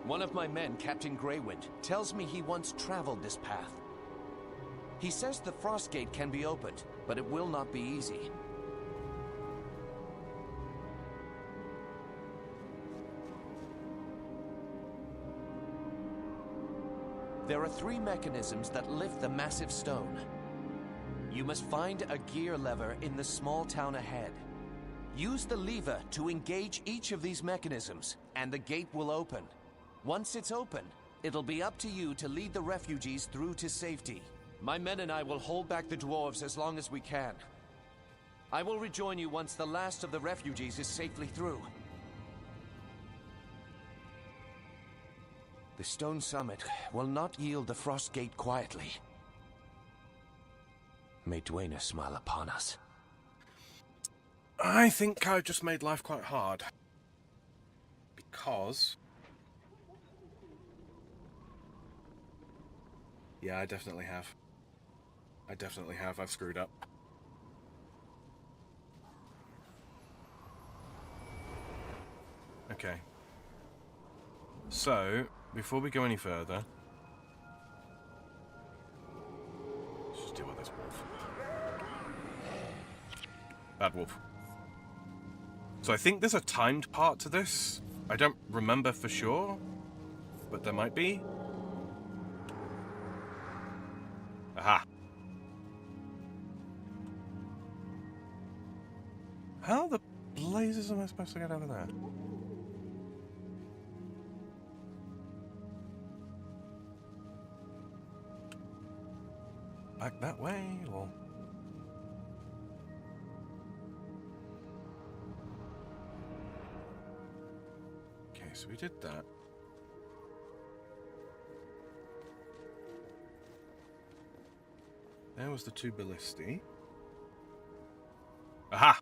One of my men, Captain Greywind, tells me he once traveled this path. He says the Frost Gate can be opened, but it will not be easy. There are 3 mechanisms that lift the massive stone. You must find a gear lever in the small town ahead. Use the lever to engage each of these mechanisms, and the gate will open. Once it's open, it'll be up to you to lead the refugees through to safety. My men and I will hold back the dwarves as long as we can. I will rejoin you once the last of the refugees is safely through. The stone summit will not yield the Frost Gate quietly. May Dwayne smile upon us. I think I've just made life quite hard. Because... Yeah, I definitely have. I've screwed up. Okay. So, before we go any further... Let's just deal with this wolf. Bad wolf. So I think there's a timed part to this. I don't remember for sure, but there might be. Aha. How the blazes am I supposed to get over there? back that way, or... Okay, so we did that. There was the 2 ballistae. Aha!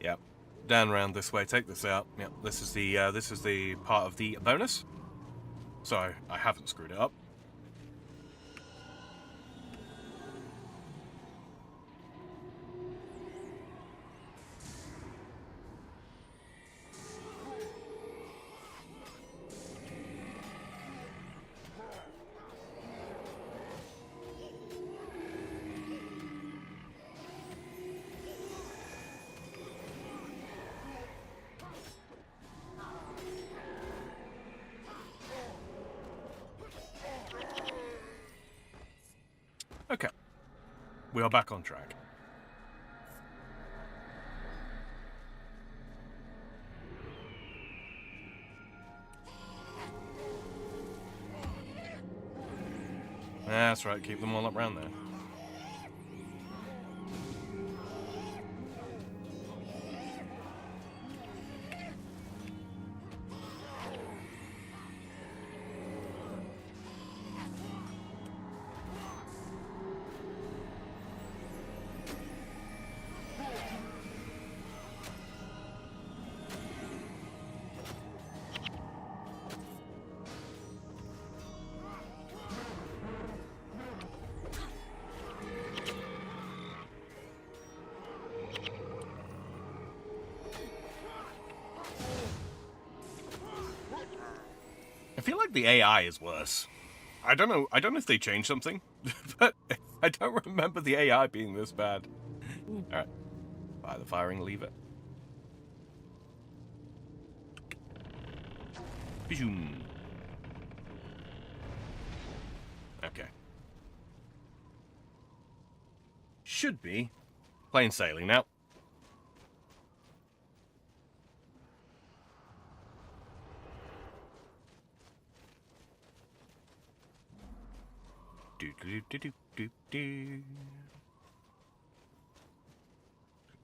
Yep. Down round this way. Take this out. Yep. This is the part of the bonus. So I haven't screwed it up. Okay. We are back on track. That's right, keep them all up round there. I feel like the AI is worse. I don't know if they changed something, but I don't remember the AI being this bad. Alright. Fire the firing lever. Bijoom. Okay. Should be plain sailing now.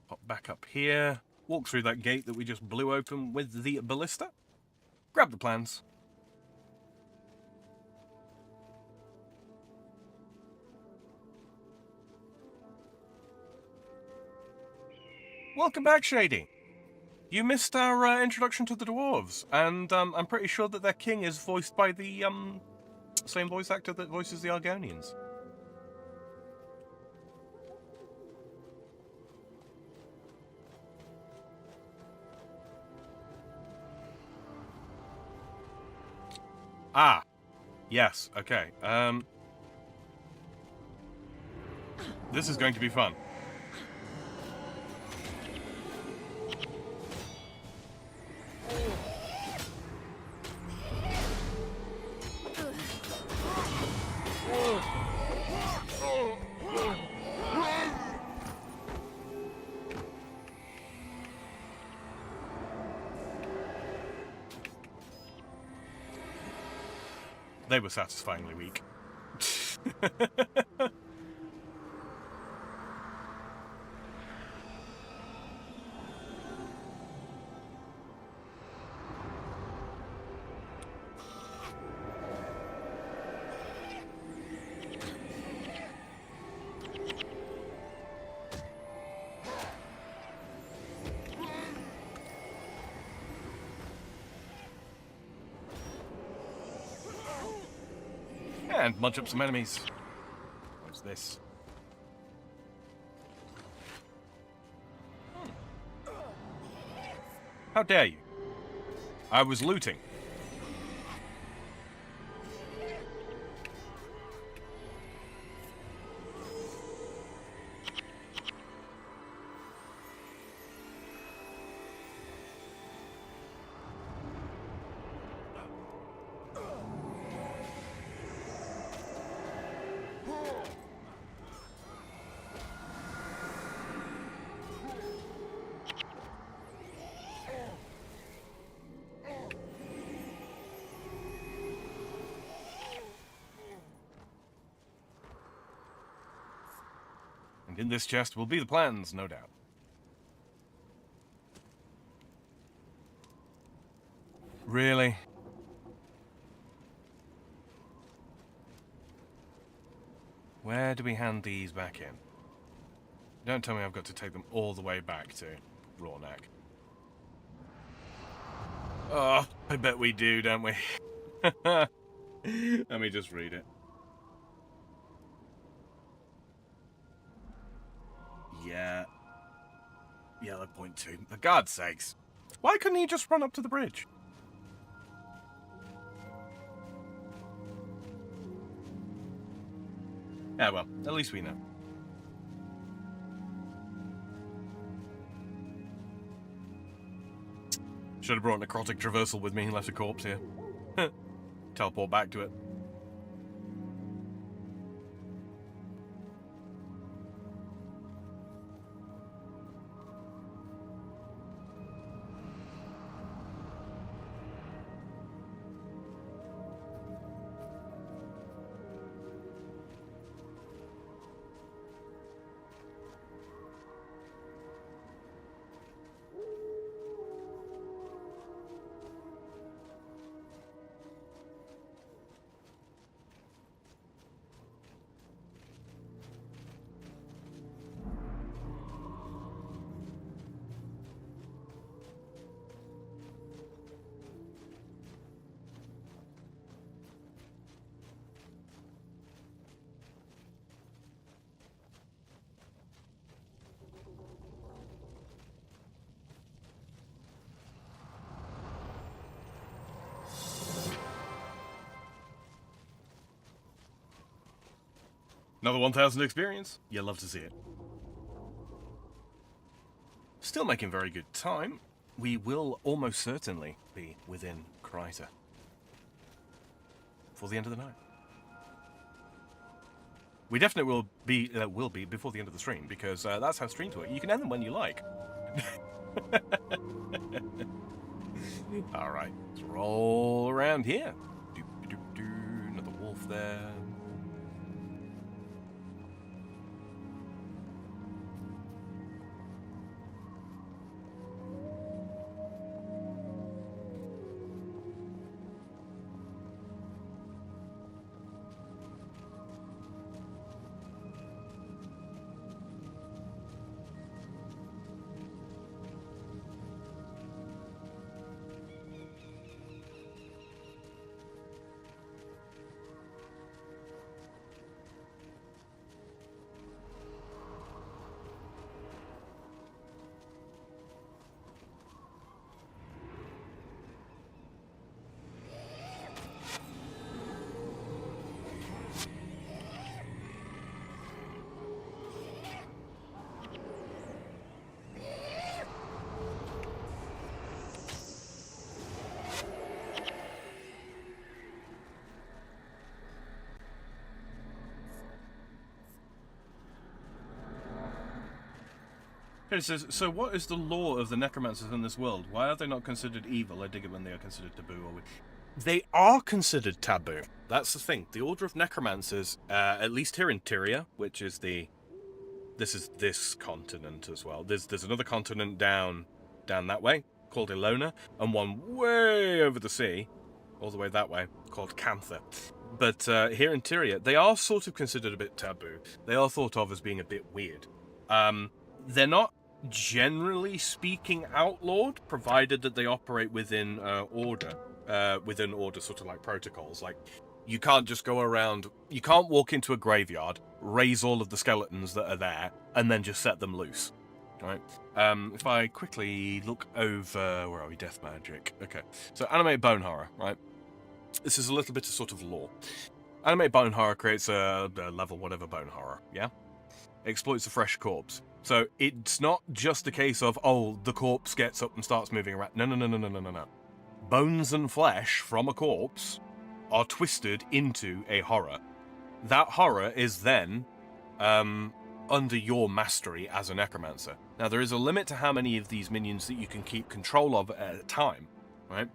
Pop back up here. Walk through that gate that we just blew open with the ballista. Grab the plans. Welcome back, Shady. You missed our introduction to the dwarves, and I'm pretty sure that their king is voiced by the same voice actor that voices the Argonians. Ah, yes. Okay. This is going to be fun. They were satisfyingly weak. And munch up some enemies. What's this? How dare you? I was looting. And in this chest will be the plans, no doubt. Really? Where do we hand these back in? Don't tell me I've got to take them all the way back to Rawnak. Oh, I bet we do, don't we? Let me just read it. Yeah. Yellow point 2. For God's sakes. Why couldn't he just run up to the bridge? Yeah, well, at least we know. Should have brought necrotic traversal with me and left a corpse here. Teleport back to it. Another 1,000 experience. You love to see it. Still making very good time. We will almost certainly be within Kryta before the end of the night. We definitely will be before the end of the stream, because that's how streams work. You can end them when you like. All right, let's roll around here. Another wolf there. It says, so what is the law of the necromancers in this world? Why are they not considered evil? I dig it when they are considered taboo. They are considered taboo. That's the thing. The Order of Necromancers, at least here in Tyria, which is this is this continent as well. There's another continent down that way called Ilona, and one way over the sea, all the way that way, called Cantha. But here in Tyria, they are sort of considered a bit taboo. They are thought of as being a bit weird. They're not generally speaking outlawed, provided that they operate within order sort of like protocols. Like, you can't just go around, you can't walk into a graveyard, raise all of the skeletons that are there, and then just set them loose, right? If I quickly look over, where are we, death magic, okay, so animate bone horror, right? This is a little bit of sort of lore. Animate bone horror creates a level whatever bone horror, yeah? Exploits a fresh corpse. So it's not just a case of, oh, the corpse gets up and starts moving around. No. Bones and flesh from a corpse are twisted into a horror. That horror is then under your mastery as a necromancer. Now, there is a limit to how many of these minions that you can keep control of at a time, right?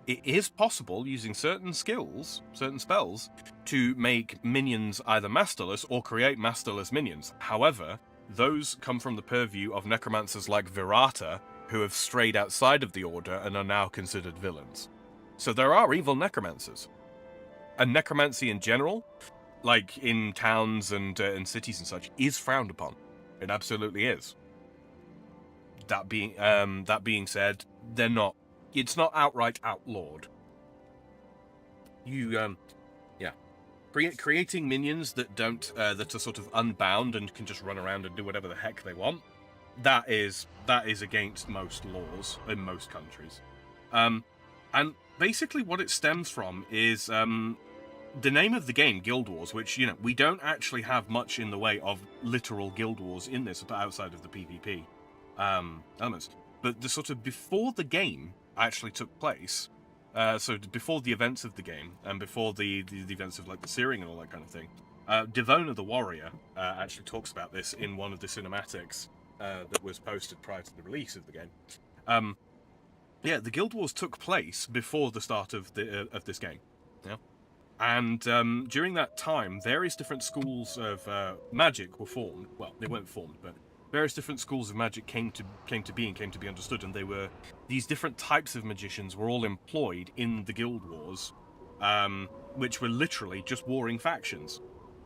It is possible, using certain skills, certain spells, to make minions either masterless or create masterless minions. However, those come from the purview of necromancers like Virata, who have strayed outside of the Order and are now considered villains. So there are evil necromancers. And necromancy in general, like in towns and cities and such, is frowned upon. It absolutely is. That being said, they're not. It's not outright outlawed. Creating minions that that are sort of unbound and can just run around and do whatever the heck they want. That is against most laws in most countries. And basically, what it stems from is the name of the game, Guild Wars, which, we don't actually have much in the way of literal Guild Wars in this outside of the PvP elements. But the sort of before the game actually took place, so before the events of the game and before the events of like the Searing and all that kind of thing, Devona the Warrior actually talks about this in one of the cinematics that was posted prior to the release of the game. The Guild Wars took place before the start of this game. Yeah. And during that time, various different schools of magic were formed. Well, they weren't formed, but various different schools of magic came to be and came to be understood. And these different types of magicians were all employed in the Guild Wars, which were literally just warring factions.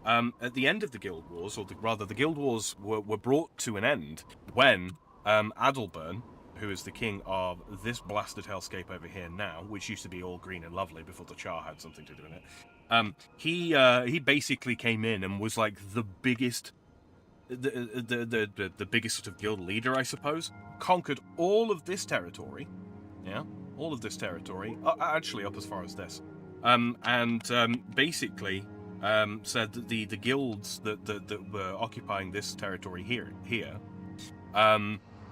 At the end of the Guild Wars, or rather the Guild Wars were brought to an end when Adalbern, who is the king of this blasted hellscape over here now, which used to be all green and lovely before the Char had something to do in it. He basically came in and was like the biggest, the biggest sort of guild leader, I suppose. Conquered all of this territory, all of this territory, actually up as far as this, and basically said that the guilds that were occupying this territory here.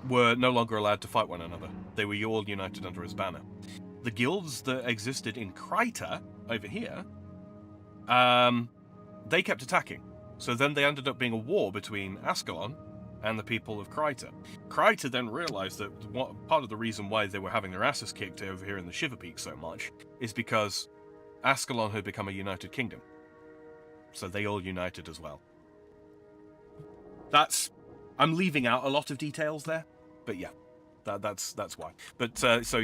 Were no longer allowed to fight one another. They were all united under his banner. The guilds that existed in Kryta, over here, they kept attacking. So then they ended up being a war between Ascalon and the people of Kryta. Kryta then realized that part of the reason why they were having their asses kicked over here in the Shiverpeaks so much is because Ascalon had become a united kingdom. So they all united as well. I'm leaving out a lot of details there, but yeah, that's why. But so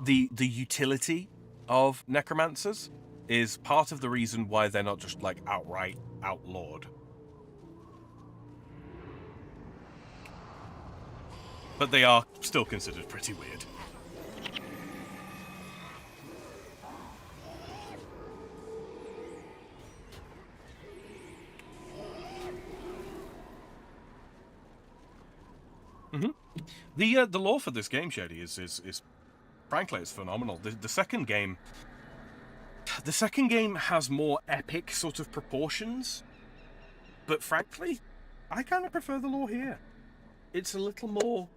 the utility of necromancers is part of the reason why they're not just like outright outlawed. But they are still considered pretty weird. The lore for this game, Shady, is frankly, it's phenomenal. The second game has more epic sort of proportions, but frankly, I kind of prefer the lore here. It's a little more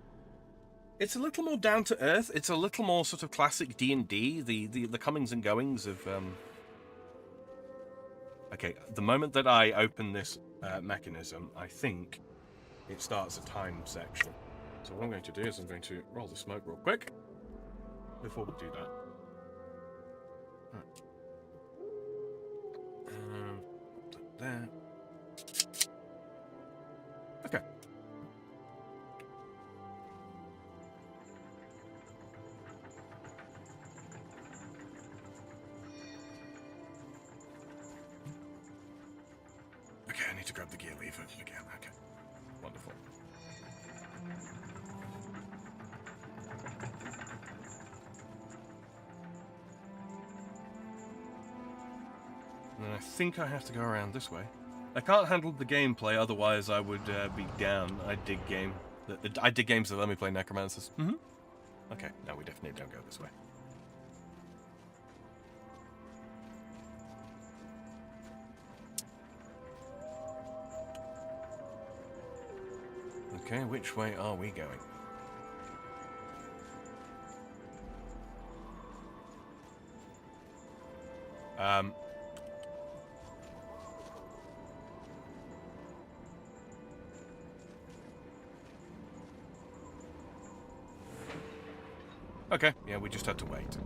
down to earth. It's a little more sort of classic D&D. The comings and goings of Okay, the moment that I open this mechanism, I think it starts a time section. So what I'm going to do is I'm going to roll the smoke real quick before we do that. Right. There. Okay. Okay, I need to grab the gear lever again. Okay. Wonderful. And I think I have to go around this way. I can't handle the gameplay, otherwise I would be down. I dig games that let me play necromancers. Okay, no, we definitely don't go this way. Okay, which way are we going? Okay, yeah, we just had to wait.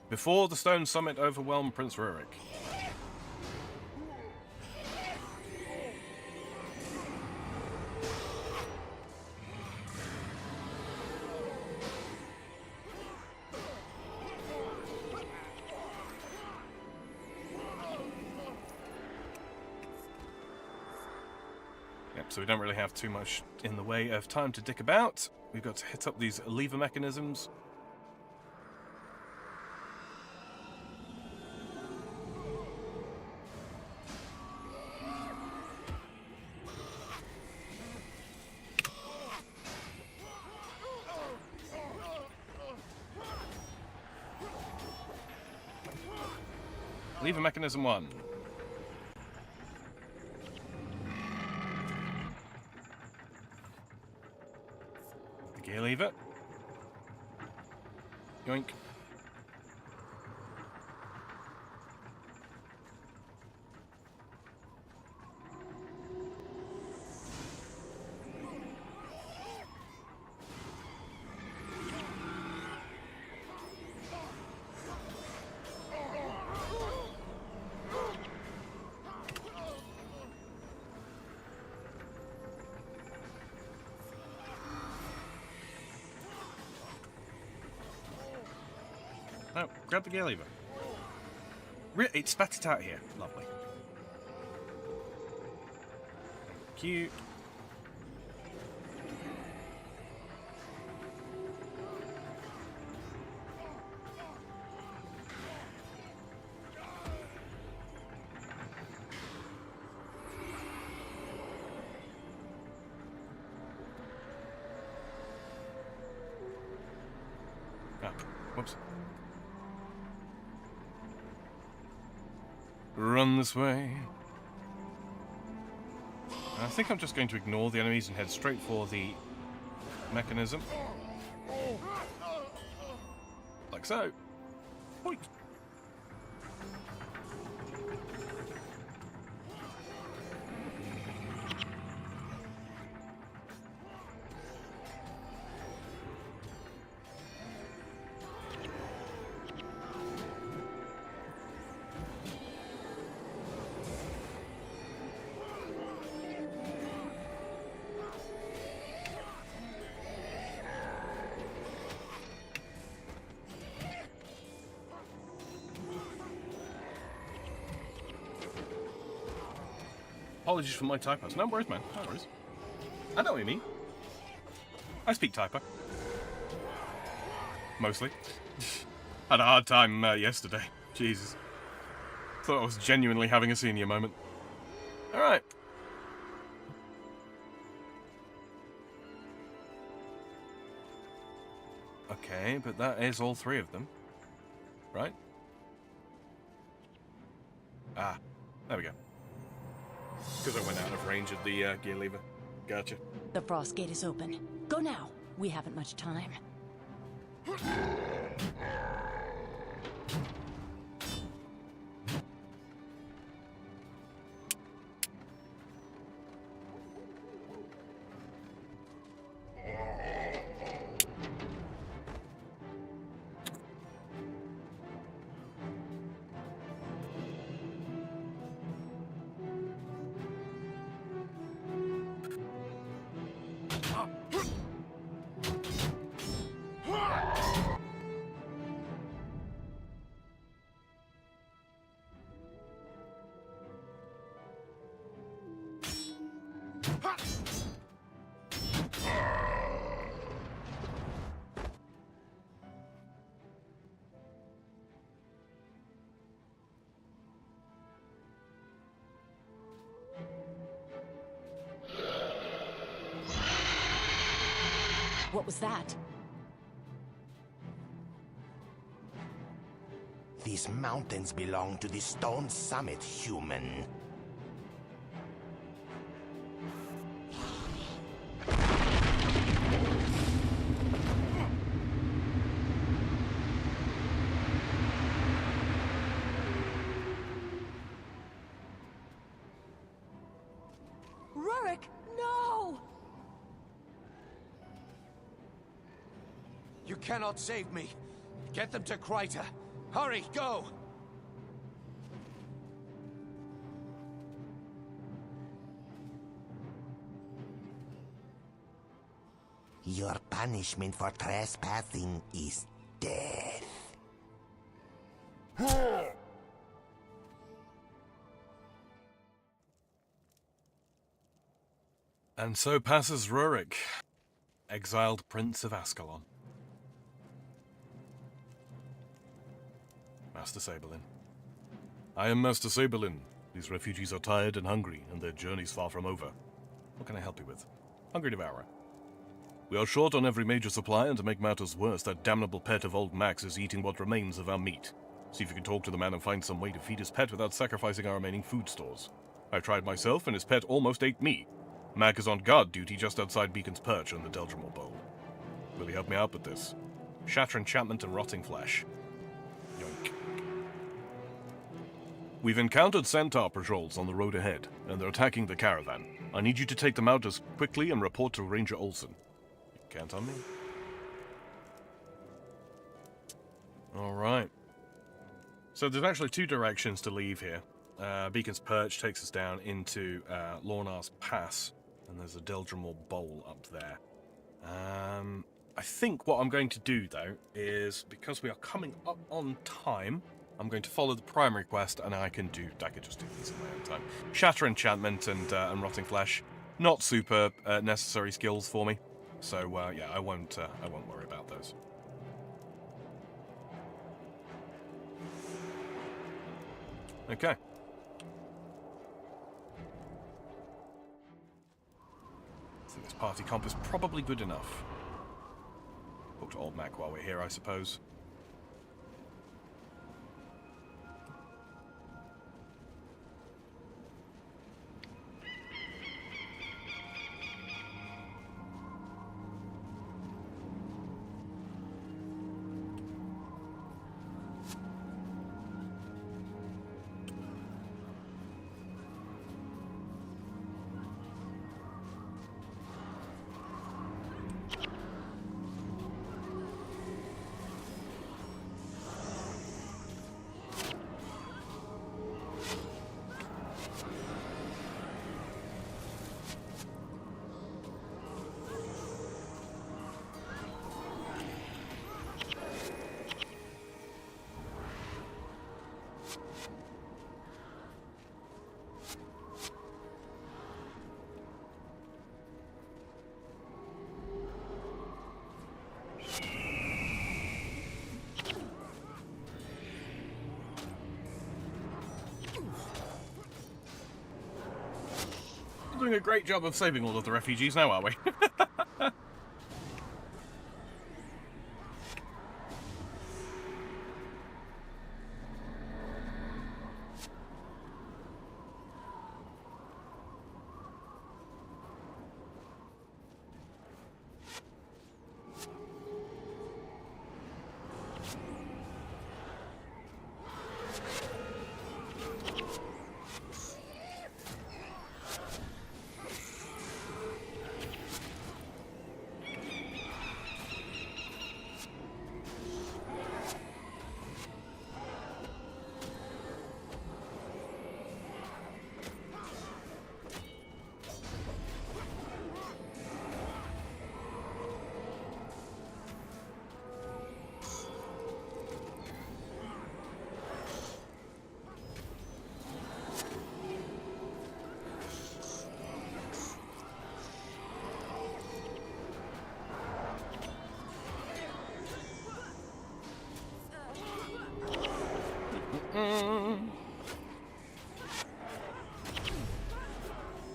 Before the Stone Summit overwhelmed Prince Rurik. so we don't really have too much in the way of time to dick about. We've got to hit up these lever mechanisms. Lever mechanism 1. The gear lever. Yoink. Oh, grab the gear lever. It spat it out here. Lovely. Cute. Ah, whoops. Run this way. I think I'm just going to ignore the enemies and head straight for the mechanism. Like so. Point. Apologies for my typos. No worries, man. No worries. I know what you mean. I speak typo. Mostly. Had a hard time yesterday. Jesus. Thought I was genuinely having a senior moment. Alright. Okay, but that is all three of them. Right? Ah, there we go. Because I went out of range of the gear lever. Gotcha. The frost gate is open. Go now. We haven't much time. What was that? These mountains belong to the Stone Summit, human. Rurik, no! You cannot save me. Get them to Kryta. Hurry, go! Your punishment for trespassing is death. And so passes Rurik, exiled Prince of Ascalon. Master Saberlin. I am Master Saberlin. These refugees are tired and hungry, and their journey's far from over. What can I help you with? Hungry Devourer. We are short on every major supply, and to make matters worse, that damnable pet of old Max is eating what remains of our meat. See if you can talk to the man and find some way to feed his pet without sacrificing our remaining food stores. I tried myself, and his pet almost ate me. Mac is on guard duty just outside Beacon's Perch on the Deldrimor Bowl. Will you help me out with this? Shatter enchantment and rotting flesh. Yoink. We've encountered centaur patrols on the road ahead, and they're attacking the caravan. I need you to take them out as quickly and report to Ranger Olsen. You can't on me? Alright. So there's actually two directions to leave here. Beacon's Perch takes us down into Lornar's Pass, and there's a Deldrimor Bowl up there. I think what I'm going to do, though, is, because we are coming up on time, I'm going to follow the primary quest, and I can just do these in my own time. Shatter Enchantment and Rotting Flesh, not super necessary skills for me, so yeah, I won't worry about those. Okay. I think this party comp is probably good enough. Talk to Old Mac while we're here, I suppose. Doing a great job of saving all of the refugees now, are we?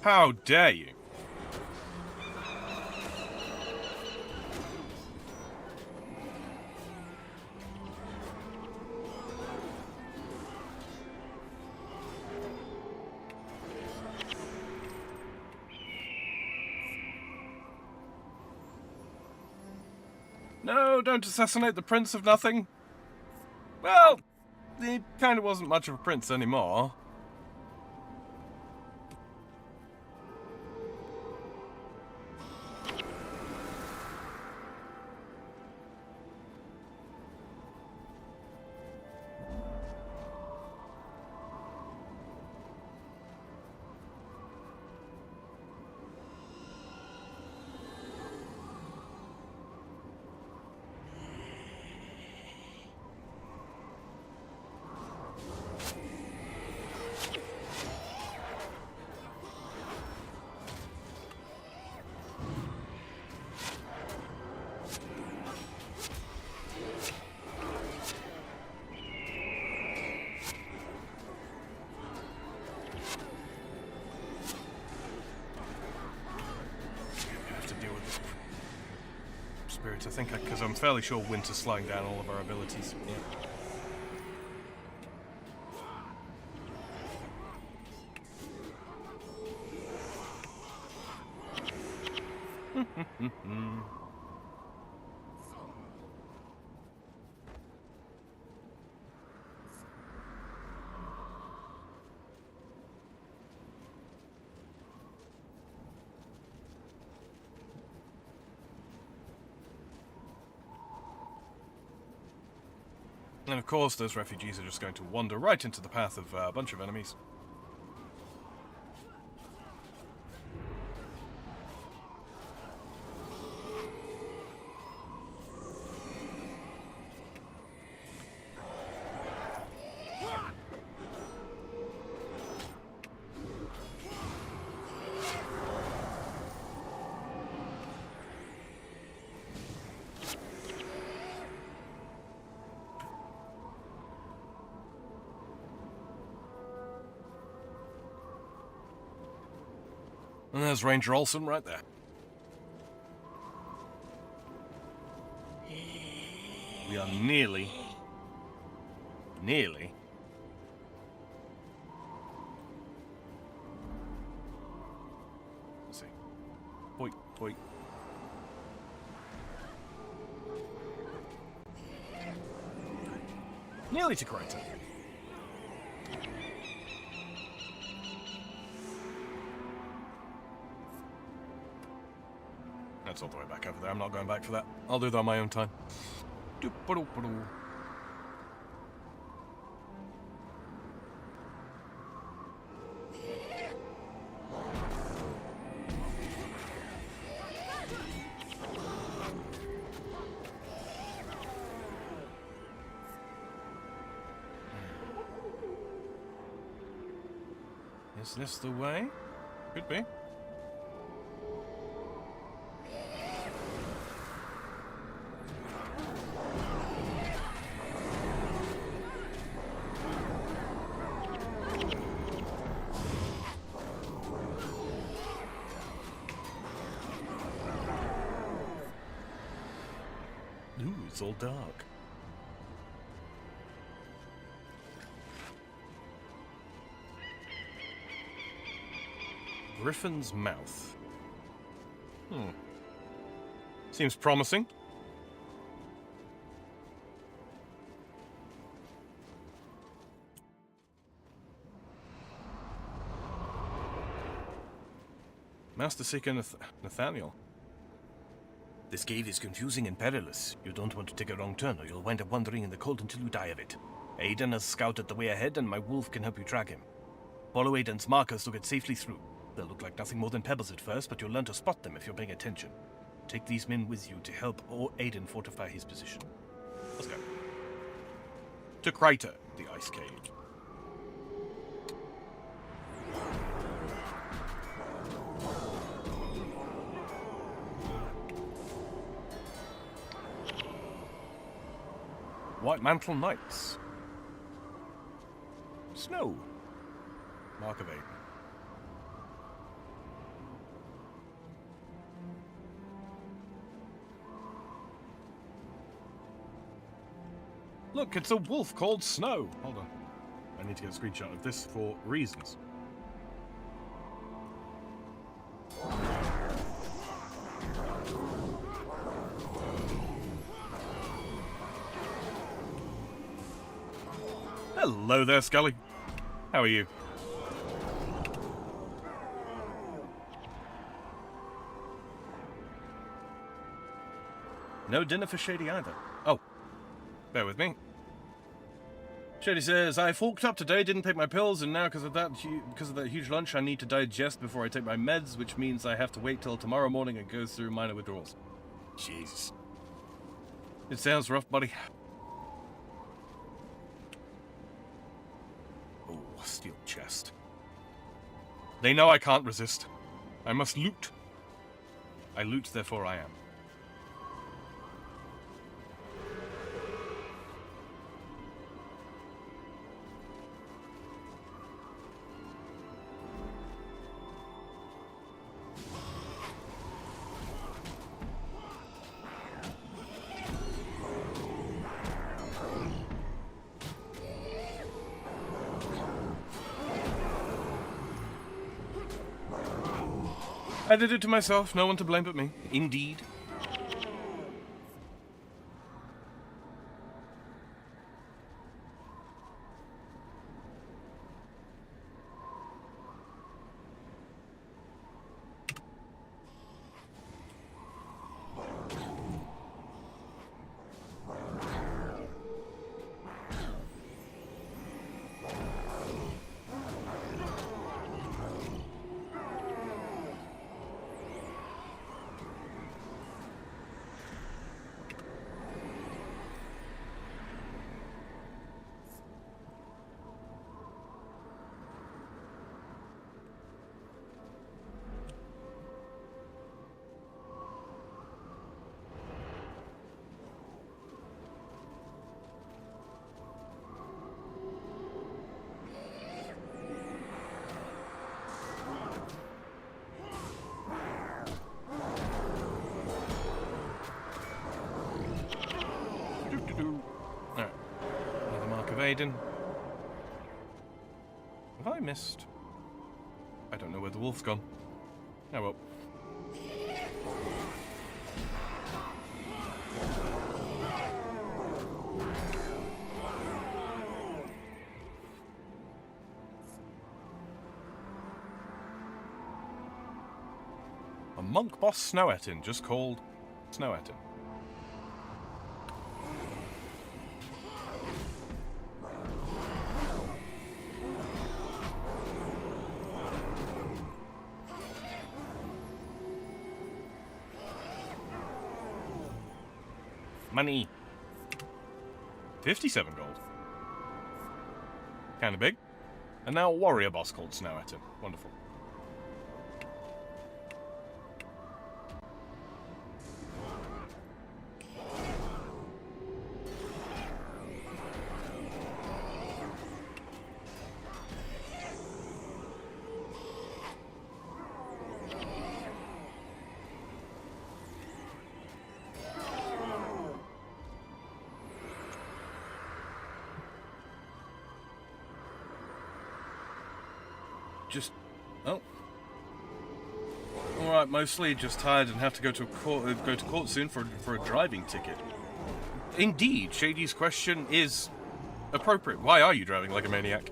How dare you? No, don't assassinate the Prince of Nothing. Well, he kind of wasn't much of a prince anymore. I think, because I'm fairly sure winter's slowing down all of our abilities. Yeah. And of course, those refugees are just going to wander right into the path of a bunch of enemies. And there's Ranger Olsen right there. We are nearly... Let's see. Boink, boink. Nearly to Crater. That's all the way back over there. I'm not going back for that. I'll do that on my own time. Is this the way? Could be. Ooh, it's all dark. Griffin's Mouth. Seems promising. Master Seeker Nathaniel. This cave is confusing and perilous. You don't want to take a wrong turn or you'll wind up wandering in the cold until you die of it. Aiden has scouted the way ahead and my wolf can help you track him. Follow Aiden's markers to get safely through. They'll look like nothing more than pebbles at first, but you'll learn to spot them if you're paying attention. Take these men with you to help Aiden fortify his position. Let's go. To Crater, the ice cave. White Mantle Knights. Snow. Mark of Aiden. Look, it's a wolf called Snow. Hold on. I need to get a screenshot of this for reasons. Hello there, Scully. How are you? No dinner for Shady either. Oh. Bear with me. Shady says, I forked up today, didn't take my pills, and now because of that huge lunch, I need to digest before I take my meds, which means I have to wait till tomorrow morning and go through minor withdrawals. Jesus. It sounds rough, buddy. Oh, steel chest. They know I can't resist. I must loot. I loot, therefore I am. I did it to myself. No one to blame but me. Indeed. Alright. Another mark of Aiden. Have I missed? I don't know where the wolf's gone. Oh well. A monk boss Snow-Etin, just called Snow-Etin. Money. 57 gold. Kinda big. And now a warrior boss called Snow-Etin. Wonderful. Just, oh, all right. Mostly just tired and have to go to court soon for a driving ticket. Indeed, Shady's question is appropriate. Why are you driving like a maniac?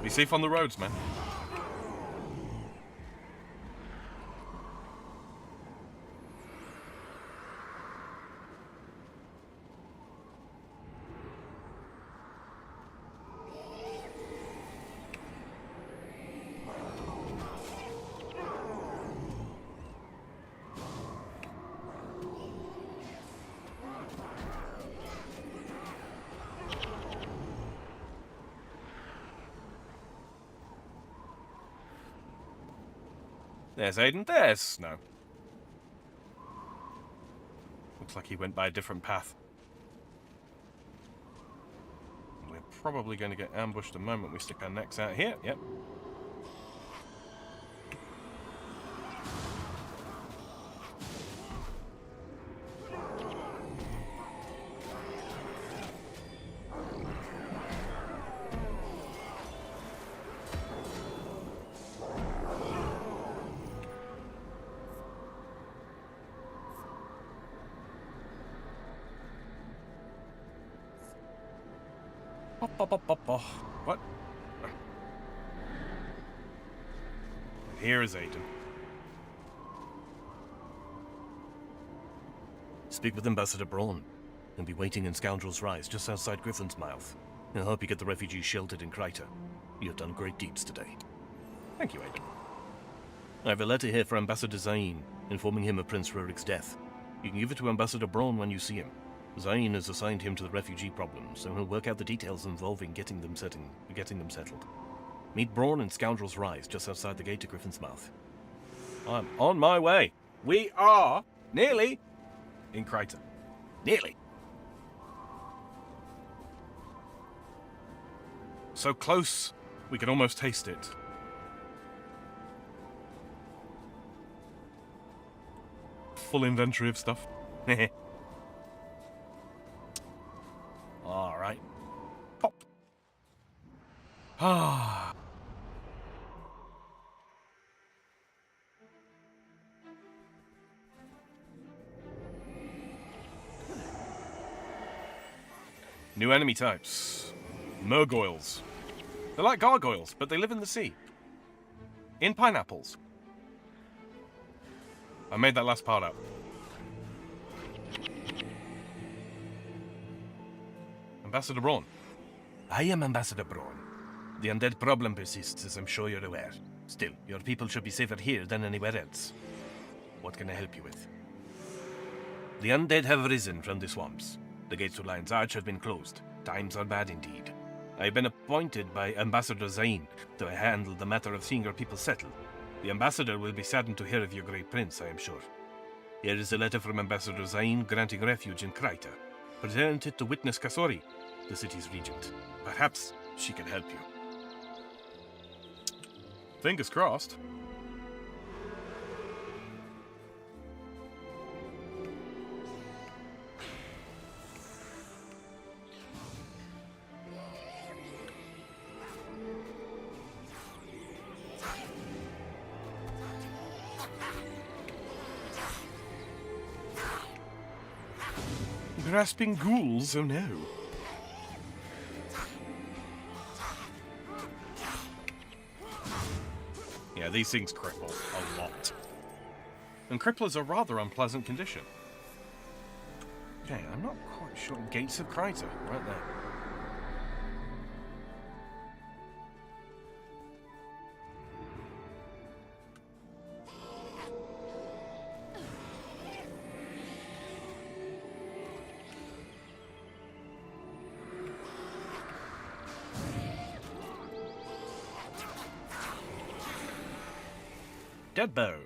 Be safe on the roads, man. There's Aiden, there's Snow. Looks like he went by a different path. We're probably going to get ambushed the moment we stick our necks out here. Yep. What? Here is Aiden. Speak with Ambassador Braun. He'll be waiting in Scoundrel's Rise, just outside Griffin's Mouth. I hope you get the refugees sheltered in Kryta. You have done great deeds today. Thank you, Aiden. I have a letter here for Ambassador Zain, informing him of Prince Rurik's death. You can give it to Ambassador Braun when you see him. Zain has assigned him to the refugee problem, so he'll work out the details involving getting them settled. Meet Braun in Scoundrel's Rise, just outside the gate to Griffin's Mouth. I'm on my way. We are nearly in Kryta. Nearly. So close, we can almost taste it. Full inventory of stuff. All right. Pop. Ah. New enemy types. Murgoyles. They're like gargoyles, but they live in the sea. In pineapples. I made that last part up. Ambassador Braun. I am Ambassador Braun. The undead problem persists, as I'm sure you're aware. Still, your people should be safer here than anywhere else. What can I help you with? The undead have risen from the swamps. The gates to Lion's Arch have been closed. Times are bad indeed. I have been appointed by Ambassador Zain to handle the matter of seeing your people settled. The ambassador will be saddened to hear of your great prince, I am sure. Here is a letter from Ambassador Zain granting refuge in Kryta. Present it to Witness Kasori, the city's regent. Perhaps she can help you. Fingers crossed. Grasping ghouls, oh no. Yeah, these things cripple a lot. And cripplers are rather unpleasant condition. Okay, I'm not quite sure. Gates of Kryta, right there. Dead bow.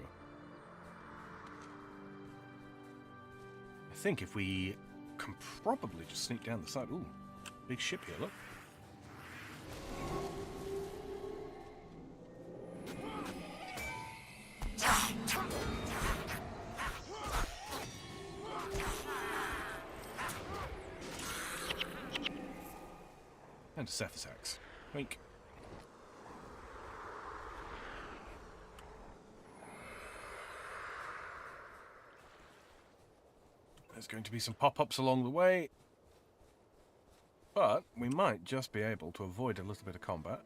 I think if we can probably just sneak down the side. Ooh, big ship here, look. And a Cephas axe. Wink. There's going to be some pop-ups along the way, but we might just be able to avoid a little bit of combat.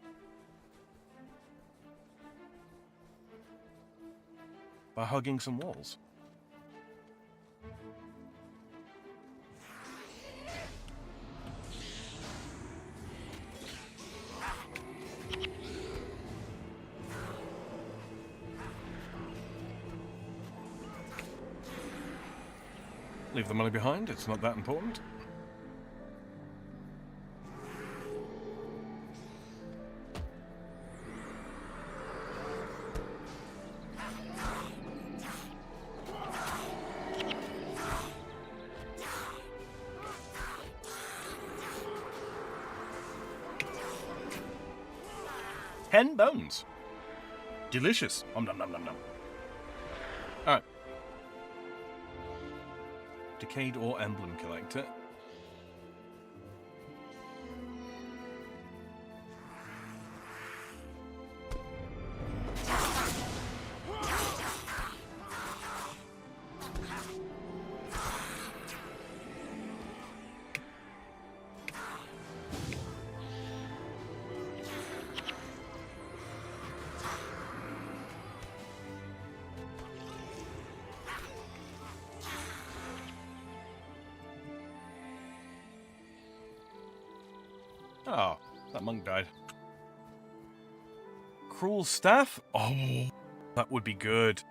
By hugging some walls. Leave the money behind, it's not that important. Ten bones. Delicious. Nom nom nom nom nom. Alright. Decayed or Emblem Collector. Oh, that monk died. Cruel Staff? Oh, that would be good.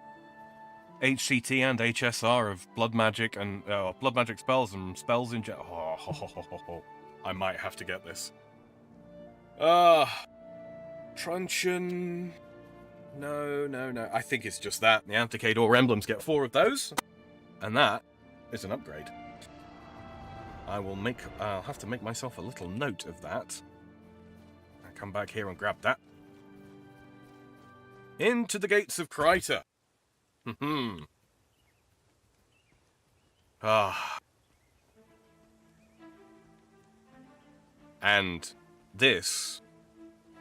HCT and HSR of blood magic and blood magic spells and spells in general. Oh, I might have to get this. Truncheon. No. I think it's just that. The Anticade or emblems get 4 of those, and that is an upgrade. I'll have to make myself a little note of that. I'll come back here and grab that. Into the gates of Kryta. And this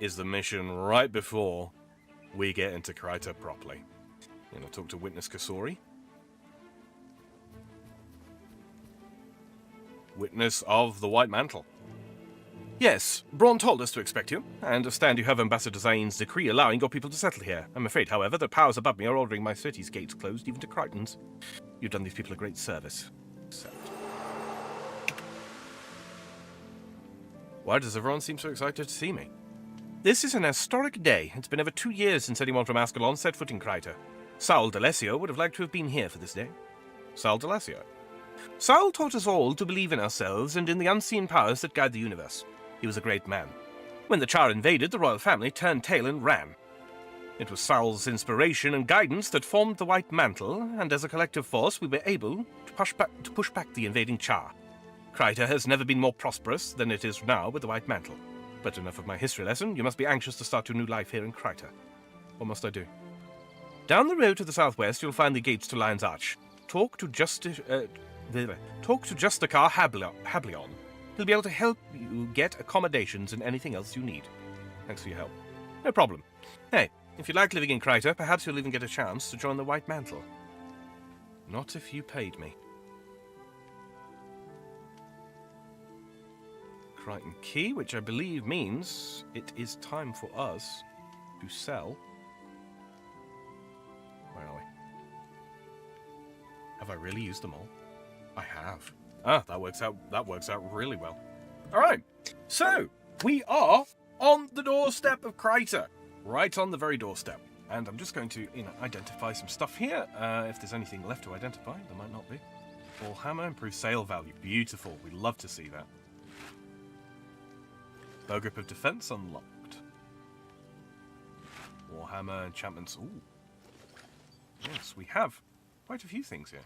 is the mission right before we get into Kryta properly. I'm going to talk to Witness Kasori. Witness of the White Mantle. Yes, Braun told us to expect you. I understand you have Ambassador Zane's decree allowing your people to settle here. I'm afraid, however, that powers above me are ordering my city's gates closed, even to Crichton's. You've done these people a great service. Except... Why does everyone seem so excited to see me? This is an historic day. It's been over 2 years since anyone from Ascalon set foot in Kryta. Saul D'Alessio would have liked to have been here for this day. Saul D'Alessio. Saul taught us all to believe in ourselves and in the unseen powers that guide the universe. He was a great man. When the Char invaded, the royal family turned tail and ran. It was Saul's inspiration and guidance that formed the White Mantle, and as a collective force we were able to push back the invading Char. Kryta has never been more prosperous than it is now with the White Mantle. But enough of my history lesson. You must be anxious to start your new life here in Kryta. What must I do? Down the road to the southwest, you'll find the gates to Lion's Arch. Talk to Justicar Hablion. He'll be able to help you get accommodations and anything else you need. Thanks for your help. No problem. Hey, if you like living in Kryta, perhaps you'll even get a chance to join the White Mantle. Not if you paid me. Crichton Key, which I believe means it is time for us to sell. Where are we? Have I really used them all? I have. Ah, that works out really well. Alright, so we are on the doorstep of Kryta. Right on the very doorstep. And I'm just going to, identify some stuff here. If there's anything left to identify, there might not be. Full hammer, improved sale value. Beautiful. We'd love to see that. Bowgrip of defense unlocked. Warhammer enchantments. Ooh. Yes, we have quite a few things here.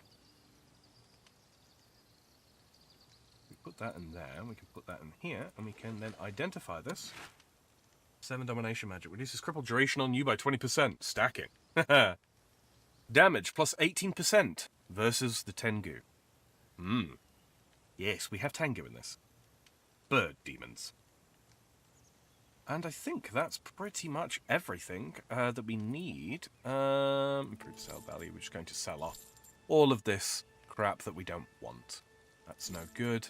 We put that in there, we can put that in here, and we can then identify this. 7 domination magic. Reduces crippled duration on you by 20%. Stacking. Damage plus 18% versus the Tengu. Yes, we have Tengu in this. Bird demons. And I think that's pretty much everything that we need. Improved sale value. We're just going to sell off all of this crap that we don't want. That's no good.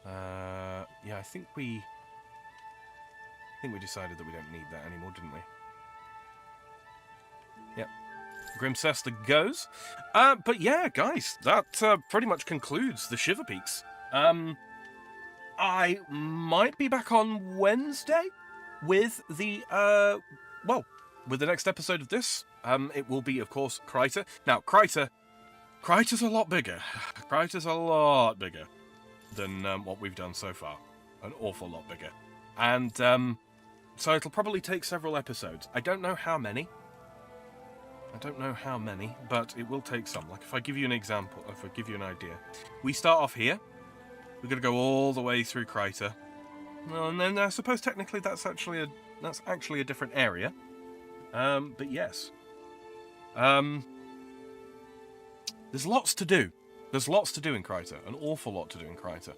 Yeah, I think we decided that we don't need that anymore, didn't we? Yep. Grimcester goes. But yeah, guys, that pretty much concludes the Shiverpeaks. I might be back on Wednesday with the, with the next episode of this. It will be, of course, Kryta. Now, Kryta's a lot bigger. Kryta's a lot bigger than what we've done so far. An awful lot bigger. And so it'll probably take several episodes. I don't know how many, but it will take some. Like, if I give you an example, if I give you an idea. We start off here. We're going to go all the way through Kryta. Well, and then I suppose technically that's actually a different area. But yes. There's lots to do. There's lots to do in Kryta. An awful lot to do in Kryta.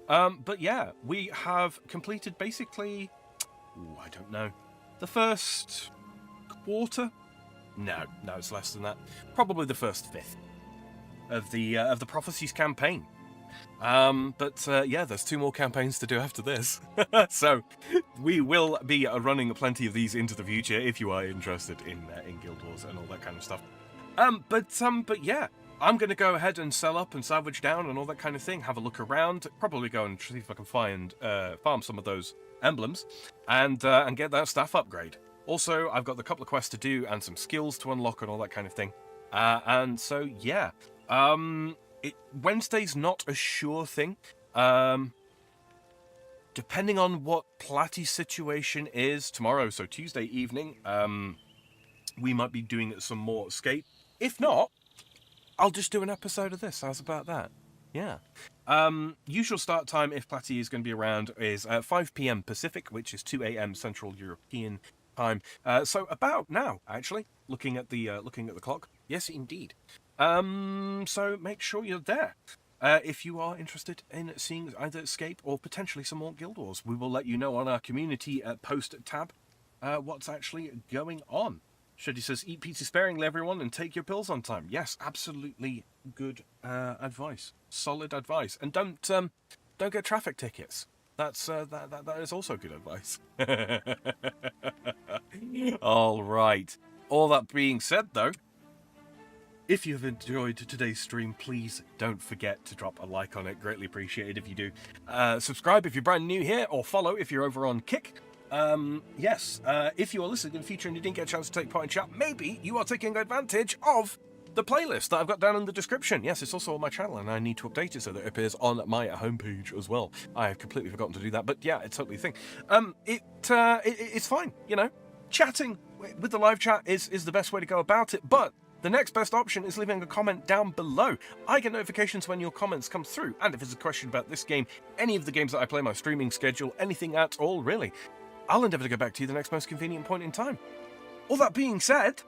But yeah, we have completed basically... Ooh, I don't know. The first quarter? No, it's less than that. Probably the first fifth of the Prophecies campaign. Yeah, there's 2 more campaigns to do after this. So we will be running plenty of these into the future if you are interested in Guild Wars and all that kind of stuff. But yeah, I'm going to go ahead and sell up and salvage down and all that kind of thing. Have a look around. Probably go and see if I can farm some of those emblems and get that staff upgrade. Also, I've got a couple of quests to do and some skills to unlock and all that kind of thing. And so yeah, Wednesday's not a sure thing. Depending on what Platty's situation is tomorrow, so Tuesday evening, we might be doing some more Escape. If not, I'll just do an episode of this. How's about that? Yeah. Usual start time, if Platty is going to be around, is 5 p.m. Pacific, which is 2 a.m. Central European time. So about now, actually, looking at the clock. Yes, indeed. So make sure you're there. If you are interested in seeing either Escape or potentially some more Guild Wars, we will let you know on our community post tab what's actually going on. Shady says, eat pizza sparingly, everyone, and take your pills on time. Yes, absolutely good advice. Solid advice. And don't get traffic tickets. That's that is also good advice. All right. All that being said, though, if you've enjoyed today's stream, please don't forget to drop a like on it. Greatly appreciated if you do. Subscribe if you're brand new here, or follow if you're over on Kick. Yes, if you are listening in the future and you didn't get a chance to take part in chat, maybe you are taking advantage of the playlist that I've got down in the description. Yes, it's also on my channel, and I need to update it so that it appears on my homepage as well. I have completely forgotten to do that, but yeah, it's totally a thing. It's fine, you know. Chatting with the live chat is the best way to go about it, but the next best option is leaving a comment down below. I get notifications when your comments come through, and if it's a question about this game, any of the games that I play, my streaming schedule, anything at all, really, I'll endeavour to get back to you the next most convenient point in time. All that being said,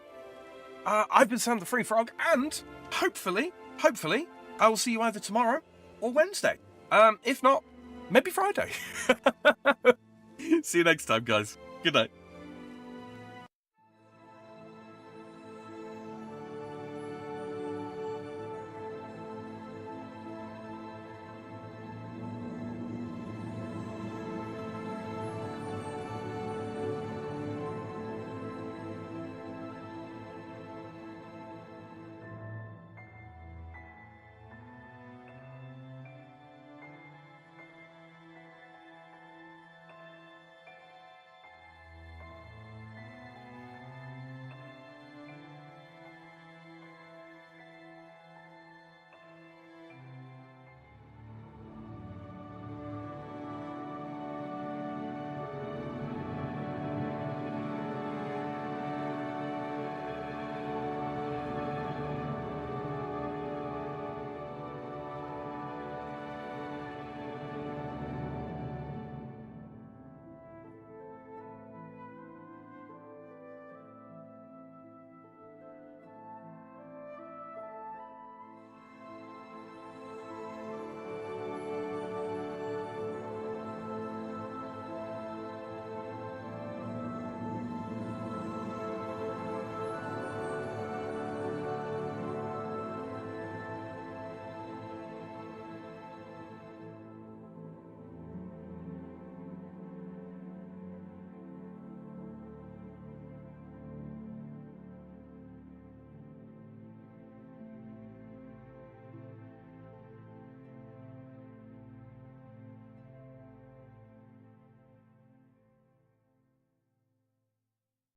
I've been Sam the Free Frog, and hopefully, I will see you either tomorrow or Wednesday. If not, maybe Friday. See you next time, guys. Good night.